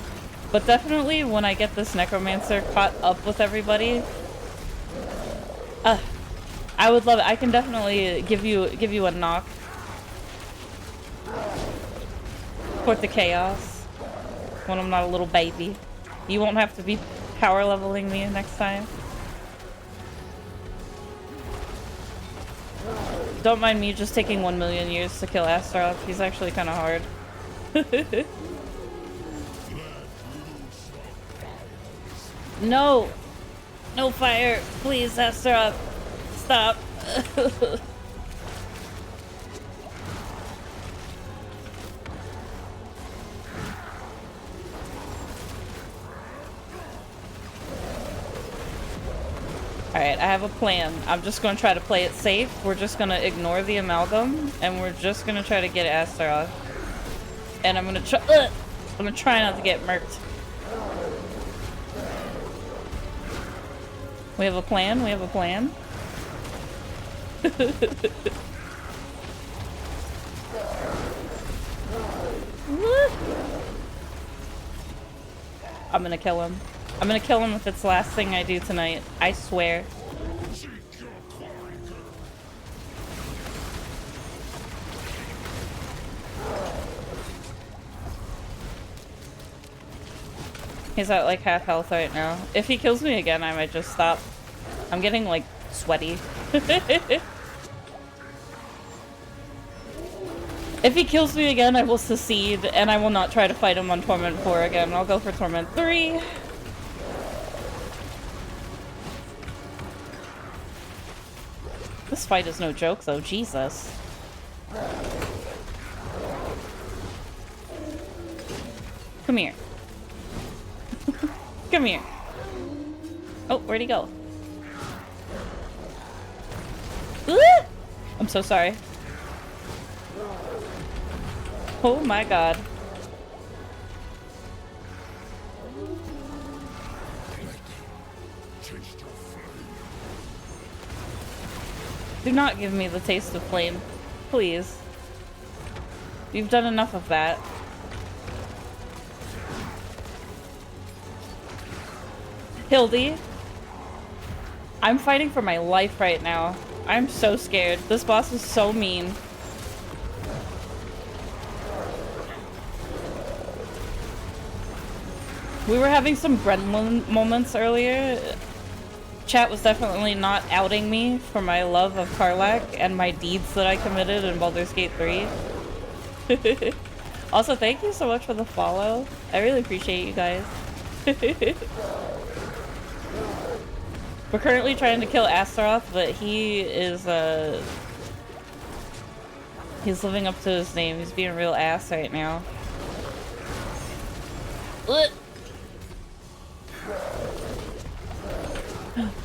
But definitely when I get this necromancer caught up with everybody, I would love it. I can definitely give you a knock for the chaos when I'm not a little baby. You won't have to be power leveling me next time. Don't mind me just taking 1 million years to kill Astaroth. He's actually kind of hard. No! No fire! Please, Astaroth! Stop! Alright, I have a plan. I'm just gonna try to play it safe. We're just gonna ignore the amalgam, and we're just gonna try to get Astaroth. And I'm gonna try not to get murked. We have a plan, we have a plan. I'm gonna kill him. I'm gonna kill him if it's the last thing I do tonight. I swear. He's at like half health right now. If he kills me again, I might just stop. I'm getting like sweaty. If he kills me again, I will secede and I will not try to fight him on Torment 4 again. I'll go for Torment 3. This fight is no joke though, Jesus. Come here. Come here. Oh, where'd he go? I'm so sorry. Oh my god. Do not give me the taste of flame. Please. You've done enough of that. Hildy. I'm fighting for my life right now. I'm so scared. This boss is so mean. We were having some gremlin moments earlier. Chat was definitely not outing me for my love of Karlach and my deeds that I committed in Baldur's Gate 3. Also, thank you so much for the follow. I really appreciate you guys. We're currently trying to kill Astaroth, but he is, he's living up to his name. He's being a real ass right now.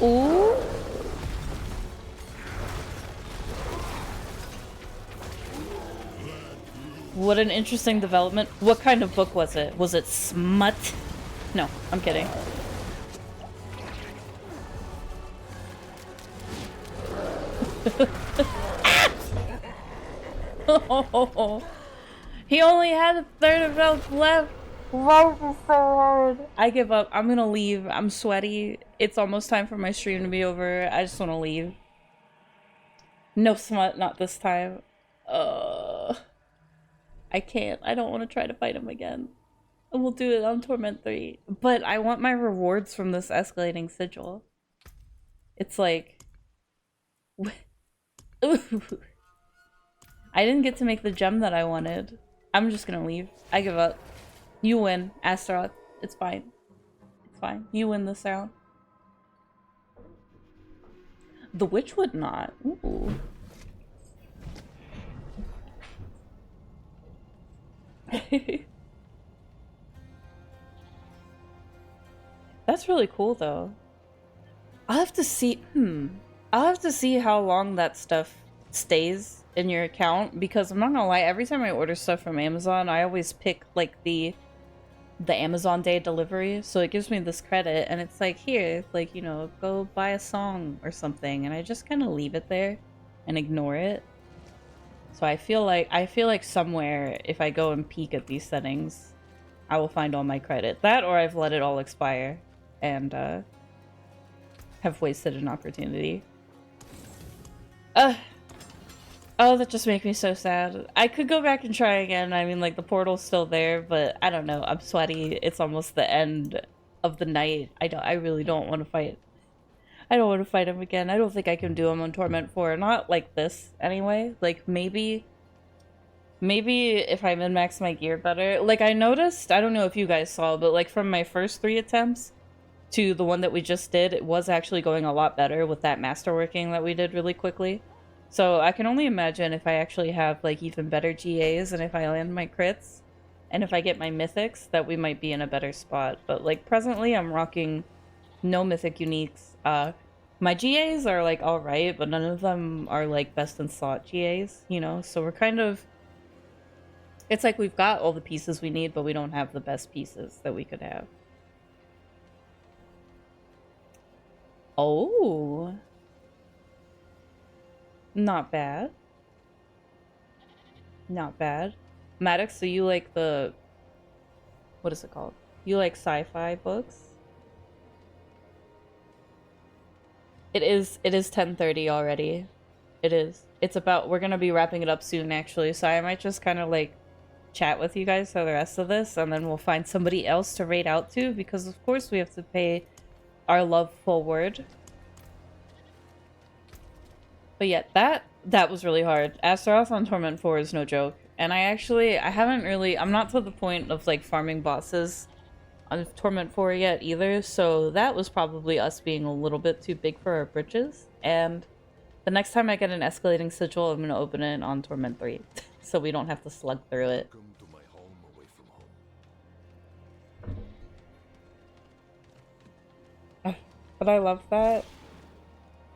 Ooh. What an interesting development. What kind of book was it? Was it smut? No, I'm kidding. Oh, he only had a third of health left. Why is this so hard? I give up. I'm gonna leave. I'm sweaty. It's almost time for my stream to be over. I just want to leave. No smut, not this time. I can't. I don't want to try to fight him again. We'll do it on Torment 3. But I want my rewards from this escalating sigil. It's like... Ooh. I didn't get to make the gem that I wanted. I'm just gonna leave. I give up. You win, Astaroth. It's fine. It's fine. You win this round. The witch would not. Ooh. That's really cool though. I'll have to see I'll have to see how long that stuff stays in your account, because I'm not gonna lie, every time I order stuff from Amazon, I always pick like the Amazon Day delivery, so it gives me this credit, and it's like, here, like, you know, go buy a song or something, and I just kind of leave it there and ignore it. So I feel like somewhere, if I go and peek at these settings, I will find all my credit. That, or I've let it all expire and have wasted an opportunity. Oh, that just makes me so sad. I could go back and try again. I mean, like, the portal's still there, but I don't know. I'm sweaty. It's almost the end of the night. I really don't want to fight. I don't want to fight him again. I don't think I can do him on Torment 4. Not like this, anyway. Like, maybe if I min-max my gear better. Like, I noticed, I don't know if you guys saw, but, like, from my first 3 attempts to the one that we just did, it was actually going a lot better with that masterworking that we did really quickly. So I can only imagine if I actually have, like, even better GAs, and if I land my crits, and if I get my mythics, that we might be in a better spot. But, like, presently I'm rocking no mythic uniques. My GAs are, like, alright, but none of them are, like, best in slot GAs, you know? So we're kind of... It's like we've got all the pieces we need, but we don't have the best pieces that we could have. Oh... Not bad. Not bad. Maddox, so you like the... What is it called? You like sci-fi books? It is 10:30 already. It is. It's about... We're gonna be wrapping it up soon, actually, so I might just kind of, like, chat with you guys for the rest of this, and then we'll find somebody else to raid out to, because of course we have to pay our love forward. But yeah, that was really hard. Astaroth on Torment 4 is no joke. And I haven't really... I'm not to the point of, like, farming bosses on Torment 4 yet either, so that was probably us being a little bit too big for our britches. And the next time I get an Escalating Sigil, I'm going to open it on Torment 3, so we don't have to slug through it. Welcome to my home away from home. But I love that.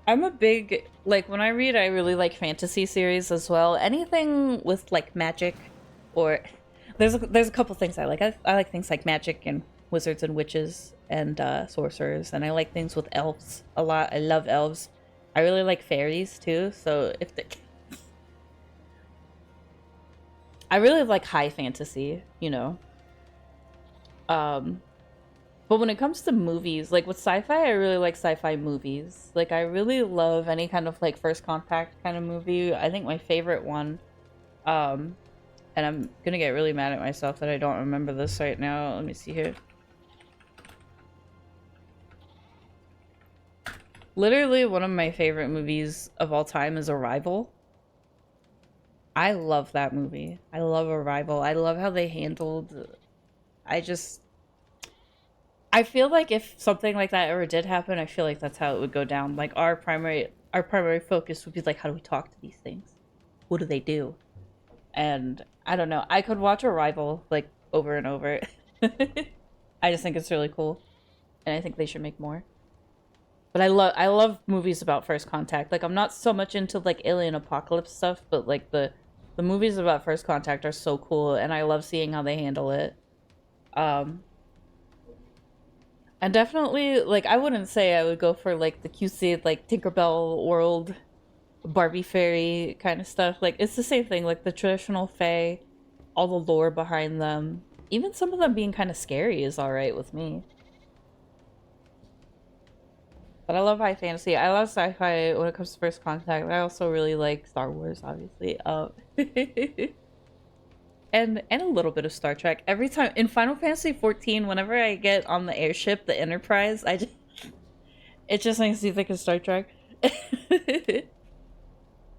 I'm a big, like, when I read, I really like fantasy series as well. Anything with, like, magic, or... There's a couple things I like. I like things like magic and wizards and witches and sorcerers, and I like things with elves a lot. I love elves. I really like fairies, too, so if the... I really like high fantasy, you know? But when it comes to movies, like with sci-fi, I really like sci-fi movies. Like, I really love any kind of, like, First Contact kind of movie. I think my favorite one, and I'm gonna get really mad at myself that I don't remember this right now. Let me see here. Literally, one of my favorite movies of all time is Arrival. I love that movie. I love Arrival. I love how they handled... I feel like if something like that ever did happen, I feel like that's how it would go down. Like, our primary focus would be like, how do we talk to these things? What do they do? And I don't know. I could watch Arrival, like, over and over. I just think it's really cool, and I think they should make more. But I love movies about First Contact. Like, I'm not so much into, like, alien apocalypse stuff, but, like, the movies about First Contact are so cool, and I love seeing how they handle it. And definitely, like, I wouldn't say I would go for, like, the cutesy, like, Tinkerbell world Barbie fairy kind of stuff. Like, it's the same thing, like the traditional fae, all the lore behind them. Even some of them being kind of scary is alright with me. But I love high fantasy. I love sci-fi when it comes to First Contact. I also really like Star Wars, obviously. And a little bit of Star Trek. Every time in Final Fantasy 14, whenever I get on the airship, the Enterprise, it just makes me think of Star Trek.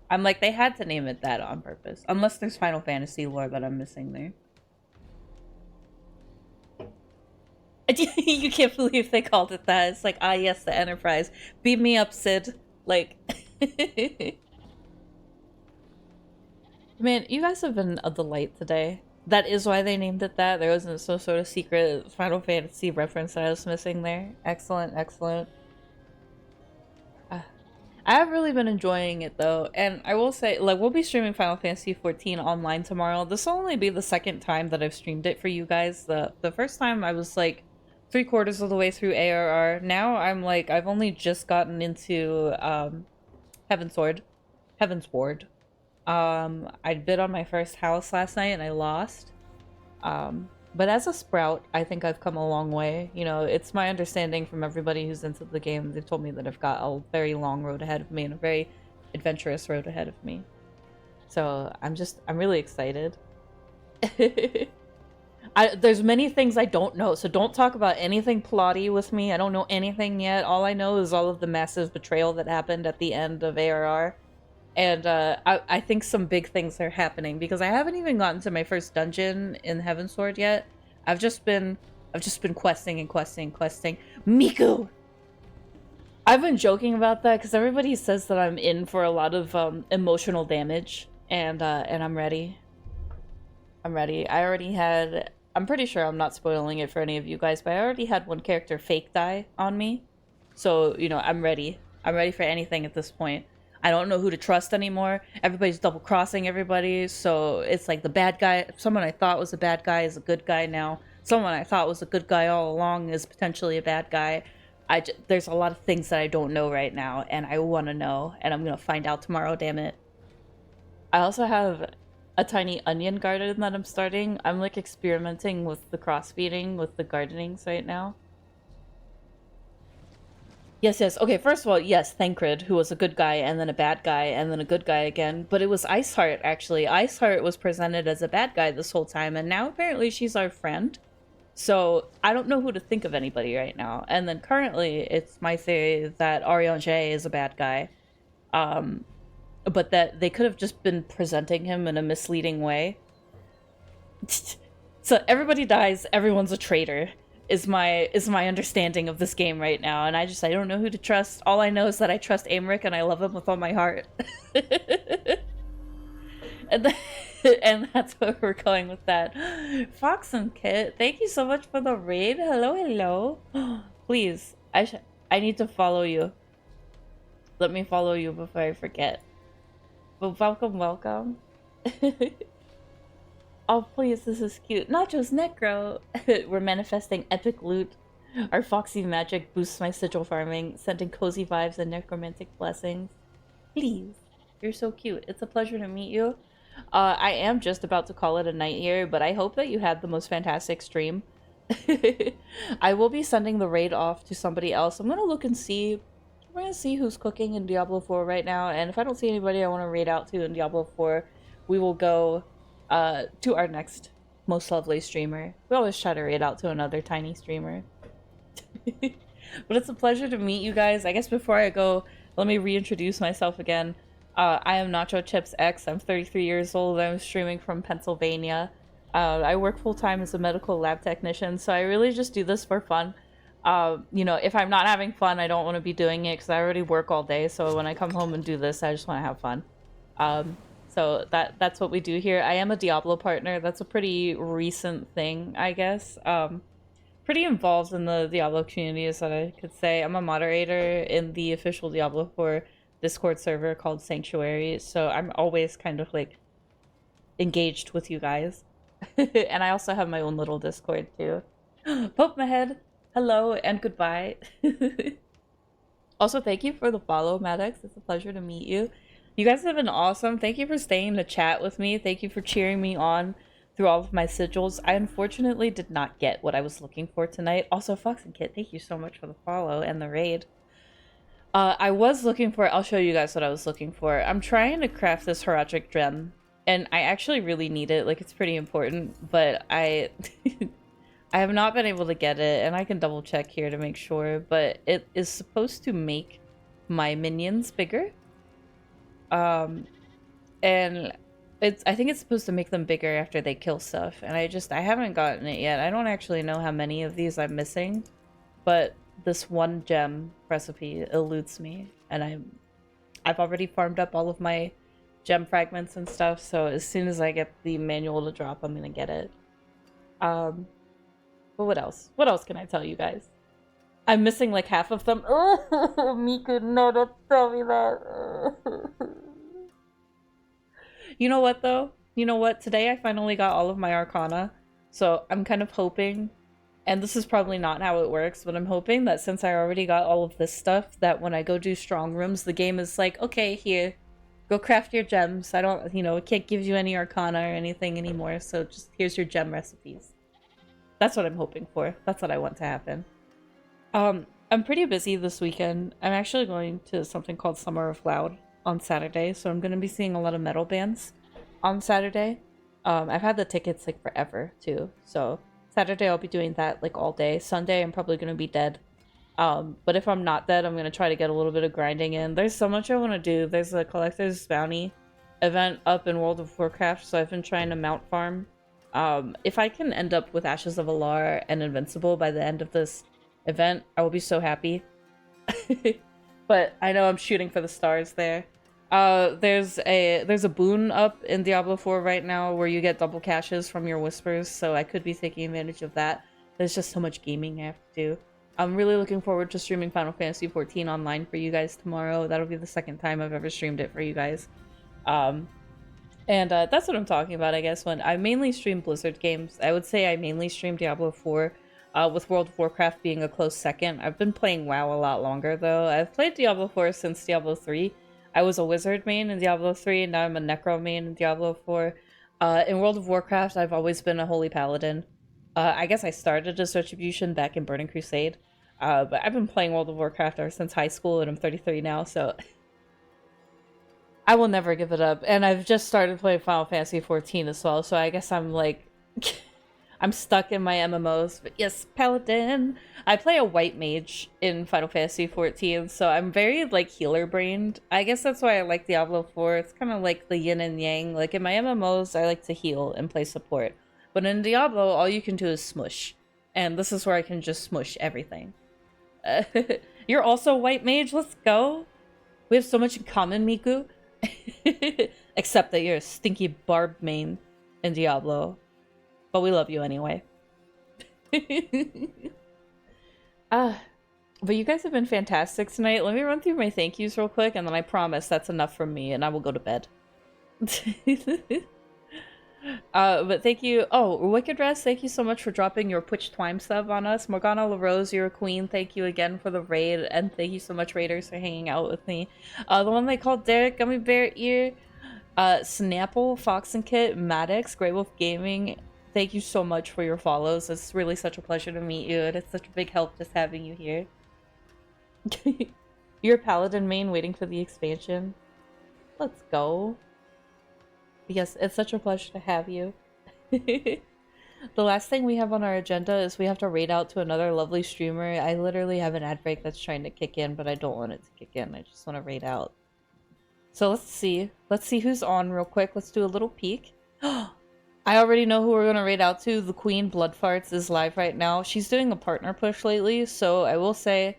I'm like, they had to name it that on purpose. Unless there's Final Fantasy lore that I'm missing there. You can't believe they called it that. It's like, ah, yes, the Enterprise. Beat me up, Sid. Like... Man, you guys have been a delight today. That is why they named it that. There wasn't some sort of secret Final Fantasy reference that I was missing there. Excellent, excellent. I have really been enjoying it though, and I will say, like, we'll be streaming Final Fantasy 14 online tomorrow. This will only be the second time that I've streamed it for you guys. The first time I was like 3/4 of the way through ARR. Now I'm like, I've only just gotten into Heaven's Ward. I bid on my first house last night and I lost. But as a Sprout, I think I've come a long way. You know, it's my understanding from everybody who's into the game. They've told me that I've got a very long road ahead of me and a very adventurous road ahead of me. So I'm really excited. There's many things I don't know, so don't talk about anything plotty with me. I don't know anything yet. All I know is all of the massive betrayal that happened at the end of ARR. And I think some big things are happening because I haven't even gotten to my first dungeon in Heaven's Sword yet. I've just been questing and questing. Miku! I've been joking about that because everybody says that I'm in for a lot of emotional damage, and I'm ready. I'm ready. I'm pretty sure I'm not spoiling it for any of you guys, but I already had one character fake die on me. So, you know, I'm ready. I'm ready for anything at this point. I don't know who to trust anymore. Everybody's double-crossing everybody, so it's like the bad guy, someone I thought was a bad guy is a good guy now. Someone I thought was a good guy all along is potentially a bad guy. There's a lot of things that I don't know right now, and I want to know, and I'm going to find out tomorrow, damn it. I also have a tiny onion garden that I'm starting. I'm like experimenting with the crossfeeding with the gardenings right now. Yes. Okay, first of all, yes, Thancred, who was a good guy, and then a bad guy, and then a good guy again. But it was Iceheart, actually. Iceheart was presented as a bad guy this whole time, and now apparently she's our friend. So I don't know who to think of anybody right now. And then currently, it's my theory that Ariange is a bad guy. But that they could have just been presenting him in a misleading way. So everybody dies, everyone's a traitor. Is my understanding of this game right now, and I don't know who to trust. All I know is that I trust Aymeric and I love him with all my heart. and that's where we're going with that. Fox and Kit, thank you so much for the raid. Hello. Please, I need to follow you. Let me follow you before I forget. But welcome. Oh, please, this is cute. Nachos Necro! We're manifesting epic loot. Our foxy magic boosts my sigil farming, sending cozy vibes and necromantic blessings. Please. You're so cute. It's a pleasure to meet you. I am just about to call it a night here, but I hope that you had the most fantastic stream. I will be sending the raid off to somebody else. I'm gonna look and see. We're gonna see who's cooking in Diablo 4 right now, and if I don't see anybody I want to raid out to in Diablo 4, we will go to our next most lovely streamer. We always try to raid out to another tiny streamer. But it's a pleasure to meet you guys. I guess before I go, let me reintroduce myself again. I am Nacho Chips X. I'm 33 years old. I'm streaming from Pennsylvania. I work full-time as a medical lab technician, so I really just do this for fun. You know, if I'm not having fun, I don't want to be doing it because I already work all day, so when I come home and do this, I just want to have fun. So that's what we do here. I am a Diablo partner. That's a pretty recent thing, I guess. Pretty involved in the Diablo community is what I could say. I'm a moderator in the official Diablo 4 Discord server called Sanctuary, so I'm always kind of like engaged with you guys. And I also have my own little Discord too. Poke my head. Hello and goodbye. Also, thank you for the follow, Maddox. It's a pleasure to meet you. You guys have been awesome. Thank you for staying to chat with me. Thank you for cheering me on through all of my sigils. I unfortunately did not get what I was looking for tonight. Also, Fox and Kit, thank you so much for the follow and the raid. I was looking for, I'll show you guys what I was looking for. I'm trying to craft this Horatric gem, and I actually really need it. Like, it's pretty important, but I I have not been able to get it, and I can double check here to make sure, but it is supposed to make my minions bigger. And I think it's supposed to make them bigger after they kill stuff, and I haven't gotten it yet. I don't actually know how many of these I'm missing, but this one gem recipe eludes me, and I've already farmed up all of my gem fragments and stuff, so as soon as I get the manual to drop, I'm gonna get it. But what else? What else can I tell you guys? I'm missing like half of them. Oh, Miku, no, don't tell me that. You know what, though? You know what? Today I finally got all of my Arcana, so I'm kind of hoping, and this is probably not how it works, but I'm hoping that since I already got all of this stuff, that when I go do strong rooms, the game is like, okay, here, go craft your gems. I don't, it can't give you any Arcana or anything anymore, so just here's your gem recipes. That's what I'm hoping for. That's what I want to happen. I'm pretty busy this weekend. I'm actually going to something called Summer of Loud on Saturday, so I'm going to be seeing a lot of metal bands on Saturday. I've had the tickets like forever too, so Saturday I'll be doing that like all day. Sunday I'm probably going to be dead, but if I'm not dead, I'm going to try to get a little bit of grinding in. There's so much I want to do. There's a collector's bounty event up in World of Warcraft, so I've been trying to mount farm. If I can end up with Ashes of Alar and Invincible by the end of this event, I will be so happy. But I know I'm shooting for the stars there. There's a boon up in Diablo 4 right now where you get double caches from your whispers, so I could be taking advantage of that. There's just so much gaming I have to do. I'm really looking forward to streaming Final Fantasy XIV online for you guys tomorrow. That'll be the second time I've ever streamed it for you guys. That's what I'm talking about, I guess. When I mainly stream Blizzard games, I would say I mainly stream Diablo 4, with World of Warcraft being a close second. I've been playing WoW a lot longer, though. I've played Diablo 4 since Diablo 3. I was a wizard main in Diablo 3, and now I'm a necro main in Diablo 4. In World of Warcraft, I've always been a holy paladin. I guess I started as Retribution back in Burning Crusade, but I've been playing World of Warcraft ever since high school, and I'm 33 now, so I will never give it up. And I've just started playing Final Fantasy XIV as well, so I guess I'm like I'm stuck in my MMOs. But yes, paladin. I play a white mage in Final Fantasy XIV, so I'm very like healer brained. I guess that's why I like Diablo 4. It's kind of like the yin and yang. Like in my MMOs, I like to heal and play support, but in Diablo, all you can do is smush, and this is where I can just smush everything. You're also white mage. Let's go. We have so much in common, Miku. Except that you're a stinky barb main in Diablo. But we love you anyway. But you guys have been fantastic tonight. Let me run through my thank yous real quick, and then I promise that's enough from me, and I will go to bed. But thank you. Oh, Wicked Rest, thank you so much for dropping your Twitch Twime sub on us. Morgana LaRose, you're a queen. Thank you again for the raid, and thank you so much, Raiders, for hanging out with me. The one they called Derek, Gummy Bear Ear, Snapple, Fox and Kit, Maddox, Grey Wolf Gaming, thank you so much for your follows. It's really such a pleasure to meet you, and it's such a big help just having you here. You're a Paladin main waiting for the expansion. Let's go. Yes, it's such a pleasure to have you. The last thing we have on our agenda is we have to raid out to another lovely streamer. I literally have an ad break that's trying to kick in, but I don't want it to kick in. I just want to raid out. So let's see. Let's see who's on real quick. Let's do a little peek. I already know who we're going to raid out to. The Queen Bloodfarts is live right now. She's doing a partner push lately, so I will say,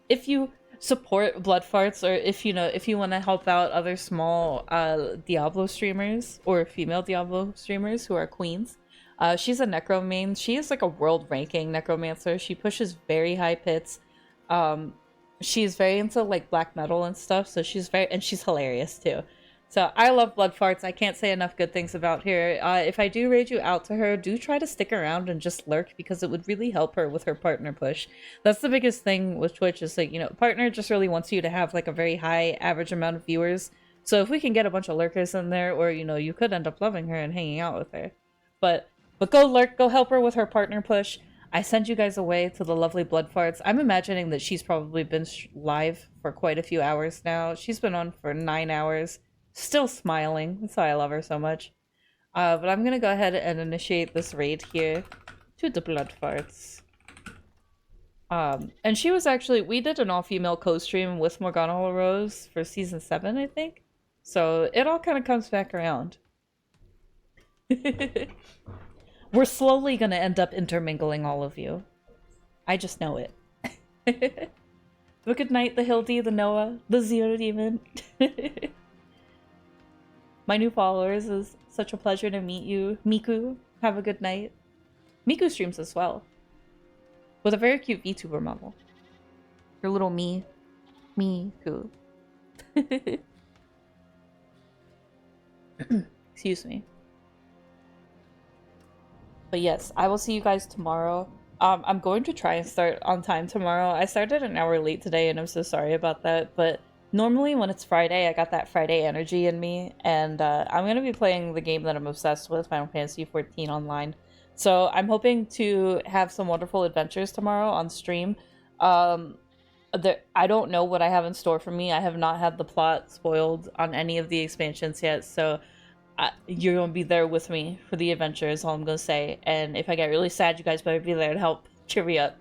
if you support Bloodfarts, or if you want to help out other small Diablo streamers or female Diablo streamers who are queens, she's a necro main. She is like a world ranking necromancer. She pushes very high pits. She's very into like black metal and stuff, so she's hilarious too. So I love blood farts. I can't say enough good things about her. If I do raid you out to her, do try to stick around and just lurk because it would really help her with her partner push. That's the biggest thing with Twitch is like, you know, partner just really wants you to have like a very high average amount of viewers. So if we can get a bunch of lurkers in there, or, you know, you could end up loving her and hanging out with her. But go lurk, go help her with her partner push. I send you guys away to the lovely blood farts. I'm imagining that she's probably been live for quite a few hours now. She's been on for 9 hours. Still smiling. That's why I love her so much. But I'm gonna go ahead and initiate this raid here to the blood farts. And she was actually, we did an all-female co-stream with Morgana Rose for season 7, I think. So it all kind of comes back around. We're slowly gonna end up intermingling all of you. I just know it. But good night, the Hildy, the Noah, the Zero Demon. My new followers, is such a pleasure to meet you. Miku, have a good night. Miku streams as well. With a very cute VTuber model. Your little Miku. Excuse me. But yes, I will see you guys tomorrow. I'm going to try and start on time tomorrow. I started an hour late today and I'm so sorry about that, but normally when it's Friday, I got that Friday energy in me, and I'm going to be playing the game that I'm obsessed with, Final Fantasy XIV Online. So I'm hoping to have some wonderful adventures tomorrow on stream. I don't know what I have in store for me. I have not had the plot spoiled on any of the expansions yet, so you're going to be there with me for the adventure is all I'm going to say. And if I get really sad, you guys better be there to help cheer me up.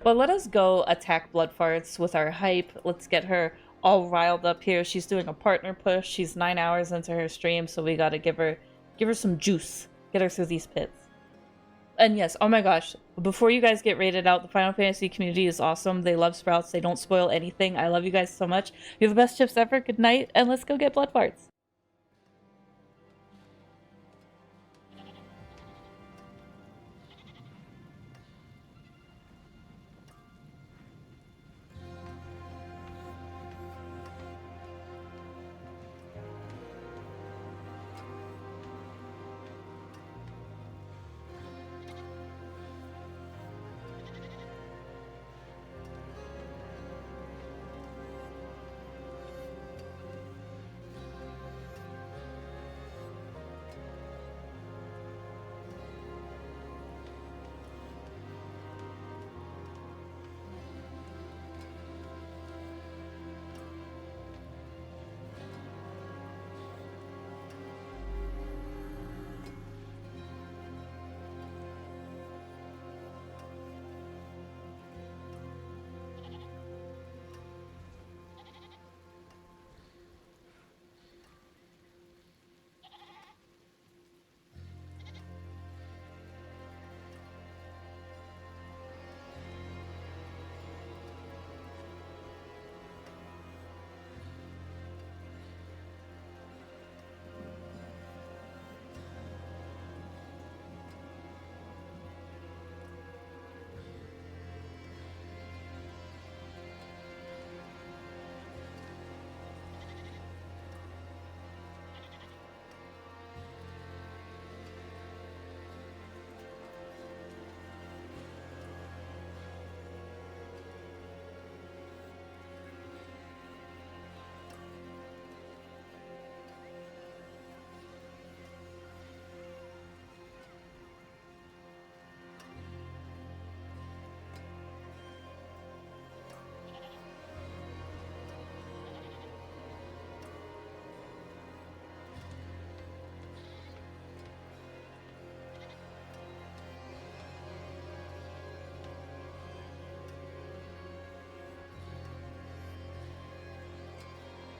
But let us go attack blood farts with our hype. Let's get her all riled up here. She's doing a partner push. She's 9 hours into her stream, so we gotta give her some juice. Get her through these pits. And yes, oh my gosh, before you guys get raided out, the Final Fantasy community is awesome. They love Sprouts. They don't spoil anything. I love you guys so much. You're the best chips ever. Good night, and let's go get blood farts.